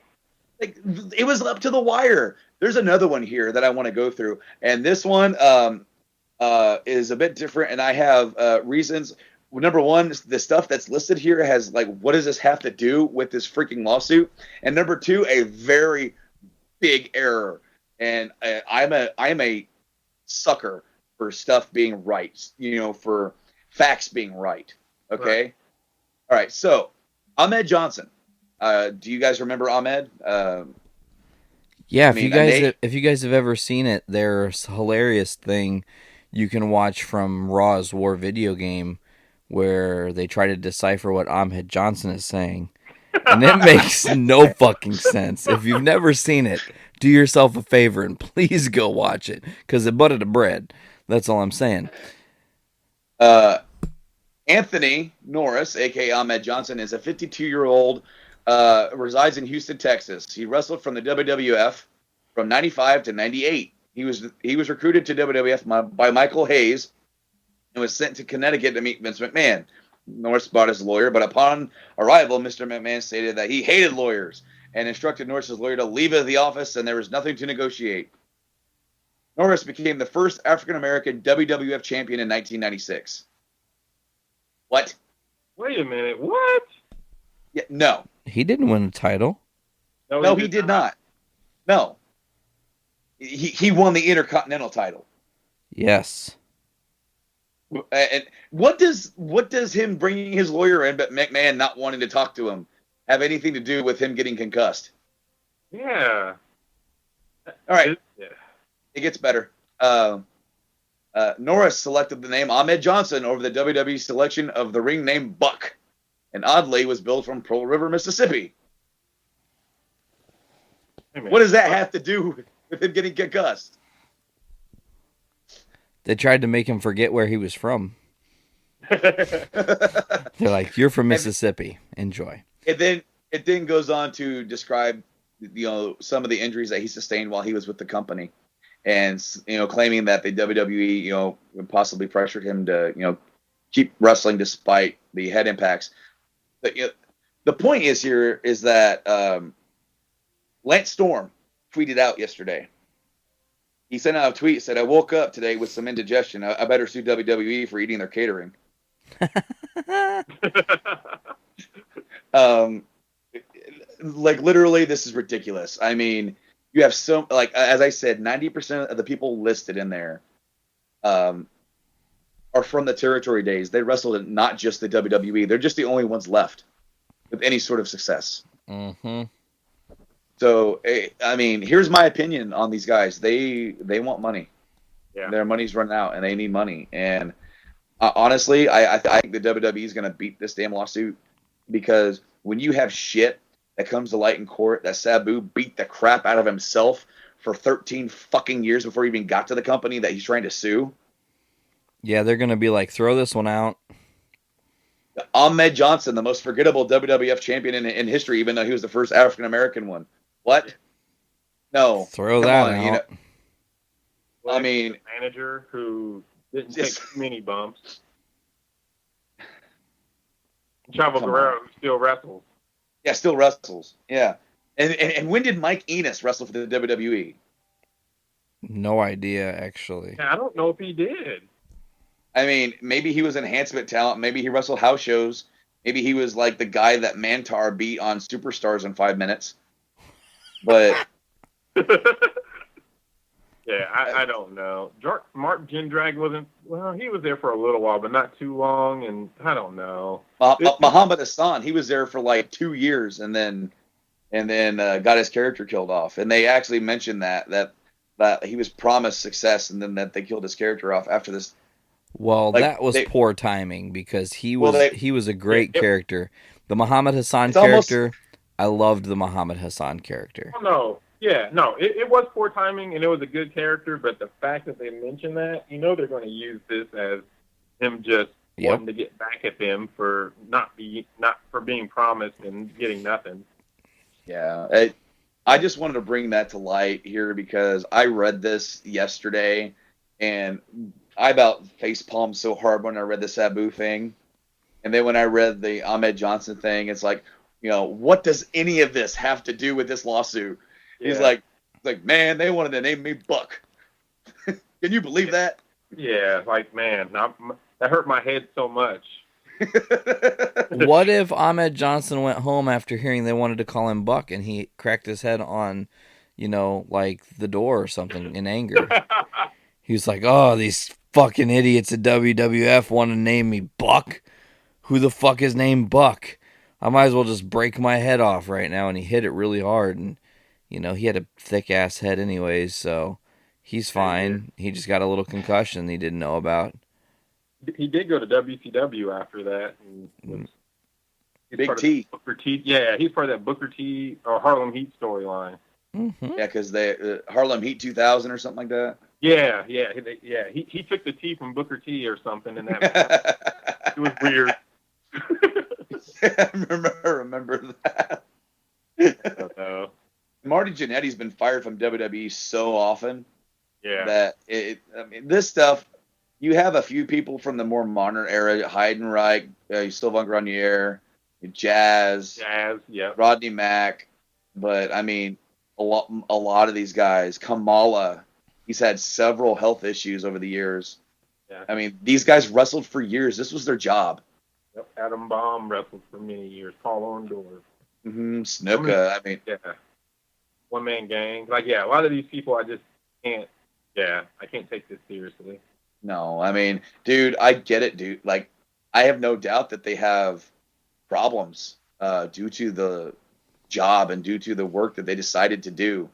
[SPEAKER 8] Like, it was up to the wire. There's another one here that I want to go through, and this one is a bit different, and I have reasons. Well, number one, the stuff that's listed here has like, what does this have to do with this freaking lawsuit? And number two, a very big error. And I'm a sucker for stuff being right, for facts being right. Okay. Right. All right. So Ahmed Johnson, do you guys remember Ahmed?
[SPEAKER 7] Yeah. If you guys have ever seen it, there's a hilarious thing you can watch from Raw's War video game where they try to decipher what Ahmed Johnson is saying. And it makes no fucking sense. If you've never seen it, do yourself a favor and please go watch it, because it butted a bread. That's all I'm saying.
[SPEAKER 8] Anthony Norris, a.k.a. Ahmed Johnson, is a 52-year-old, resides in Houston, Texas. He wrestled from the WWF from 95 to 98. He was recruited to WWF by Michael Hayes and was sent to Connecticut to meet Vince McMahon. Norris bought his lawyer, but upon arrival, Mr. McMahon stated that he hated lawyers and instructed Norris's lawyer to leave the office, and there was nothing to negotiate. Norris became the first African-American WWF champion in 1996. What?
[SPEAKER 9] Wait a minute. What?
[SPEAKER 8] Yeah, no.
[SPEAKER 7] He didn't win a title.
[SPEAKER 8] No, he did not. No. He won the Intercontinental title.
[SPEAKER 7] Yes.
[SPEAKER 8] And what does him bringing his lawyer in, but McMahon not wanting to talk to him, have anything to do with him getting concussed?
[SPEAKER 9] Yeah.
[SPEAKER 8] All right. It gets better. Norris selected the name Ahmed Johnson over the WWE selection of the ring name Buck, and oddly was billed from Pearl River, Mississippi. What does that have to do with him getting concussed?
[SPEAKER 7] They tried to make him forget where he was from. They're like, "You're from Mississippi. Enjoy."
[SPEAKER 8] It then goes on to describe, some of the injuries that he sustained while he was with the company, and claiming that the WWE, possibly pressured him to, keep wrestling despite the head impacts. But the point is that Lance Storm tweeted out yesterday. He sent out a tweet, said, "I woke up today with some indigestion. I better sue WWE for eating their catering." Like, literally, this is ridiculous. I mean, you have as I said, 90% of the people listed in there are from the territory days. They wrestled in not just the WWE. They're just the only ones left with any sort of success.
[SPEAKER 7] Mm-hmm.
[SPEAKER 8] So, I mean, here's my opinion on these guys. They want money.
[SPEAKER 9] Yeah.
[SPEAKER 8] Their money's running out, and they need money. And honestly, I think the WWE is going to beat this damn lawsuit, because when you have shit that comes to light in court that Sabu beat the crap out of himself for 13 fucking years before he even got to the company that he's trying to sue.
[SPEAKER 7] Yeah, they're going to be like, throw this one out.
[SPEAKER 8] Ahmed Johnson, the most forgettable WWF champion in history, even though he was the first African-American one. What? No.
[SPEAKER 7] Throw that out.
[SPEAKER 8] I mean,
[SPEAKER 9] manager who didn't take too many bumps. Chavo Guerrero, who still wrestles.
[SPEAKER 8] Yeah, still wrestles. Yeah. And when did Mike Enos wrestle for the WWE?
[SPEAKER 7] No idea, actually.
[SPEAKER 9] Yeah, I don't know if he did.
[SPEAKER 8] I mean, maybe he was enhancement talent. Maybe he wrestled house shows Maybe he was like the guy that Mantar beat on Superstars in 5 minutes. But
[SPEAKER 9] yeah, I don't know. Mark Jindrak wasn't. Well, he was there for a little while, but not too long. And I don't know.
[SPEAKER 8] Muhammad Hassan, he was there for like 2 years, and then got his character killed off. And they actually mentioned that he was promised success, and then that they killed his character off after this.
[SPEAKER 7] Well, that was poor timing because he was a great character. The Muhammad Hassan character, I loved the Muhammad Hassan character.
[SPEAKER 9] Oh, no. Yeah, no, it was poor timing, and it was a good character, but the fact that they mentioned that, they're going to use this as him just wanting to get back at them for not for being promised and getting nothing.
[SPEAKER 8] Yeah, I just wanted to bring that to light here because I read this yesterday, and I about facepalmed so hard when I read the Sabu thing, and then when I read the Ahmed Johnson thing, it's like, what does any of this have to do with this lawsuit? Yeah. He's like, man, they wanted to name me Buck. Can you believe that?
[SPEAKER 9] Yeah, like, man, that hurt my head so much.
[SPEAKER 7] What if Ahmed Johnson went home after hearing they wanted to call him Buck and he cracked his head on, like the door or something in anger? He was like, oh, these fucking idiots at WWF want to name me Buck? Who the fuck is named Buck? I might as well just break my head off right now. And he hit it really hard, and he had a thick-ass head anyways, so he's fine. He just got a little concussion he didn't know about.
[SPEAKER 9] He did go to WCW after that.
[SPEAKER 8] Big T.
[SPEAKER 9] Booker T. Yeah, he's part of that Booker T. or Harlem Heat storyline.
[SPEAKER 8] Mm-hmm. Yeah, because they Harlem Heat 2000 or something like that.
[SPEAKER 9] Yeah. He took the T from Booker T or something in that. It was weird.
[SPEAKER 8] I remember that. Marty Jannetty's been fired from WWE so often that this stuff, you have a few people from the more modern era, Heidenreich, Sylvain Grenier, Jazz, Rodney Mack, but I mean, a lot of these guys, Kamala, he's had several health issues over the years. Yeah. I mean, these guys wrestled for years. This was their job.
[SPEAKER 9] Yep. Adam Bomb wrestled for many years. Paul Orndorff.
[SPEAKER 8] Snuka. I mean,
[SPEAKER 9] One Man Gang. A lot of these people I just can't. Yeah, I can't take this seriously.
[SPEAKER 8] No, I mean, dude, I get it, dude. Like, I have no doubt that they have problems due to the job and due to the work that they decided to do.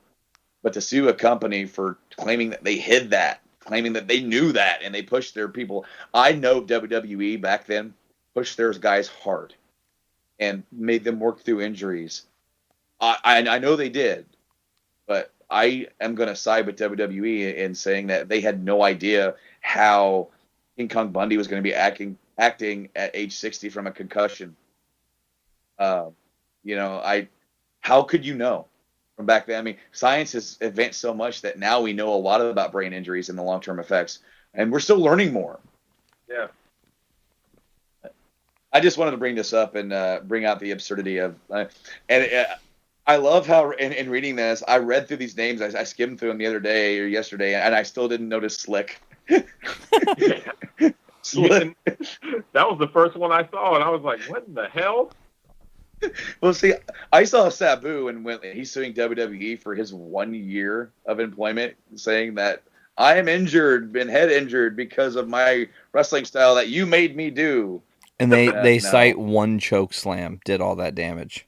[SPEAKER 8] But to sue a company for claiming that they hid that, claiming that they knew that, and they pushed their people. I know WWE back then pushed their guys hard and made them work through injuries. I know they did, but I am going to side with WWE in saying that they had no idea how King Kong Bundy was going to be acting at age 60 from a concussion. How could you know from back then? I mean, science has advanced so much that now we know a lot about brain injuries and the long-term effects, and we're still learning more.
[SPEAKER 9] Yeah.
[SPEAKER 8] I just wanted to bring this up and bring out the absurdity of, I love how in reading this, I read through these names. I skimmed through them the other day or yesterday, and I still didn't notice Slick.
[SPEAKER 9] Slick. That was the first one I saw, and I was like, what in the hell?
[SPEAKER 8] Well, see, I saw Sabu, and he's suing WWE for his 1 year of employment, saying that I am been head injured because of my wrestling style that you made me do.
[SPEAKER 7] And they cite one choke slam did all that damage.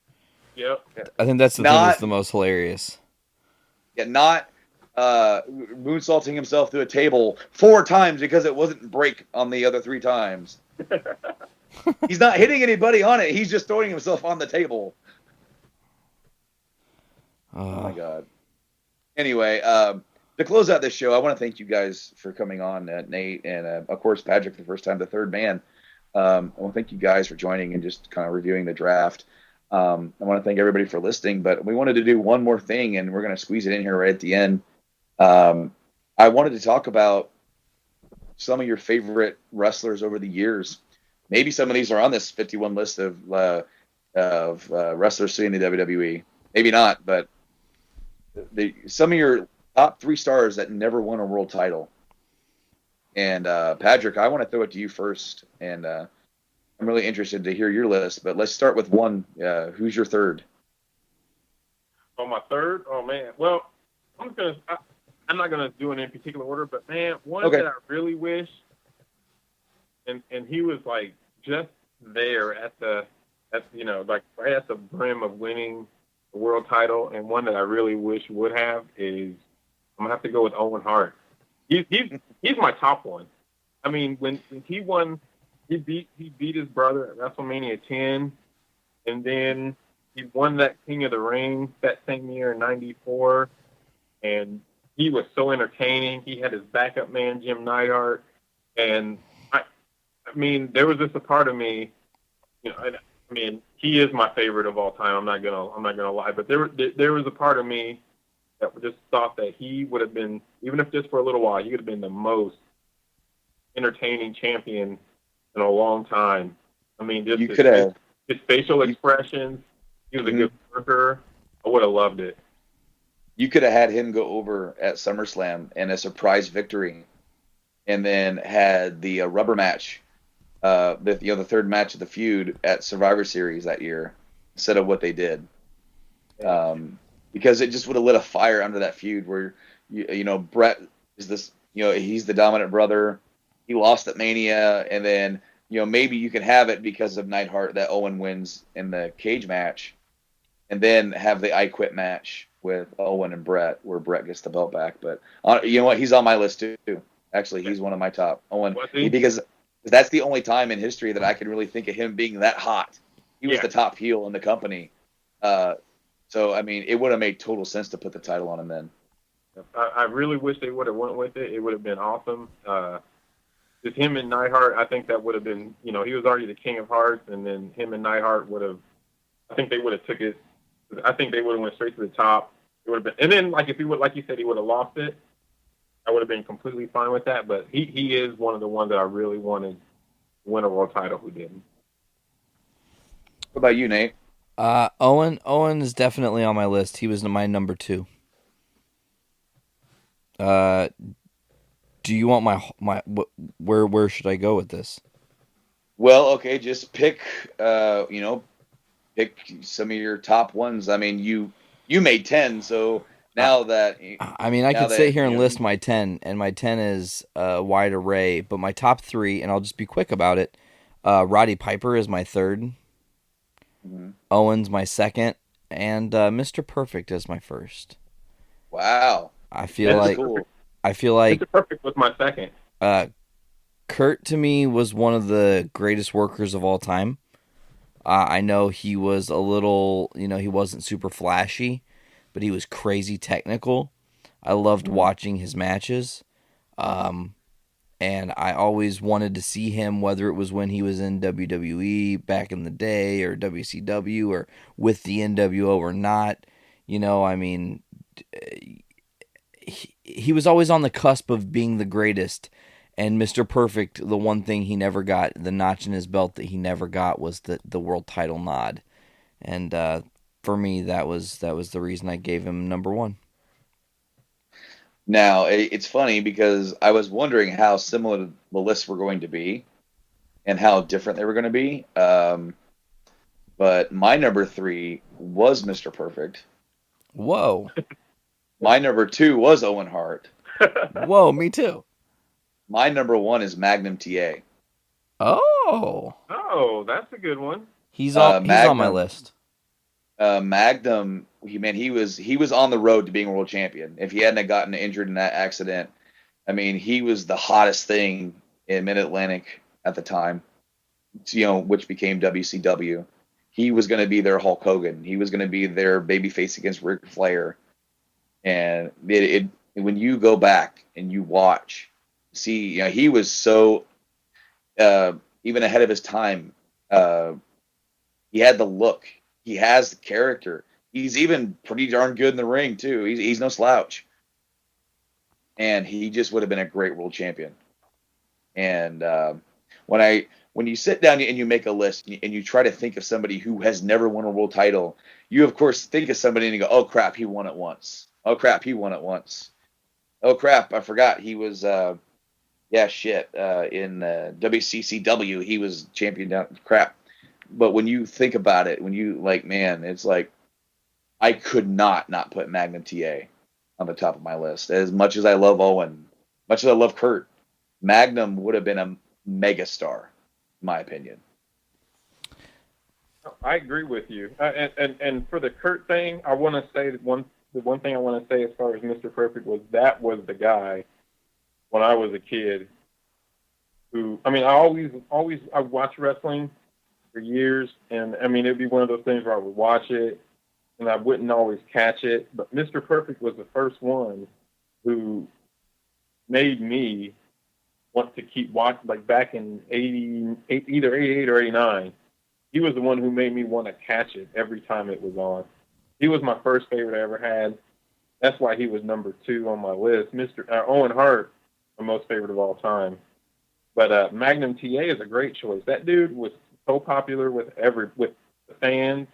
[SPEAKER 9] Yep.
[SPEAKER 7] I think that's the thing that's the most hilarious.
[SPEAKER 8] Yeah, not moonsaulting himself through a table 4 times because it wasn't break on the other 3 times. He's not hitting anybody on it. He's just throwing himself on the table. Oh my God. Anyway, to close out this show, I want to thank you guys for coming on, Nate, and of course, Patrick, the first time, the third man. I want to thank you guys for joining and just kind of reviewing the draft. I want to thank everybody for listening, but we wanted to do one more thing, and we're going to squeeze it in here right at the end. I wanted to talk about some of your favorite wrestlers over the years. Maybe some of these are on this 51 list of wrestlers suing the WWE. Maybe not, but some of your top 3 stars that never won a world title. And Patrick, I want to throw it to you first, and I'm really interested to hear your list, but let's start with one. Who's your third?
[SPEAKER 9] On my third, oh man. Well, I'm not gonna do it in particular order, but man, one
[SPEAKER 8] Okay.
[SPEAKER 9] that I really wish, and he was like just there like right at the brim of winning the world title, and one that I really wish would have is I'm gonna have to go with Owen Hart. He's my top one. I mean, when he won, he beat his brother at WrestleMania 10, and then he won that King of the Ring that same year in '94, and he was so entertaining. He had his backup man Jim Neidhart, and I mean, there was just a part of me, I mean, he is my favorite of all time. I'm not gonna lie, but there was a part of me that just thought that he would have been, even if just for a little while, he would have been the most entertaining champion in a long time. I mean, just his facial expressions. He was a good worker. I would have loved it.
[SPEAKER 8] You could have had him go over at SummerSlam and a surprise victory, and then had the rubber match, the third match of the feud at Survivor Series that year, instead of what they did. Because it just would have lit a fire under that feud where, Brett is this, he's the dominant brother. He lost at Mania, and then, maybe you can have it because of Neidhart that Owen wins in the cage match, and then have the I Quit match with Owen and Brett, where Brett gets the belt back. But you know what? He's on my list too. Actually, he's one of my top. Owen, because that's the only time in history that I can really think of him being that hot. He was the top heel in the company. So, I mean, it would have made total sense to put the title on him then.
[SPEAKER 9] I really wish they would have went with it. It would have been awesome. Just him and Neidhart, I think that would have been, he was already the King of Hearts, and then him and Neidhart would have, I think they would have took it. I think they would have went straight to the top. It would have been, and then like you said, he would have lost it. I would have been completely fine with that. But he is one of the ones that I really wanted to win a world title who didn't.
[SPEAKER 8] What about you, Nate?
[SPEAKER 7] Owen is definitely on my list. He was my number 2. Do you want my where should I go with this?
[SPEAKER 8] Well, okay, just pick pick some of your top ones. I mean, you made 10, so now that
[SPEAKER 7] I mean, I could sit here and list my 10, and my 10 is a wide array, but my top 3, and I'll just be quick about it. Roddy Piper is my third. Mm-hmm. Owen's my second, and Mr. Perfect is my first.
[SPEAKER 8] Wow.
[SPEAKER 7] I feel like
[SPEAKER 9] Mr. Perfect was my second.
[SPEAKER 7] Kurt, to me, was one of the greatest workers of all time. I know he was a little, he wasn't super flashy, but he was crazy technical. I loved watching his matches. And I always wanted to see him, whether it was when he was in WWE back in the day, or WCW, or with the NWO or not. I mean, he was always on the cusp of being the greatest. And Mr. Perfect, the one thing he never got, the notch in his belt that he never got, was the world title nod. And for me, that was the reason I gave him number 1.
[SPEAKER 8] Now, it's funny because I was wondering how similar the lists were going to be and how different they were going to be. But my number 3 was Mr. Perfect.
[SPEAKER 7] Whoa.
[SPEAKER 8] My number 2 was Owen Hart.
[SPEAKER 7] Whoa, me too.
[SPEAKER 8] My number 1 is Magnum TA.
[SPEAKER 9] Oh, that's a good one.
[SPEAKER 7] He's on my list.
[SPEAKER 8] Magnum, he was on the road to being world champion. If he hadn't gotten injured in that accident, I mean, he was the hottest thing in Mid-Atlantic at the time, which became WCW. He was going to be their Hulk Hogan. He was going to be their babyface against Ric Flair. And when you go back and you watch, see, he was so even ahead of his time. He had the look. He has the character. He's even pretty darn good in the ring too. He's no slouch. And he just would have been a great world champion. And when you sit down and you make a list and you try to think of somebody who has never won a world title, you of course think of somebody and you go, "Oh crap, he won it once. Oh crap, he won it once. Oh crap, I forgot he was Yeah, shit. In WCCW, he was champion down crap. But when you think about it, when you like, man, it's like I could not put Magnum TA on the top of my list. As much as I love Owen, much as I love Kurt, Magnum would have been a megastar, in my opinion.
[SPEAKER 9] I agree with you. And for the Kurt thing, I want to say that the one thing I want to say as far as Mr. Perfect was that was the guy when I was a kid who, I mean, I watched wrestling for years, and I mean, it'd be one of those things where I would watch it and I wouldn't always catch it. But Mr. Perfect was the first one who made me want to keep watching, like back in either 88 or 89. He was the one who made me want to catch it every time it was on. He was my first favorite I ever had. That's why he was number 2 on my list. Mr. Owen Hart, my most favorite of all time. But Magnum TA is a great choice. That dude was so popular with the fans.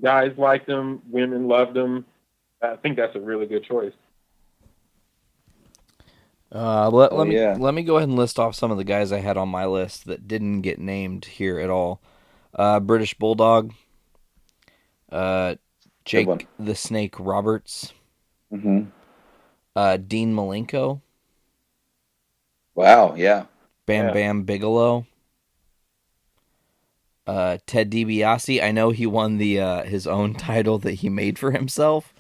[SPEAKER 9] Guys liked him. Women loved him. I think that's a really good choice.
[SPEAKER 7] Let me go ahead and list off some of the guys I had on my list that didn't get named here at all. British Bulldog, Jake the Snake Roberts,
[SPEAKER 8] Mm-hmm.
[SPEAKER 7] Dean Malenko.
[SPEAKER 8] Wow, yeah.
[SPEAKER 7] Bam Bigelow. Ted DiBiase. I know he won the his own title that he made for himself.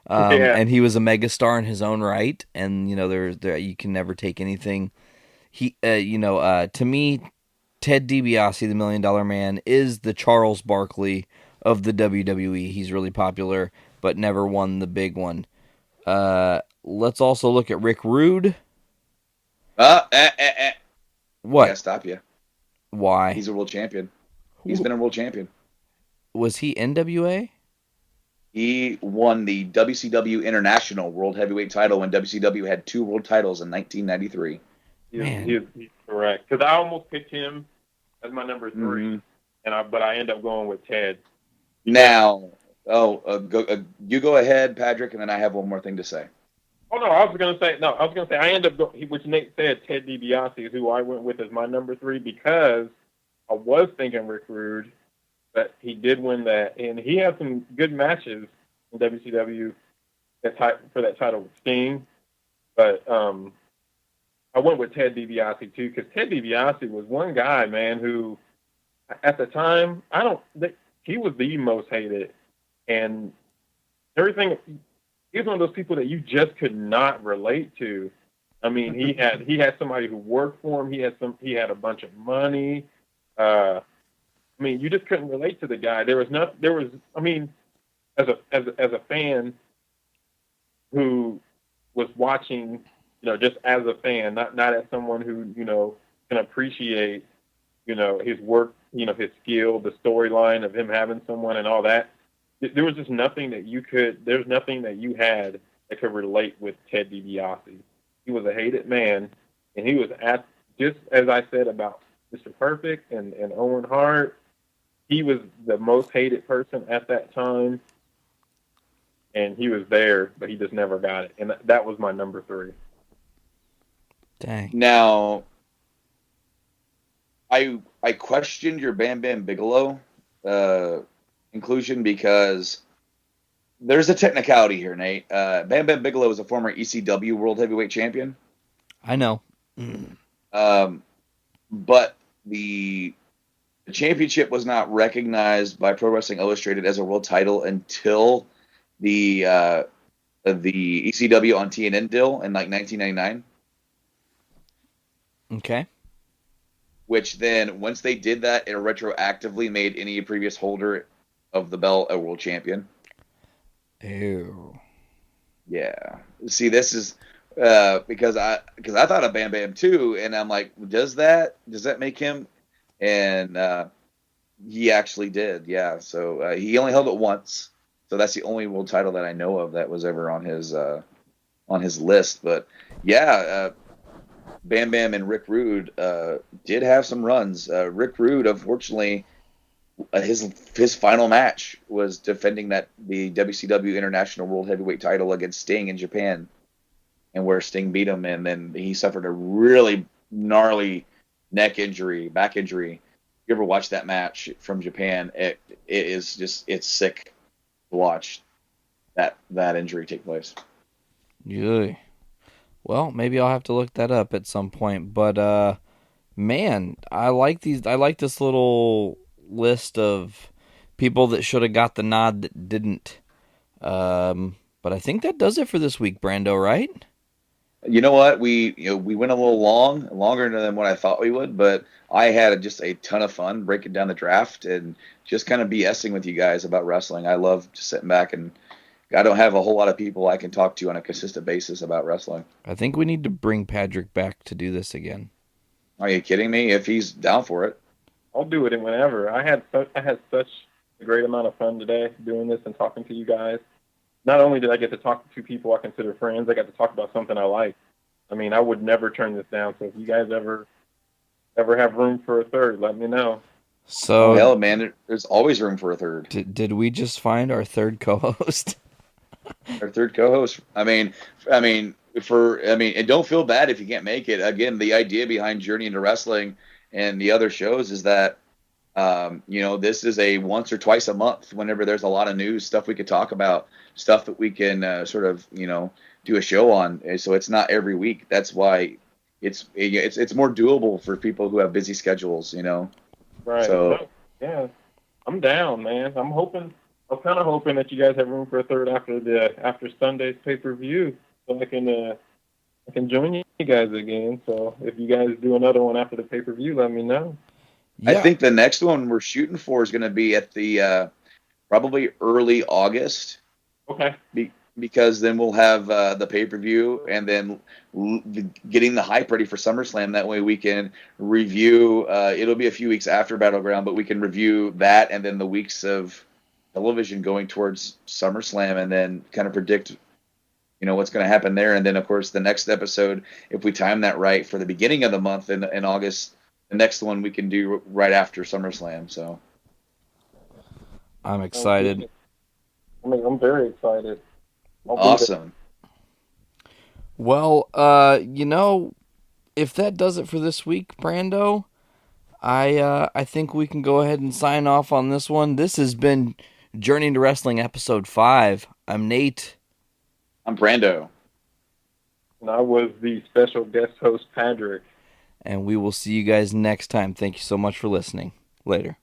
[SPEAKER 7] And he was a megastar in his own right, and you know there you can never take anything. He to me, Ted DiBiase, the $1 Million Man, is the Charles Barkley of the WWE. He's really popular, but never won the big one. Let's also look at Rick Rude. What?
[SPEAKER 8] I gotta stop you.
[SPEAKER 7] Why?
[SPEAKER 8] He's a world champion. He's been a world champion.
[SPEAKER 7] Was he NWA?
[SPEAKER 8] He won the WCW International World Heavyweight title when WCW had 2 world titles in 1993.
[SPEAKER 9] He's correct. Because I almost picked him as my number 3,
[SPEAKER 8] mm-hmm.
[SPEAKER 9] but I end up going with Ted.
[SPEAKER 8] Now, you go ahead, Patrick, and then I have one more thing to say.
[SPEAKER 9] Oh no, I was gonna say I end up going, which Nate said, Ted DiBiase is who I went with as my number 3 because I was thinking Rick Rude. But he did win that, and he had some good matches in WCW for that title with Sting. But I went with Ted DiBiase too, because Ted DiBiase was one guy, man, who at the time he was the most hated, and everything. He was one of those people that you just could not relate to. I mean, he had somebody who worked for him. He had a bunch of money. I mean, you just couldn't relate to the guy. I mean, as a fan who was watching, just as a fan, not as someone who, can appreciate, his work, his skill, the storyline of him having someone and all that. There was just nothing that there's nothing that you had that could relate with Ted DiBiase. He was a hated man, and he was just as I said about Mr. Perfect and Owen Hart. He was the most hated person at that time, and he was there, but he just never got it. And that was my number 3.
[SPEAKER 7] Dang.
[SPEAKER 8] Now, I questioned your Bam Bam Bigelow inclusion because there's a technicality here, Nate. Bam Bam Bigelow is a former ECW World Heavyweight Champion.
[SPEAKER 7] I know.
[SPEAKER 8] But the championship was not recognized by Pro Wrestling Illustrated as a world title until the ECW on TNN deal in like 1999.
[SPEAKER 7] Okay.
[SPEAKER 8] Which then, once they did that, it retroactively made any previous holder of the belt a world champion.
[SPEAKER 7] Ew.
[SPEAKER 8] Yeah. See, this is because I thought of Bam Bam too, and I'm like, does that make him? And he actually did, yeah. So he only held it once, so that's the only world title that I know of that was ever on his list. But yeah, Bam Bam and Rick Rude did have some runs. Rick Rude, unfortunately, his final match was defending the WCW International World Heavyweight title against Sting in Japan. and where Sting beat him, and then he suffered a really gnarly back injury. If you ever watch that match from Japan, it is just, it's sick to watch that injury take place.
[SPEAKER 7] Yeah. Well, maybe I'll have to look that up at some point. But man, I like this little list of people that should have got the nod that didn't. But I think that does it for this week, Brando, right?
[SPEAKER 8] You know what? We went a little longer than what I thought we would, but I had just a ton of fun breaking down the draft and just kind of BSing with you guys about wrestling. I love just sitting back, and I don't have a whole lot of people I can talk to on a consistent basis about wrestling.
[SPEAKER 7] I think we need to bring Padriac back to do this again.
[SPEAKER 8] Are you kidding me? If he's down for it,
[SPEAKER 9] I'll do it whenever. I had such a great amount of fun today doing this and talking to you guys. Not only did I get to talk to two people I consider friends, I got to talk about something I like. I mean, I would never turn this down. So if you guys ever have room for a third, let me know.
[SPEAKER 7] So,
[SPEAKER 8] hell, man, there's always room for a third.
[SPEAKER 7] Did we just find our third co-host?
[SPEAKER 8] Our third co-host. I mean, and don't feel bad if you can't make it. Again, the idea behind Journey into Wrestling and the other shows is that, this is a once or twice a month. Whenever there's a lot of news stuff we could talk about, stuff that we can do a show on. So it's not every week. That's why it's more doable for people who have busy schedules.
[SPEAKER 9] Right.
[SPEAKER 8] So
[SPEAKER 9] yeah, I'm down, man. I'm kind of hoping that you guys have room for a third after Sunday's pay-per-view, so I can join you guys again. So if you guys do another one after the pay-per-view, let me know.
[SPEAKER 7] Yeah.
[SPEAKER 8] I think the next one we're shooting for is going to be at the probably early August.
[SPEAKER 9] Okay.
[SPEAKER 8] Because then we'll have the pay-per-view and then getting the hype ready for SummerSlam. That way we can review. It'll be a few weeks after Battleground, but we can review that and then the weeks of television going towards SummerSlam, and then kind of predict, what's going to happen there. And then, of course, the next episode, if we time that right for the beginning of the month in August, the next one we can do right after SummerSlam. So
[SPEAKER 7] I'm excited.
[SPEAKER 9] I'm very excited.
[SPEAKER 8] Awesome.
[SPEAKER 7] Well, if that does it for this week, Brando, I think we can go ahead and sign off on this one. This has been Journey into Wrestling episode 5. I'm Nate.
[SPEAKER 8] I'm Brando.
[SPEAKER 9] And I was the special guest host, Padriac.
[SPEAKER 7] And we will see you guys next time. Thank you so much for listening. Later.